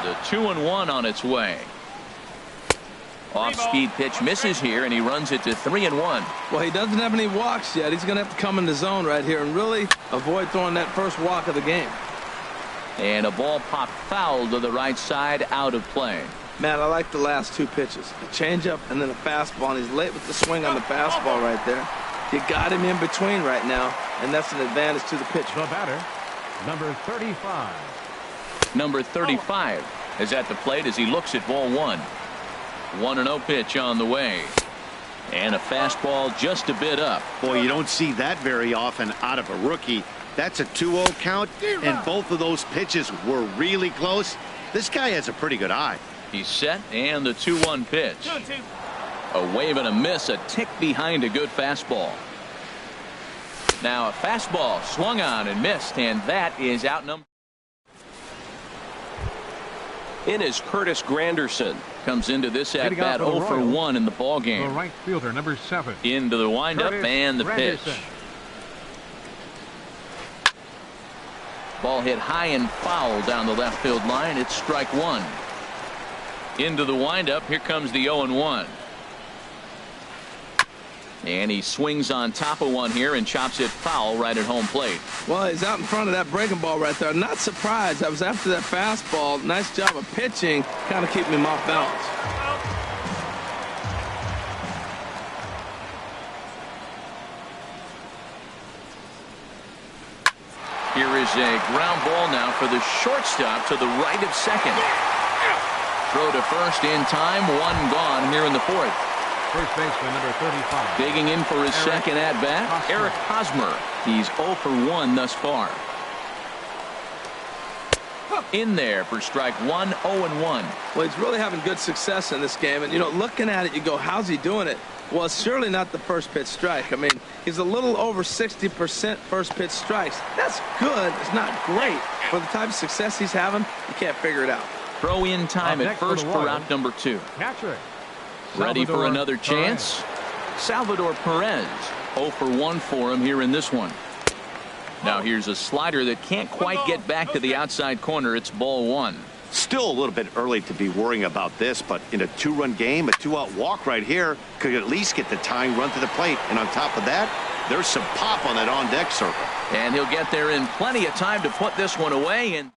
The 2-1 on its way. Off-speed pitch misses here, and he runs it to 3-1. Well, he doesn't have any walks yet. He's going to have to come in the zone right here and really avoid throwing that first walk of the game. And a ball popped foul to the right side, out of play. Matt, I like the last two pitches. A changeup and then a fastball, and he's late with the swing on the fastball right there. You got him in between right now, and that's an advantage to the pitcher. The batter, number 35. Number 35 is at the plate as he looks at ball 1. 1-0 pitch on the way. And a fastball just a bit up. Boy, you don't see that very often out of a rookie. That's a 2-0 count, and both of those pitches were really close. This guy has a pretty good eye. He's set, and the 2-1 pitch. A wave and a miss, a tick behind a good fastball. Now a fastball swung on and missed, and that is out number. In is Curtis Granderson. Comes into this at bat 0 for 1 in the ball game. The right fielder, number 7. Into the windup and the pitch. Ball hit high and foul down the left field line. It's strike 1. Into the windup. Here comes the 0-1. And he swings on top of one here and chops it foul right at home plate. Well, he's out in front of that breaking ball right there. Not surprised. I was after that fastball. Nice job of pitching, kind of keeping him off balance. Here is a ground ball now for the shortstop to the right of second. Throw to first in time. One gone here in the fourth. First baseman, number 35. Digging in for his second at-bat, Eric Hosmer. He's 0 for 1 thus far. In there for strike 1, 0-1. Well, he's really having good success in this game. And, you know, looking at it, you go, how's he doing it? Well, it's surely not the first pitch strike. I mean, he's a little over 60% first pitch strikes. That's good. It's not great. For the type of success he's having, you can't figure it out. Throw in time at first for out number 2. Catcher. Ready for another chance. Salvador Perez. 0 for 1 for him here in this one. Now here's a slider that can't quite get back to the outside corner. It's ball 1. Still a little bit early to be worrying about this, but in a 2-run game, a 2-out walk right here could at least get the tying run to the plate. And on top of that, there's some pop on that on-deck circle. And he'll get there in plenty of time to put this one away. And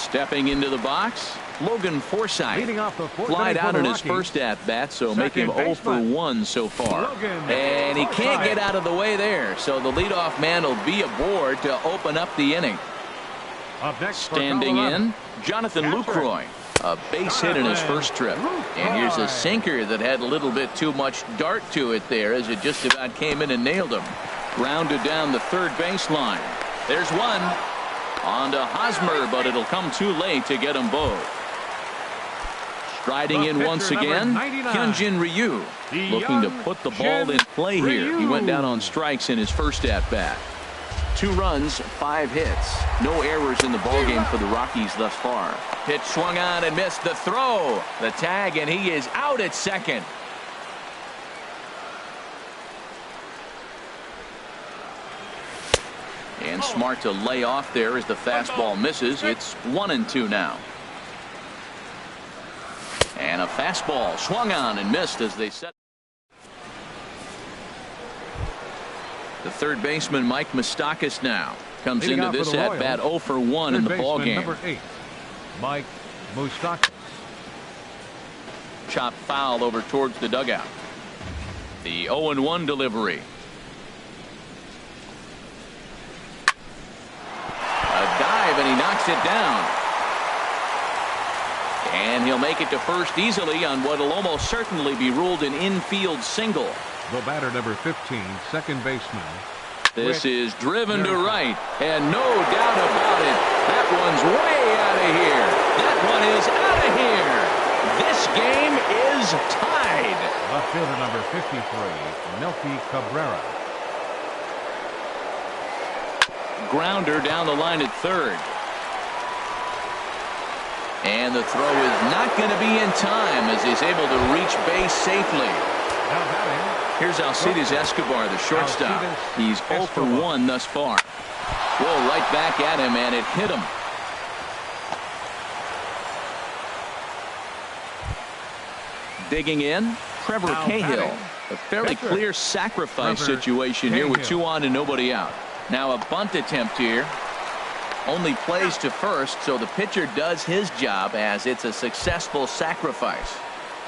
Stepping into the box, Logan Forsythe. Leading off the fourth Flied inning for out the in his Rockies. first at-bat, so Second make him 0 for baseman, 1 so far. Logan And he can't Forsythe. get out of the way there, so the leadoff man will be aboard to open up the inning. Up next for Standing Colorado, in, Jonathan Lucroy. A base hit in his first trip. And here's a sinker that had a little bit too much dart to it there as it just about came in and nailed him. Grounded down the third baseline. There's one. On to Hosmer, but it'll come too late to get them both. Striding The in once pitcher, again, number 99. Hyunjin Ryu. Looking to put the ball in play here. He went down on strikes in his first at-bat. 2 runs, 5 hits. No errors in the ballgame for the Rockies thus far. Pitch swung on and missed. The throw. The tag, and he is out at second. And smart to lay off there as the fastball misses. It's 1-2 now. And a fastball swung on and missed as they set. The third baseman, Mike Moustakas, now comes Leading into out for this the at bat Royals, 0 for 1 in the third ball baseman, game. number 8, Mike Moustakas. Chop foul over towards the dugout. The 0-1 delivery. A dive, and he knocks it down. And he'll make it to first easily on what will almost certainly be ruled an infield single. The batter, number 15, second baseman. This is driven to right, and no doubt about it, that one's way out of here. That one is out of here. This game is tied. Left fielder, number 53, Melky Cabrera. Grounder down the line at third. And the throw is not going to be in time as he's able to reach base safely. Now batting, Here's Alcides Escobar, the shortstop. He's 0 for 1 thus far. Whoa, right back at him, and it hit him. Digging in, Trevor Cahill. A fairly clear sacrifice situation here with 2 on and nobody out. Now a bunt attempt here. Only plays to first, so the pitcher does his job as it's a successful sacrifice.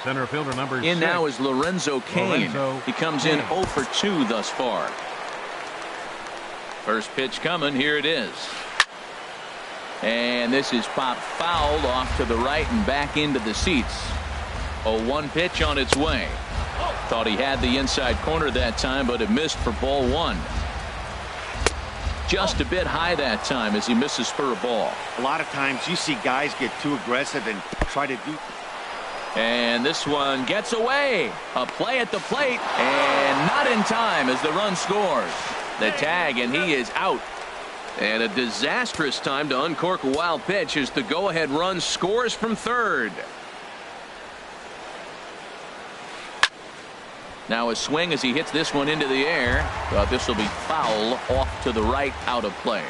center fielder, number 6. In now is Lorenzo Cain. He comes in 0 for 2 thus far. First pitch coming. Here it is. And this is popped fouled off to the right and back into the seats. 0-1 pitch on its way. Thought he had the inside corner that time, but it missed for ball 1. Just a bit high that time as he misses for a ball. A lot of times you see guys get too aggressive and try to do. And this one gets away. A play at the plate, and not in time as the run scores. The tag, and he is out. And a disastrous time to uncork a wild pitch as the go-ahead run scores from third. Now a swing as he hits this one into the air. But this will be foul off to the right, out of play.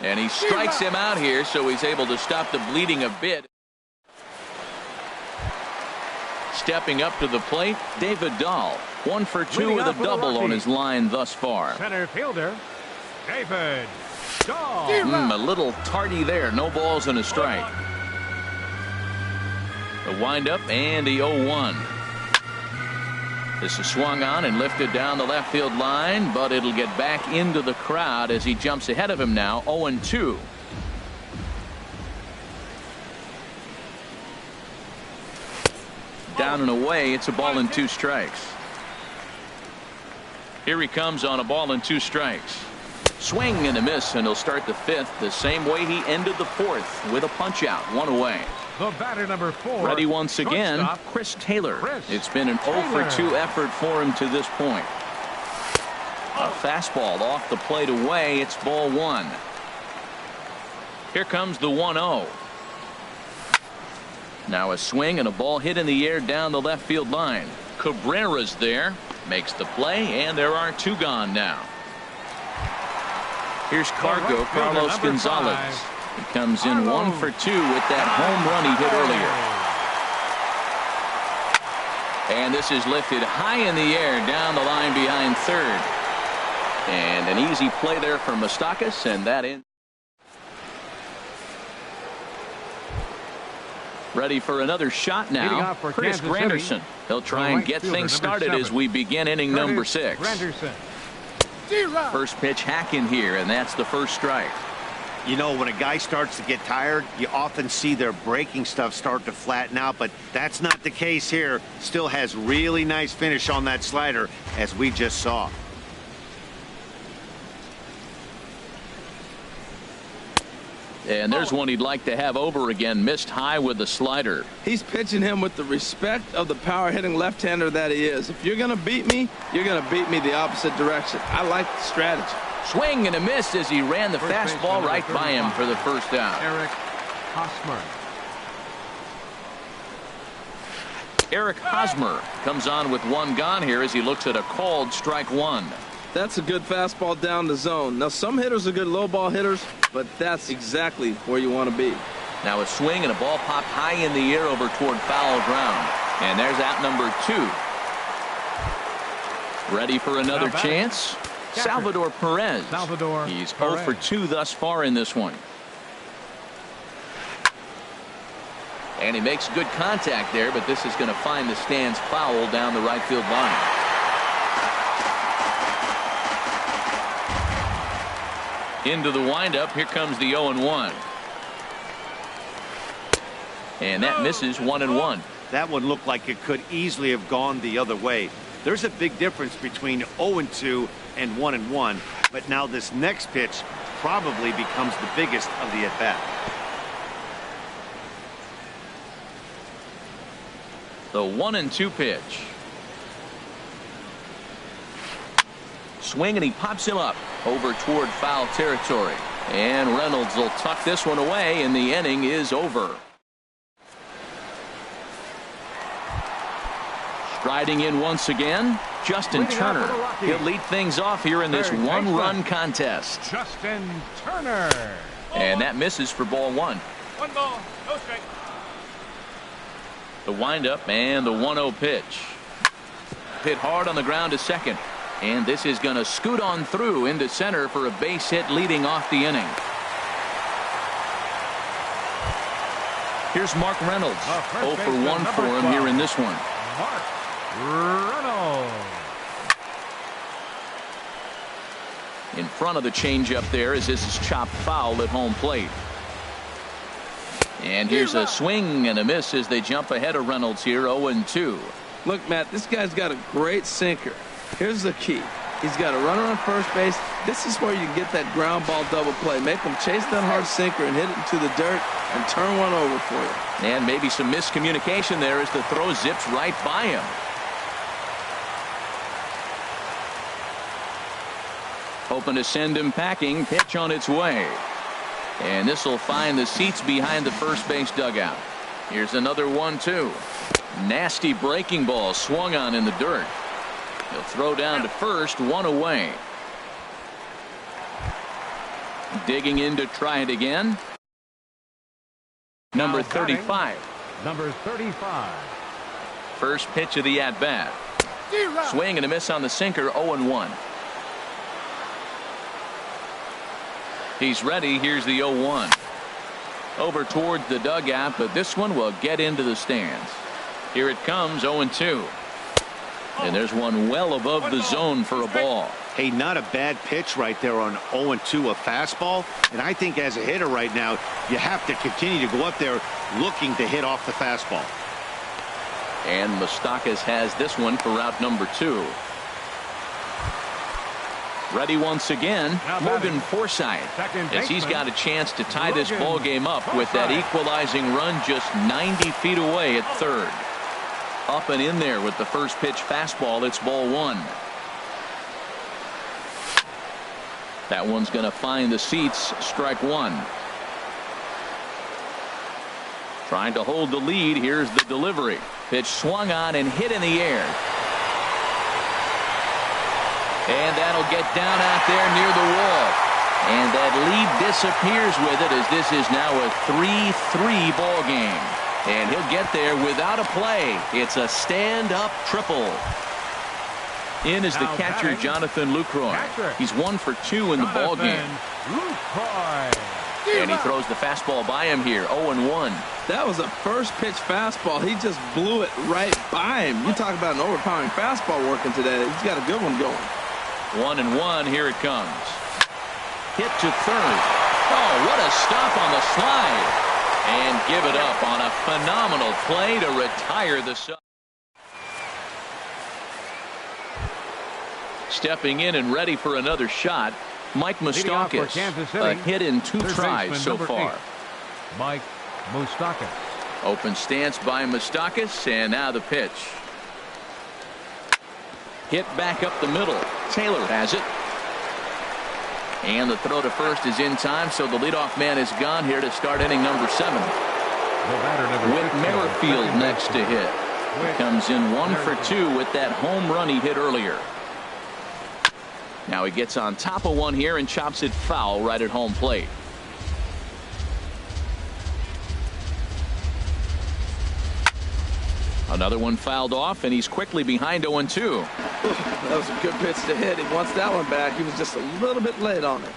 And he strikes him out here, so he's able to stop the bleeding a bit. Stepping up to the plate, David Dahl. 1 for 2 with a double on his line thus far. Center fielder, David Dahl. A little tardy there. No balls and a strike. The windup and the 0-1. This is swung on and lifted down the left field line, but it'll get back into the crowd as he jumps ahead of him now. 0-2. Down and away. It's a ball and 2 strikes. Here he comes on a ball and 2 strikes. Swing and a miss, and he'll start the 5th the same way he ended the 4th with a punch out. 1 away. The batter, number 4. Ready once again, shortstop, Chris Taylor. Chris It's been an 0 for 2 effort for him to this point. A fastball off the plate away. It's ball 1. Here comes the 1-0. Now a swing and a ball hit in the air down the left field line. Cabrera's there. Makes the play, and there are 2 gone now. Here's Cargo, right fielder, Carlos number Gonzalez. 5. He comes in 1 for 2 with that home run he hit earlier. And this is lifted high in the air down the line behind third. And an easy play there from Moustakas, and that in. Ready for another shot now. Chris Granderson. He'll try and get things started as we begin inning number 6. First pitch hacking here, and that's the first strike. You know, when a guy starts to get tired, you often see their breaking stuff start to flatten out, but that's not the case here. Still has really nice finish on that slider, as we just saw. And there's one he'd like to have over again. Missed high with the slider. He's pitching him with the respect of the power-hitting left-hander that he is. If you're going to beat me, you're going to beat me the opposite direction. I like the strategy. Swing and a miss as he ran the fastball right by him for the first out. Eric Hosmer comes on with one gone here as he looks at a called strike one. That's a good fastball down the zone. Now, some hitters are good low ball hitters, but that's exactly where you want to be. Now a swing and a ball popped high in the air over toward foul ground. And there's out number 2. Ready for another chance? Salvador Perez. He's 0 for 2 thus far in this one. And he makes good contact there, but this is going to find the stands foul down the right field line. Into the windup. Here comes the 0-1. And that misses 1-1. That one looked like it could easily have gone the other way. There's a big difference between 0-2 and 1-1, but now this next pitch probably becomes the biggest of the at-bat. The 1-2 pitch. Swing and he pops him up over toward foul territory. And Reynolds will tuck this one away, and the inning is over. Striding in once again, Justin Turner. He'll lead things off here in this one-run contest. Justin Turner. And that misses for ball 1. 1 ball, no strike. The windup and the 1-0 pitch. Hit hard on the ground to second. And this is going to scoot on through into center for a base hit leading off the inning. Here's Mark Reynolds. 0 for 1 for him here in this one. Mark Reynolds. In front of the changeup there as this is chopped foul at home plate. And here's a swing and a miss as they jump ahead of Reynolds here 0-2. Look, Matt, this guy's got a great sinker. Here's the key. He's got a runner on first base. This is where you get that ground ball double play. Make him chase that hard sinker and hit it into the dirt and turn one over for you. And maybe some miscommunication there as the throw zips right by him. Hoping to send him packing. Pitch on its way. And this will find the seats behind the first base dugout. Here's another 1-2. Nasty breaking ball swung on in the dirt. He'll throw down to first, 1 away. Digging in to try it again. Number 35. Number 35. First pitch of the at-bat. Swing and a miss on the sinker, 0-1. He's ready. Here's the 0-1. Over towards the dugout, but this one will get into the stands. Here it comes, 0-2. And there's one well above the zone for a ball. Hey, not a bad pitch right there on 0-2, a fastball. And I think as a hitter right now, you have to continue to go up there looking to hit off the fastball. And Moustakas has this one for route number 2. Ready once again, Morgan Forsythe, as he's got a chance to tie this ball game up with that equalizing run just 90 feet away at third. Up and in there with the first pitch fastball. It's ball 1. That one's going to find the seats. Strike 1. Trying to hold the lead. Here's the delivery. Pitch swung on and hit in the air. And that'll get down out there near the wall. And that lead disappears with it as this is now a 3-3 ball game. And he'll get there without a play. It's a stand-up triple. In is the catcher, Jonathan Lucroy. He's 1 for 2 in the ball game. And he throws the fastball by him here, 0-1. That was a first pitch fastball. He just blew it right by him. You talk about an overpowering fastball working today. He's got a good one going. 1-1, here it comes. Hit to third. Oh, what a stop on the slide. And give it up on a phenomenal play to retire the sub. Stepping in and ready for another shot, Mike Moustakas. A hit in 2 tries so far. Mike Moustakas. Open stance by Moustakas, and now the pitch. Hit back up the middle. Taylor has it. And the throw to first is in time, so the leadoff man is gone here to start inning number 7. With Merrifield next to hit. He comes in 1 for 2 with that home run he hit earlier. Now he gets on top of one here and chops it foul right at home plate. Another one fouled off, and he's quickly behind 0-2. That was a good pitch to hit. He wants that one back. He was just a little bit late on it.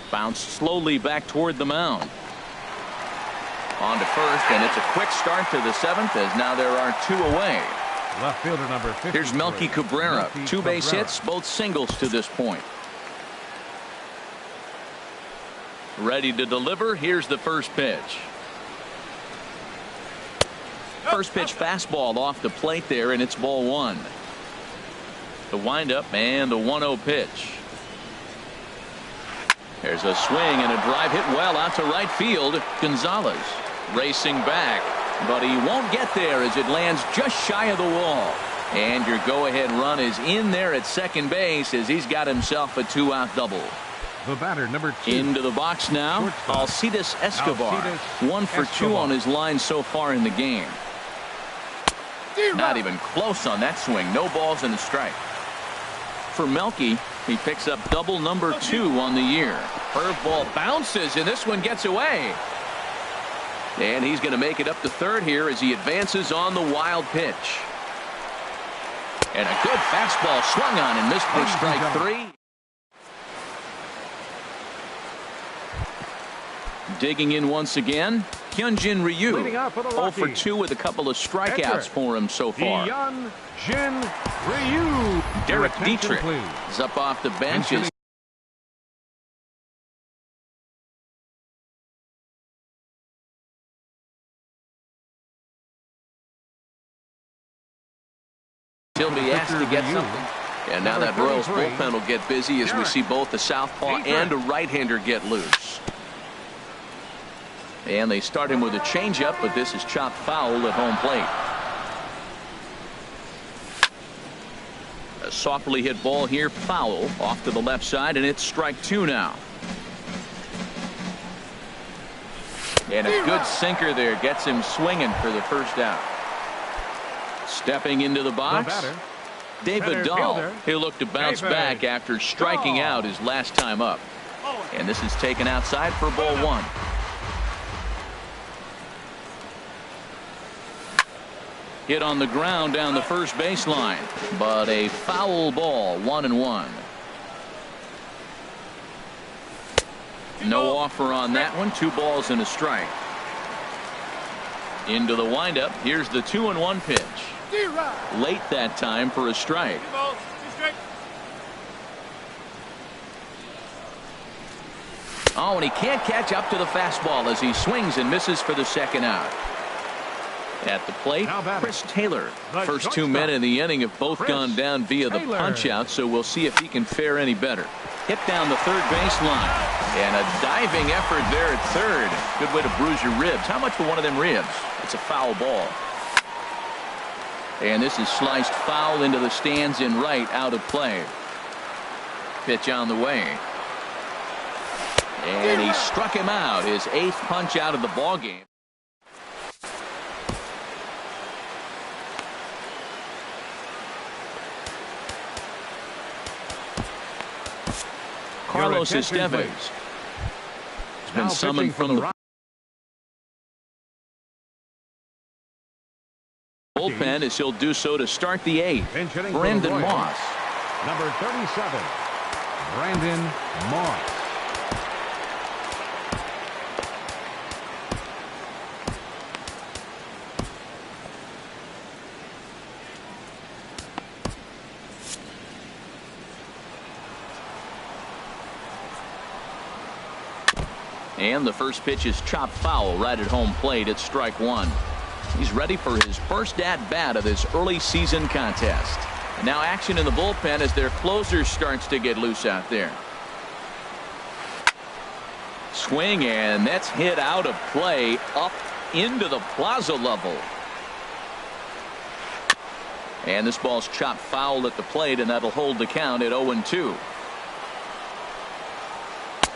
Bounced slowly back toward the mound. On to first, and it's a quick start to the 7th as now there are 2 away. Left fielder number 50. Here's Melky Cabrera. 2 base hits, both singles to this point. Ready to deliver. Here's the first pitch. First pitch fastball off the plate there, and it's ball 1. The windup and the 1-0 pitch. There's a swing and a drive hit well out to right field. Gonzalez racing back, but he won't get there as it lands just shy of the wall. And your go-ahead run is in there at second base as he's got himself a 2-out double. The batter, number 2. Into the box now, Alcides Escobar. 1 for 2 on his line so far in the game. Not even close on that swing. No balls and a strike. For Melky, he picks up double number 2 on the year. Curveball bounces, and this one gets away. And he's going to make it up to third here as he advances on the wild pitch. And a good fastball swung on and missed for strike 3. Digging in once again, Hyunjin Ryu. 0 for 2 with a couple of strikeouts for him so far. Hyunjin Ryu. Derek Dietrich is up off the bench. He'll be asked to get something. And now that Royals bullpen will get busy as we see both the southpaw and a right-hander get loose. And they start him with a changeup, but this is chopped foul at home plate. A softly hit ball here, foul off to the left side, and it's strike 2 now. And a good sinker there gets him swinging for the first out. Stepping into the box, David Dahl. He'll look to bounce back after striking out his last time up. And this is taken outside for ball 1. Hit on the ground down the first baseline, but a foul ball, 1-1. No offer on that one. 2 balls and a strike. Into the windup. Here's the 2-1 pitch. Late that time for a strike. Oh, and he can't catch up to the fastball as he swings and misses for the second out. At the plate, Chris Taylor. First 2 men in the inning have both gone down via the punch-out, so we'll see if he can fare any better. Hit down the third baseline. And a diving effort there at third. Good way to bruise your ribs. How much for one of them ribs? It's a foul ball. And this is sliced foul into the stands in right, out of play. Pitch on the way. And he struck him out. His 8th punch out of the ballgame. Carlos Estevez has been summoned from the bullpen bullpen as he'll do so to start the 8th. Pinch hitting for the Brandon Royals, Moss. number 37, Brandon Moss. And the first pitch is chopped foul right at home plate at strike 1. He's ready for his first at-bat of this early season contest. And now action in the bullpen as their closer starts to get loose out there. Swing, and that's hit out of play up into the plaza level. And this ball's chopped foul at the plate, and that'll hold the count at 0-2.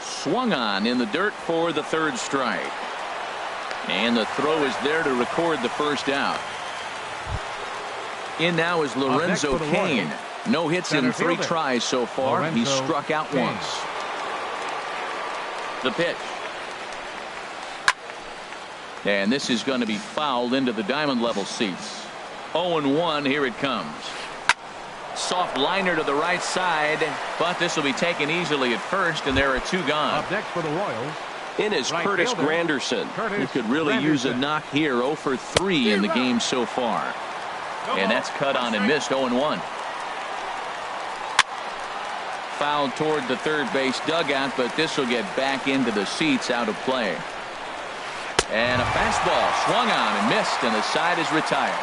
Swung on in the dirt for the 3rd strike. And the throw is there to record the first out. In now is Lorenzo Cain. No hits in 3 tries so far. He struck out once. The pitch. And this is going to be fouled into the diamond level seats. 0-1, here it comes. Soft liner to the right side, but this will be taken easily at first, and there are 2 gone. Up next for the Royals, in is Curtis Granderson. He could really use a knock here. 0 for 3 in the game so far. And that's cut on and missed. 0-1. Fouled toward the 3rd base dugout, but this will get back into the seats, out of play. And a fastball swung on and missed, and the side is retired.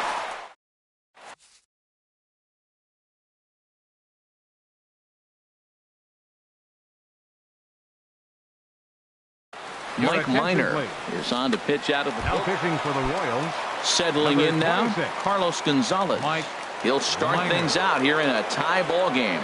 Mike Minor is on to pitch out of the now pitching for the Royals. Settling in now, Carlos Gonzalez. He'll start things out here in a tie ball game.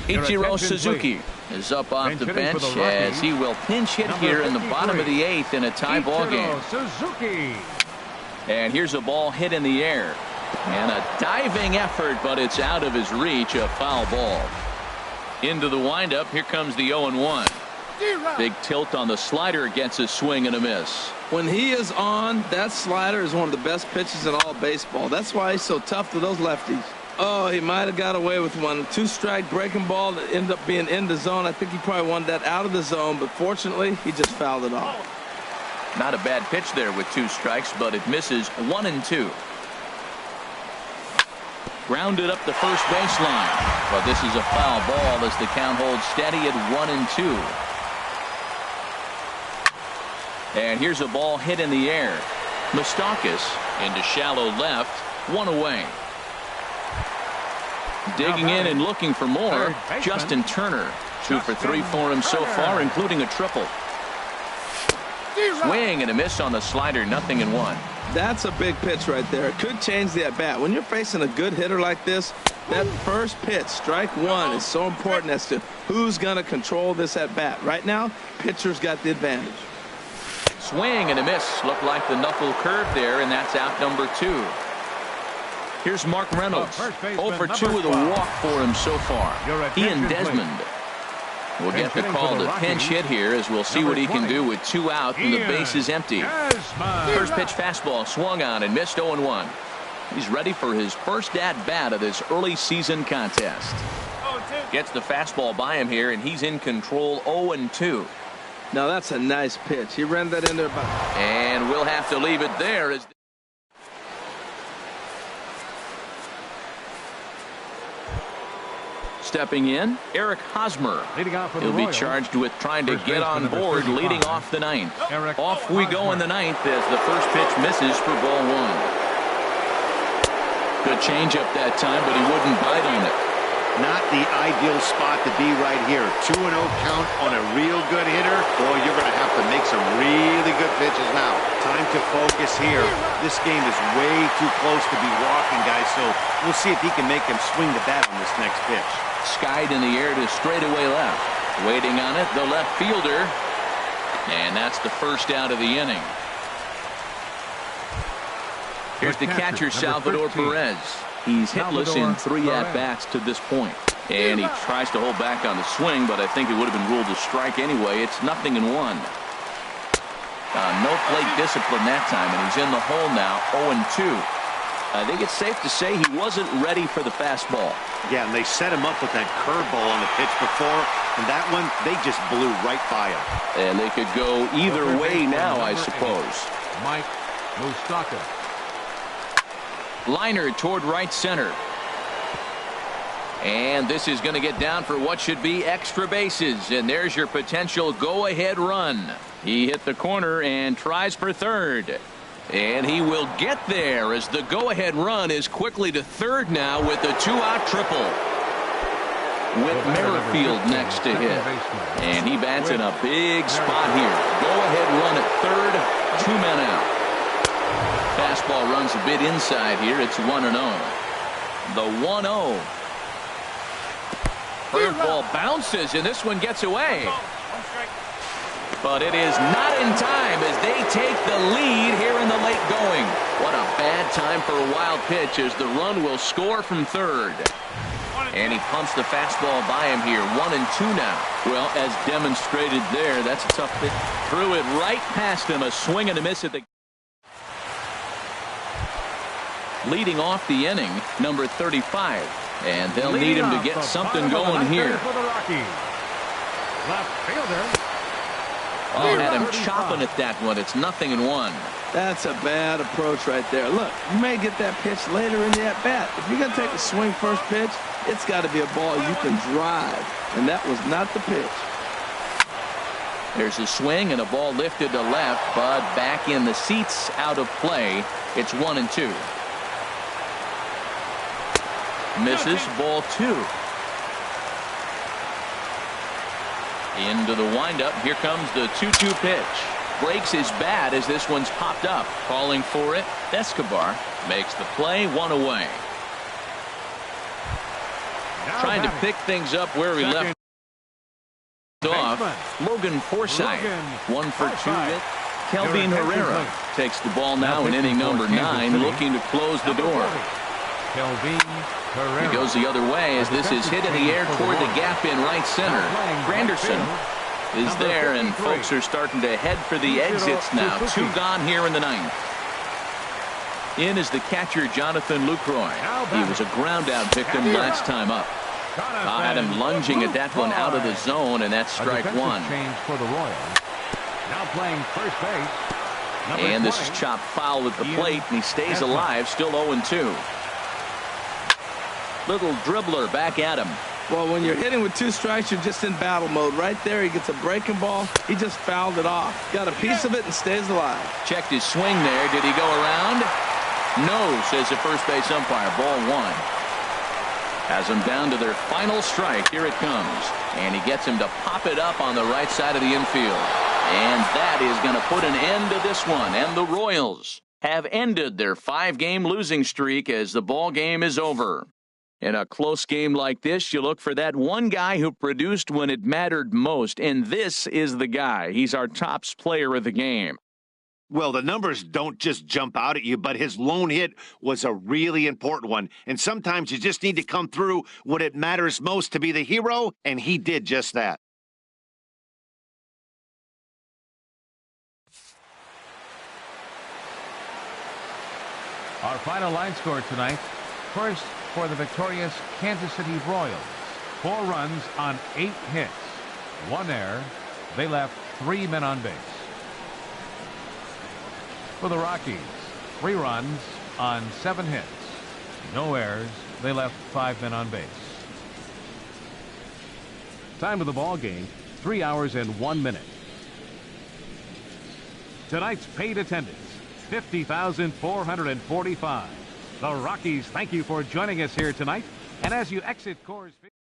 Ichiro Suzuki is up off the bench as he will pinch hit here in the bottom of the 8th in a tie ball game. Suzuki. And here's a ball hit in the air. And a diving effort, but it's out of his reach. A foul ball. Into the windup. Here comes the 0-1. Big tilt on the slider, gets a swing and a miss. When he is on, that slider is one of the best pitches in all baseball. That's why he's so tough to those lefties. Oh, he might have got away with one. 2-strike breaking ball that ended up being in the zone. I think he probably wanted that out of the zone, but fortunately, he just fouled it off. Not a bad pitch there with 2 strikes, but it misses. 1-2. Grounded up the first baseline, but this is a foul ball as the count holds steady at 1-2. And here's a ball hit in the air. Moustakas into shallow left. 1 away. Digging in and looking for more, Justin Turner. 2 for 3 for him so far, including a triple. Swing and a miss on the slider. 0-1. That's a big pitch right there. It could change the at-bat. When you're facing a good hitter like this, that first pitch, strike 1, is so important as to who's going to control this at-bat. Right now, pitcher's got the advantage. Swing and a miss. Looked like the knuckle curve there, and that's out number 2. Here's Mark Reynolds. 0 for 2 with a walk for him so far. He and Desmond will get the call to pinch hit here, as we'll see what he can do with 2 out and the base is empty. First pitch fastball swung on and missed. 0-1. He's ready for his first at-bat of this early season contest. Gets the fastball by him here, and he's in control. 0-2. Now that's a nice pitch. He ran that in there. And we'll have to leave it there. As stepping in, Eric Hosmer. He'll be charged with trying to get on board, leading off the 9th. Off we go in the 9th as the first pitch misses for ball 1. Good changeup that time, but he wouldn't bite on it. Not the ideal spot to be right here. 2-0 count on a real good hitter. Boy, you're going to have to make some really good pitches now. Time to focus here. This game is way too close to be walking, guys, so we'll see if he can make him swing the bat on this next pitch. Skied in the air to straightaway left. Waiting on it, the left fielder. And that's the first out of the inning. Here's the catcher, Salvador Perez. He's hitless in 3 at-bats to this point. And he tries to hold back on the swing, but I think it would have been ruled a strike anyway. It's 0-1. No plate discipline that time, and he's in the hole now, 0-2. I think it's safe to say he wasn't ready for the fastball. Yeah, and they set him up with that curveball on the pitch before, and that one, they just blew right by him. And they could go either way now, I suppose. Mike Moustakas. Liner toward right center. And this is going to get down for what should be extra bases. And there's your potential go-ahead run. He hit the corner and tries for third. And he will get there as the go-ahead run is quickly to third now with a 2-out triple. With Merrifield next to hit. And he bats in a big spot here. Go-ahead run at third. 2 men out. Fastball runs a bit inside here. It's 1-0. The 1-0. Curveball bounces, and this one gets away. But it is not in time as they take the lead here in the late going. What a bad time for a wild pitch as the run will score from third. And he pumps the fastball by him here. 1-2 now. Well, as demonstrated there, that's a tough pitch. Threw it right past him. A swing and a miss at the... Leading off the inning, number 35. And they'll need him to get something going here. Oh, had him chopping at that one. It's 0-1. That's a bad approach right there. Look, you may get that pitch later in the at-bat. If you're going to take a swing first pitch, it's got to be a ball you can drive. And that was not the pitch. There's a swing and a ball lifted to left, but back in the seats, out of play. It's 1-2. Misses, ball 2. Into the windup. Here comes the 2-2 pitch. Breaks his bat as this one's popped up. Calling for it. Escobar makes the play. 1 away. Trying to pick things up where he left off. Logan Forsythe. 1 for 2 hit. Kelvin Herrera takes the ball now in inning number 9, looking to close the door. He goes the other way as this is hit in the air toward the gap in right center. Granderson is there, and folks are starting to head for the exits now. 2 gone here in the 9th. In is the catcher, Jonathan Lucroy. He was a ground-out victim last time up. Had him lunging at that one out of the zone, and that's strike 1. For the Royals. Now playing first base. And this is chopped foul at the plate, and he stays alive, still 0-2. Little dribbler back at him. Well, when you're hitting with 2 strikes, you're just in battle mode. Right there, he gets a breaking ball. He just fouled it off. Got a piece of it and stays alive. Checked his swing there. Did he go around? No, says the first base umpire. Ball 1. Has them down to their final strike. Here it comes. And he gets him to pop it up on the right side of the infield. And that is going to put an end to this one. And the Royals have ended their 5-game losing streak as the ball game is over. In a close game like this, you look for that one guy who produced when it mattered most, and this is the guy. He's our top player of the game. Well, the numbers don't just jump out at you, but his lone hit was a really important one. And sometimes you just need to come through when it matters most to be the hero, and he did just that. Our final line score tonight. First, for the victorious Kansas City Royals, 4 runs on 8 hits, 1 error. They left 3 men on base. For the Rockies, 3 runs on 7 hits, no errors. They left 5 men on base. Time of the ball game, 3 hours and 1 minute. Tonight's paid attendance, 50,445. The Rockies thank you for joining us here tonight. And as you exit Coors Field.